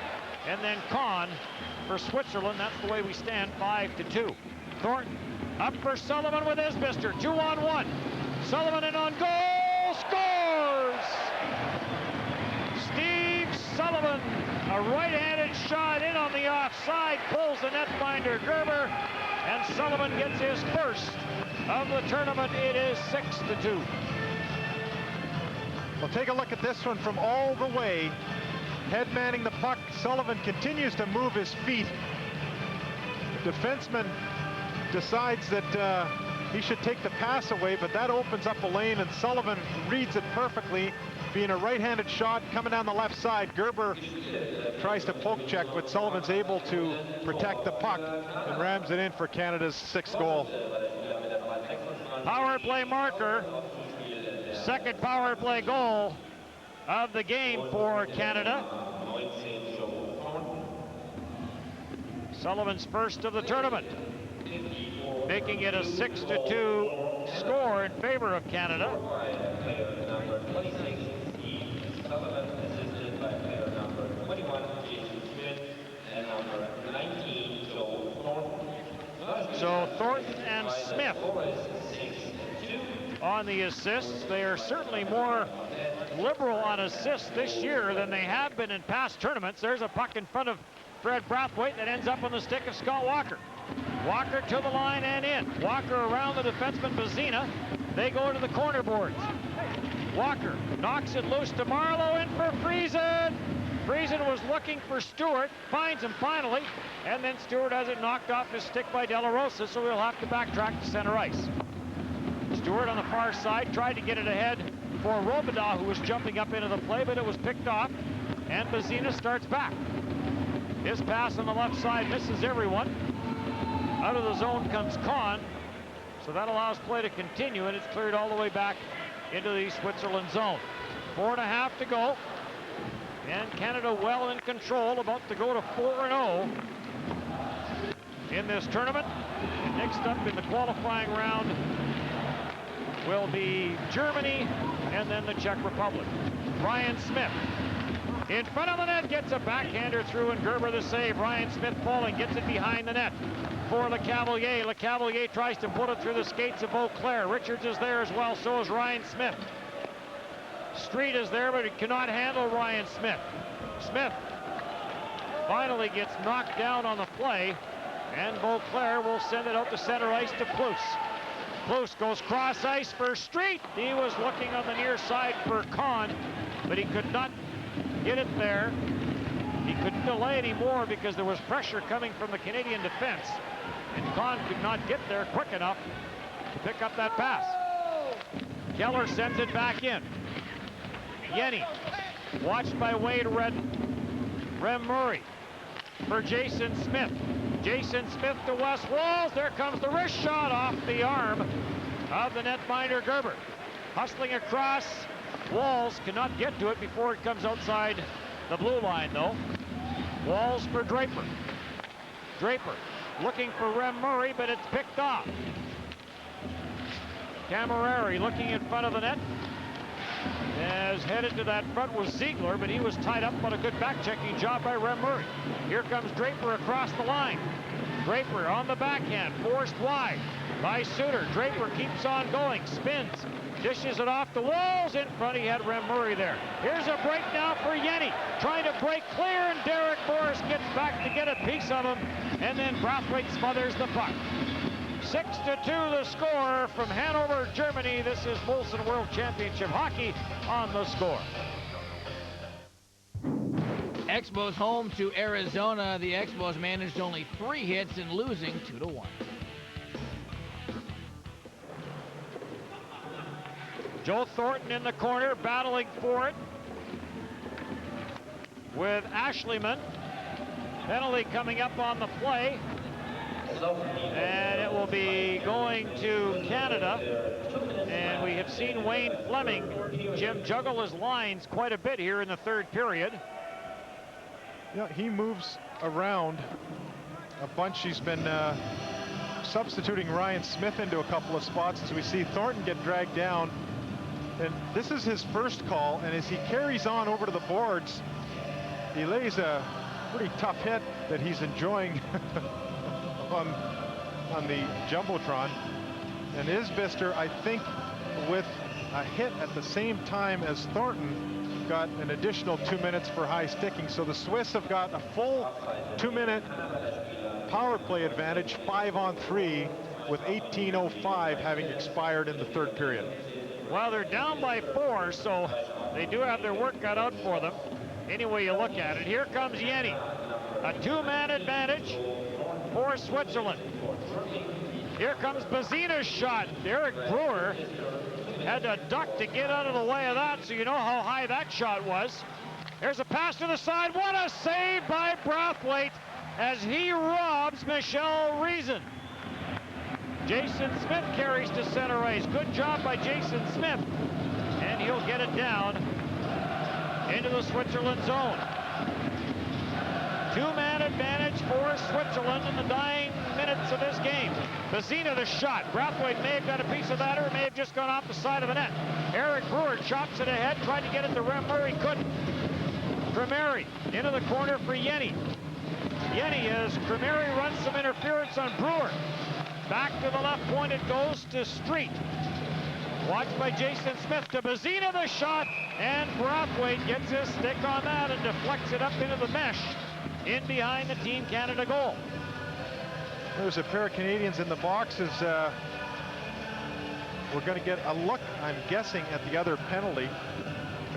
and then Kahn for Switzerland. That's the way we stand, 5-2. Thornton up for Sullivan with Isbister, 2-on-1. Sullivan in on goal, scores! Steve Sullivan, a right-handed shot in on the offside, pulls the netminder Gerber, and Sullivan gets his 1st of the tournament. It is 6-2. Well, take a look at this one from all the way. Head manning the puck. Sullivan continues to move his feet. The defenseman decides that he should take the pass away, but that opens up a lane, and Sullivan reads it perfectly. Being a right-handed shot coming down the left side, Gerber tries to poke check, but Sullivan's able to protect the puck and rams it in for Canada's 6th goal. Power play marker. 2nd power play goal of the game for Canada. Sullivan's 1st of the tournament, making it a 6-2 score in favor of Canada. So Thornton and Smith on the assists. They are certainly more liberal on assists this year than they have been in past tournaments. There's a puck in front of Fred Brathwaite that ends up on the stick of Scott Walker. Walker to the line and in. Walker around the defenseman Bazina. They go to the corner boards. Walker knocks it loose to Marlowe, in for Friesen. Friesen was looking for Stewart, finds him finally, and then Stewart has it knocked off his stick by De La Rosa, so he'll have to backtrack to center ice. Stewart on the far side tried to get it ahead for Robidas, who was jumping up into the play, but it was picked off, and Bazina starts back. His pass on the left side misses everyone. Out of the zone comes Kahn, so that allows play to continue, and it's cleared all the way back into the Switzerland zone. 4.5 to go, and Canada well in control, about to go to 4-0 in this tournament. Next up in the qualifying round will be Germany and then the Czech Republic. Ryan Smith in front of the net, gets a backhander through, and Gerber the save. Ryan Smith falling, gets it behind the net for LeCavalier. LeCavalier tries to put it through the skates of Beauclair. Richards is there as well, so is Ryan Smith. Street is there, but he cannot handle Ryan Smith. Smith finally gets knocked down on the play, and Beauclair will send it out to center ice to Plus. Plus goes cross ice for Street. He was looking on the near side for Kahn, but he could not get it there. He couldn't delay anymore because there was pressure coming from the Canadian defense, and Kahn could not get there quick enough to pick up that pass. Keller sends it back in. Yenny, watched by Wade Redden. Rem Murray for Jason Smith. Jason Smith to Wes Walls. There comes the wrist shot off the arm of the netminder Gerber. Hustling across. Walls cannot get to it before it comes outside the blue line, though. Walls for Draper. Draper looking for Rem Murray, but it's picked off. Camerari looking in front of the net. As headed to that front was Ziegler, but he was tied up on a good back-checking job by Rem Murray. Here comes Draper across the line. Draper on the backhand, forced wide by Suter. Draper keeps on going, spins, dishes it off the Walls. In front, he had Rem Murray there. Here's a break now for Yenny. trying to break clear, and Derek Morris gets back to get a piece of him, and then Brathwaite smothers the puck. 6-2 the score from Hanover, Germany. This is Molson World Championship Hockey on The Score. Expos home to Arizona. The Expos managed only 3 hits and losing 2-1. Joe Thornton in the corner, battling for it with Ashleyman. Penalty coming up on the play, and it will be going to Canada. And we have seen Wayne Fleming, Jim, juggle his lines quite a bit here in the third period. Yeah, he moves around a bunch. He's been substituting Ryan Smith into a couple of spots as we see Thornton get dragged down. And this is his first call, and as he carries on over to the boards, he lays a pretty tough hit that he's enjoying on the Jumbotron. And Isbister, I think, with a hit at the same time as Thornton, got an additional 2 minutes for high sticking. So the Swiss have got a full 2-minute power play advantage, 5-on-3, with 18:05 having expired in the third period. Well, they're down by 4, so they do have their work cut out for them. Any way you look at it. Here comes Yenny. A 2-man advantage for Switzerland. Here comes Bazina's shot. Derek Brewer had to duck to get out of the way of that, so you know how high that shot was. There's a pass to the side. What a save by Brathwaite as he robs Michel Reason. Jason Smith carries to center ice. Good job by Jason Smith. And he'll get it down into the Switzerland zone. 2-man advantage for Switzerland in the dying minutes of this game. Bazina the shot. Brathwaite may have got a piece of that, or may have just gone off the side of the net. Eric Brewer chops it ahead, tried to get it to rim. Murray couldn't. Cremeri into the corner for Yenny. Yenny, as Cremeri runs some interference on Brewer. Back to the left point it goes to Street. Watched by Jason Smith to Bazina the shot, and Brathwaite gets his stick on that and deflects it up into the mesh in behind the Team Canada goal. There's a pair of Canadians in the boxes. We're going to get a look, I'm guessing, at the other penalty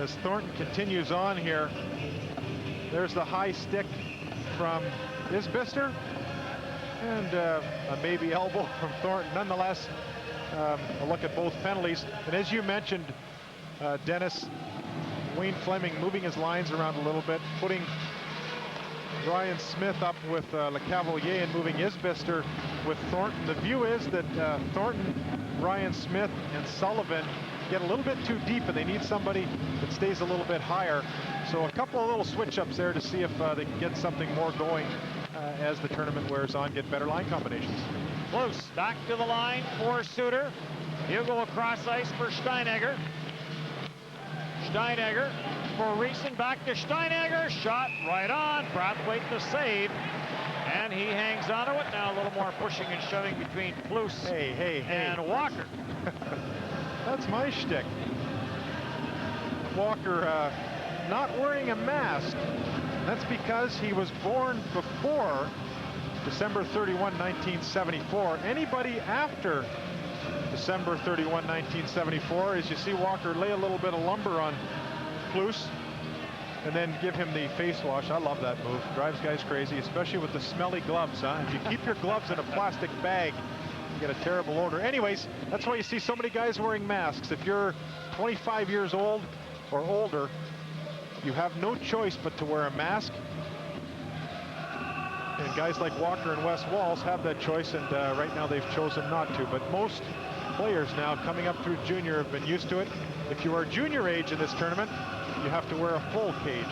as Thornton continues on here. There's the high stick from Isbister. And a maybe elbow from Thornton. Nonetheless, a look at both penalties. And as you mentioned, Dennis, Wayne Fleming moving his lines around a little bit, putting Ryan Smith up with Le Cavalier and moving Isbister with Thornton. The view is that Thornton, Ryan Smith, and Sullivan get a little bit too deep, and they need somebody that stays a little bit higher. So a couple of little switch-ups there to see if they can get something more going as the tournament wears on, get better line combinations. Close, back to the line for Suter. He'll go across ice for Steinegger. Steinegger for Reason, back to Steinegger. Shot right on. Brathwaite the save. And he hangs on to it. Now a little more pushing and shoving between Plus and Walker. That's my shtick. Walker not wearing a mask. That's because he was born before December 31, 1974. Anybody after December 31, 1974, as you see Walker lay a little bit of lumber on Plus and then give him the face wash. I love that move. Drives guys crazy, especially with the smelly gloves, huh? If you keep your gloves in a plastic bag, you get a terrible odor. Anyways, that's why you see so many guys wearing masks. If you're 25 years old or older, you have no choice but to wear a mask. And guys like Walker and Wes Walls have that choice, and right now they've chosen not to. But most players now coming up through junior have been used to it. If you are junior age in this tournament, you have to wear a full cage.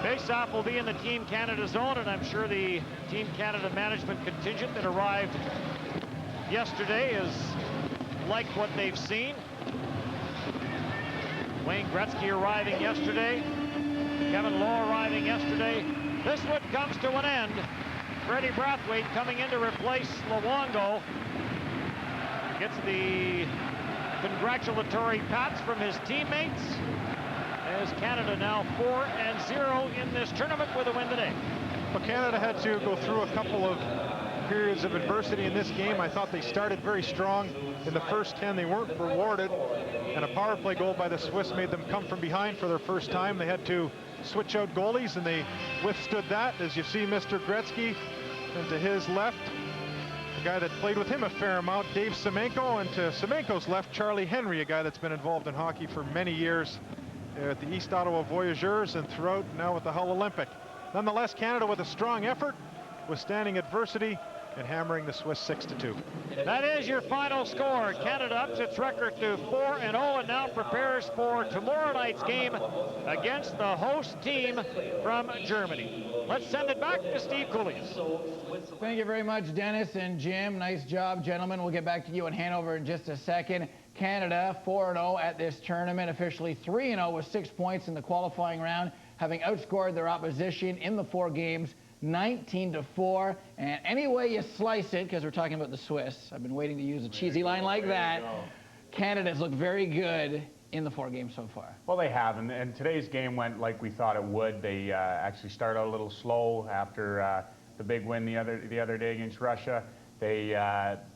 Face-off will be in the Team Canada zone, and I'm sure the Team Canada management contingent that arrived yesterday is like what they've seen. Wayne Gretzky arriving yesterday. Kevin Lowe arriving yesterday. This one comes to an end. Freddie Brathwaite coming in to replace Luongo. Gets the congratulatory pats from his teammates. as Canada now 4-0 in this tournament with a win today. Well, Canada had to go through a couple of periods of adversity in this game. I thought they started very strong. In the first 10, they weren't rewarded, and a power play goal by the Swiss made them come from behind for their first time. They had to switch out goalies, and they withstood that. As you see, Mr. Gretzky, and to his left, a guy that played with him a fair amount, Dave Semenko, and to Semenko's left, Charlie Henry, a guy that's been involved in hockey for many years at the East Ottawa Voyageurs and throughout now with the Hull Olympic. Nonetheless, Canada with a strong effort, withstanding adversity and hammering the Swiss 6-2. That is your final score. Canada ups its record to 4-0 and now prepares for tomorrow night's game against the host team from Germany. Let's send it back to Steve Cooley's. Thank you very much, Dennis and Jim. Nice job, gentlemen. We'll get back to you in Hanover in just a second. Canada 4-0 at this tournament, officially 3-0 with 6 points in the qualifying round, having outscored their opposition in the 4 games 19-4. And any way you slice it, because we're talking about the Swiss, I've been waiting to use a cheesy line like that. Canada's looked very good in the 4 games so far. Well, they have, and today's game went like we thought it would. They actually started out a little slow after the big win the other day against Russia. They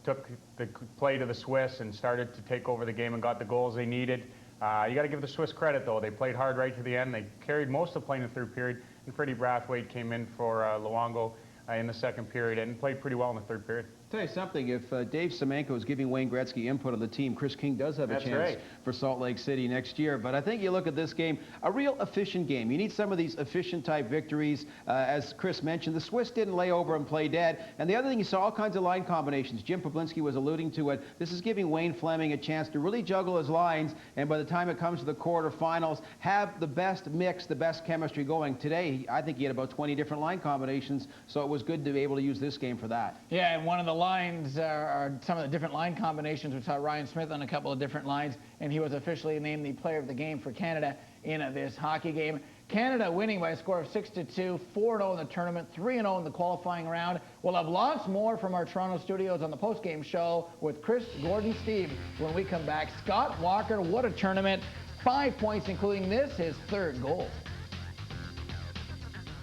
took the play to the Swiss and started to take over the game and got the goals they needed. You got to give the Swiss credit, though. They played hard right to the end. They carried most of the play in the 3rd period, and Freddie Brathwaite came in for Luongo in the 2nd period and played pretty well in the 3rd period. Tell you something, if Dave Semenko is giving Wayne Gretzky input on the team, Chris King does have a chance for Salt Lake City next year. But I think you look at this game, a real efficient game. You need some of these efficient type victories. As Chris mentioned, the Swiss didn't lay over and play dead. And the other thing, you saw all kinds of line combinations. Jim Pablinski was alluding to it. This is giving Wayne Fleming a chance to really juggle his lines, and by the time it comes to the quarterfinals, have the best mix, the best chemistry going. Today, I think he had about 20 different line combinations, so it was good to be able to use this game for that. Yeah, and one of the lines are some of the different line combinations. We saw Ryan Smith on a couple of different lines, and he was officially named the player of the game for Canada in this hockey game. Canada winning by a score of 6-2, 4-0 in the tournament, 3-0 in the qualifying round. We'll have lots more from our Toronto studios on the postgame show with Chris, Gordon, Steve when we come back. Scott Walker, what a tournament. 5 points, including this, his 3rd goal.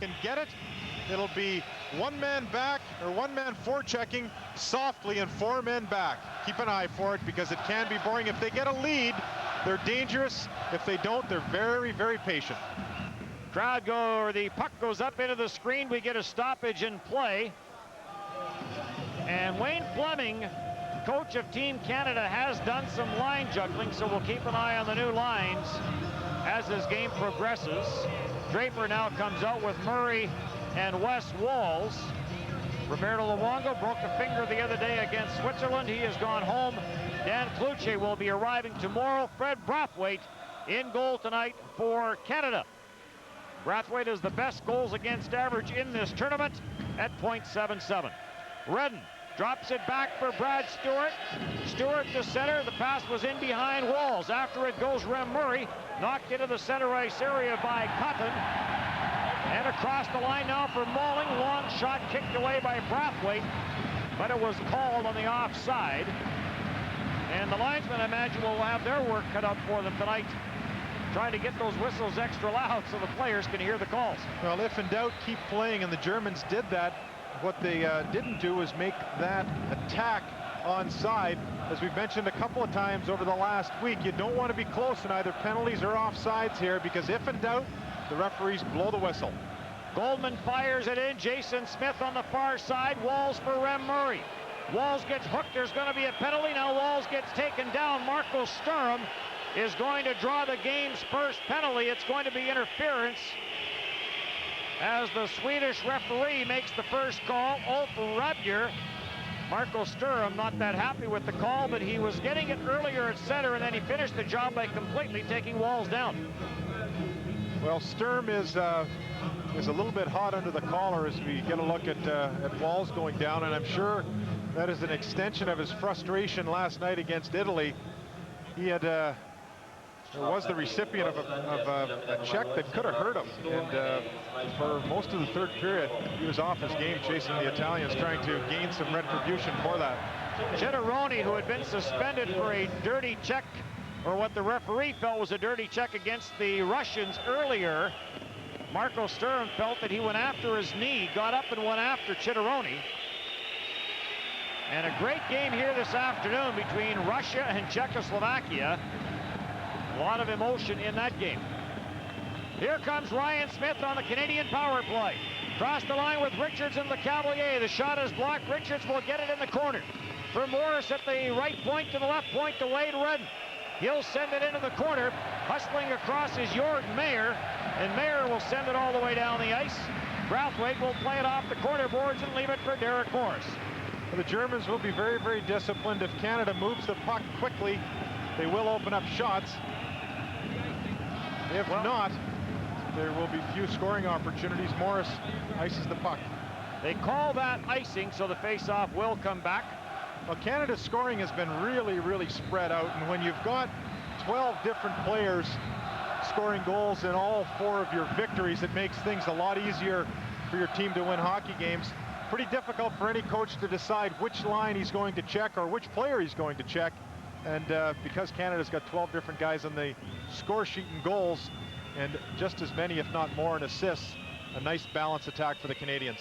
Can get it. It'll be 1 man back or 1 man forechecking softly and 4 men back. Keep an eye for it because it can be boring. If they get a lead, they're dangerous. If they don't, they're very, very patient. The puck goes up into the screen. We get a stoppage in play. And Wayne Fleming, coach of Team Canada, has done some line juggling, so we'll keep an eye on the new lines as this game progresses. Draper now comes out with Murray and Wes Walls. Roberto Luongo broke a finger the other day against Switzerland. He has gone home. Dan Cloutier will be arriving tomorrow. Fred Brathwaite in goal tonight for Canada. Brathwaite is the best goals against average in this tournament at .77. Redden drops it back for Brad Stewart. Stewart to center. The pass was in behind Walls. After it goes Rem Murray, knocked into the center ice area by Cotton. And across the line now for Malling. Long shot kicked away by Brathwaite, but it was called on the offside. And the linesmen, I imagine, will have their work cut out for them tonight, trying to get those whistles extra loud so the players can hear the calls. Well, if in doubt, keep playing, and the Germans did that. What they didn't do is make that attack onside. As we've mentioned a couple of times over the last week, you don't want to be close in either penalties or offsides here, because if in doubt, the referees blow the whistle. Goldman fires it in. Jason Smith on the far side. Walls for Rem Murray. Walls gets hooked. There's going to be a penalty. Now Walls gets taken down. Marco Sturm is going to draw the game's first penalty. It's going to be interference as the Swedish referee makes the first call. Ulf Rudger. Marco Sturm not that happy with the call, but he was getting it earlier at center, and then he finished the job by completely taking Walls down. Well, Sturm is a little bit hot under the collar as we get a look at Walls going down, and I'm sure that is an extension of his frustration last night against Italy. He had was the recipient of a check that could have hurt him, and for most of the 3rd period, he was off his game chasing the Italians, trying to gain some retribution for that. Generoni, who had been suspended for a dirty check or what the referee felt was a dirty check against the Russians earlier. Marco Sturm felt that he went after his knee, got up and went after Chitteroni. And a great game here this afternoon between Russia and Czechoslovakia. A lot of emotion in that game. Here comes Ryan Smith on the Canadian power play. Cross the line with Richards and LeCavalier. The shot is blocked. Richards will get it in the corner. For Morris at the right point to the left point to Wade Redden. He'll send it into the corner. Hustling across is Jordan Mayer. And Mayer will send it all the way down the ice. Brathwaite will play it off the corner boards and leave it for Derek Morris. The Germans will be very, very disciplined. If Canada moves the puck quickly, they will open up shots. If not, there will be few scoring opportunities. Morris ices the puck. They call that icing, so the face-off will come back. Well, Canada's scoring has been really, really spread out, and when you've got 12 different players scoring goals in all 4 of your victories, it makes things a lot easier for your team to win hockey games. Pretty difficult for any coach to decide which line he's going to check or which player he's going to check. And because Canada's got 12 different guys on the score sheet in goals, and just as many, if not more, in assists, a nice balanced attack for the Canadians.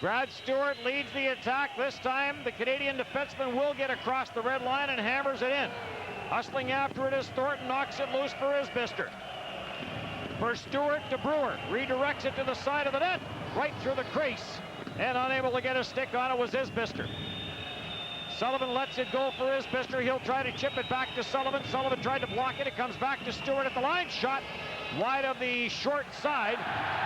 Brad Stewart leads the attack. This time, the Canadian defenseman will get across the red line and hammers it in. Hustling after it is Thornton, knocks it loose for Isbister. For Stewart to Brewer, redirects it to the side of the net, right through the crease, and unable to get a stick on it was Isbister. Sullivan lets it go for Isbister. He'll try to chip it back to Sullivan. Sullivan tried to block it. It comes back to Stewart at the line. Shot wide of the short side,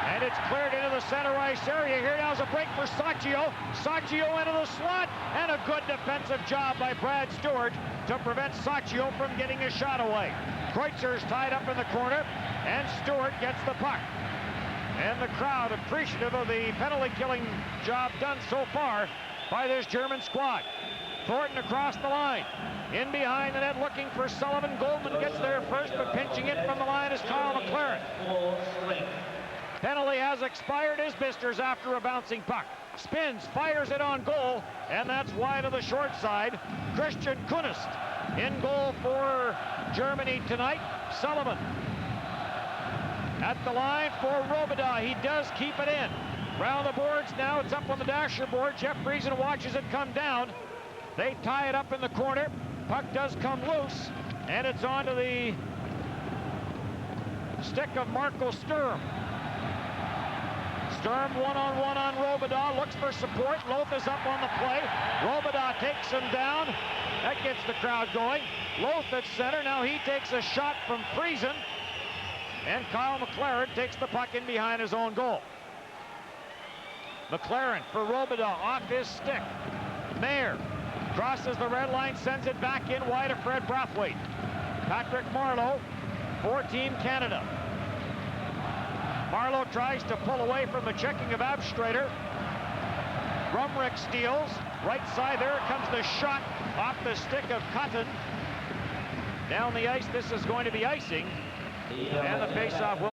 and it's cleared into the center ice area. Here now's a break for Sacchio. Sacchio into the slot, and a good defensive job by Brad Stewart to prevent Sacchio from getting a shot away. Kreutzer's tied up in the corner, and Stewart gets the puck. And the crowd appreciative of the penalty-killing job done so far by this German squad. Thornton across the line. In behind the net looking for Sullivan. Goldman gets there first, but pinching it from the line is Kyle McLaren. Penalty has expired. Isbister's after a bouncing puck. Spins, fires it on goal, and that's wide of the short side. Christian Kunist in goal for Germany tonight. Sullivan at the line for Robidas. He does keep it in. Round the boards now. It's up on the dasher board. Jeff Friesen watches it come down. They tie it up in the corner. Puck does come loose, and it's onto the stick of Marco Sturm. Sturm one-on-one on Robidas, looks for support. Loth is up on the play. Robidas takes him down. That gets the crowd going. Loth at center. Now he takes a shot from Friesen, and Kyle McLaren takes the puck in behind his own goal. McLaren for Robidas off his stick. Mayer crosses the red line, sends it back in wide of Fred Brathwaite. Patrick Marleau for Team Canada. Marleau tries to pull away from the checking of Abstrader. Rumrick steals. Right side, there comes the shot off the stick of Cotton. Down the ice, this is going to be icing. And the faceoff will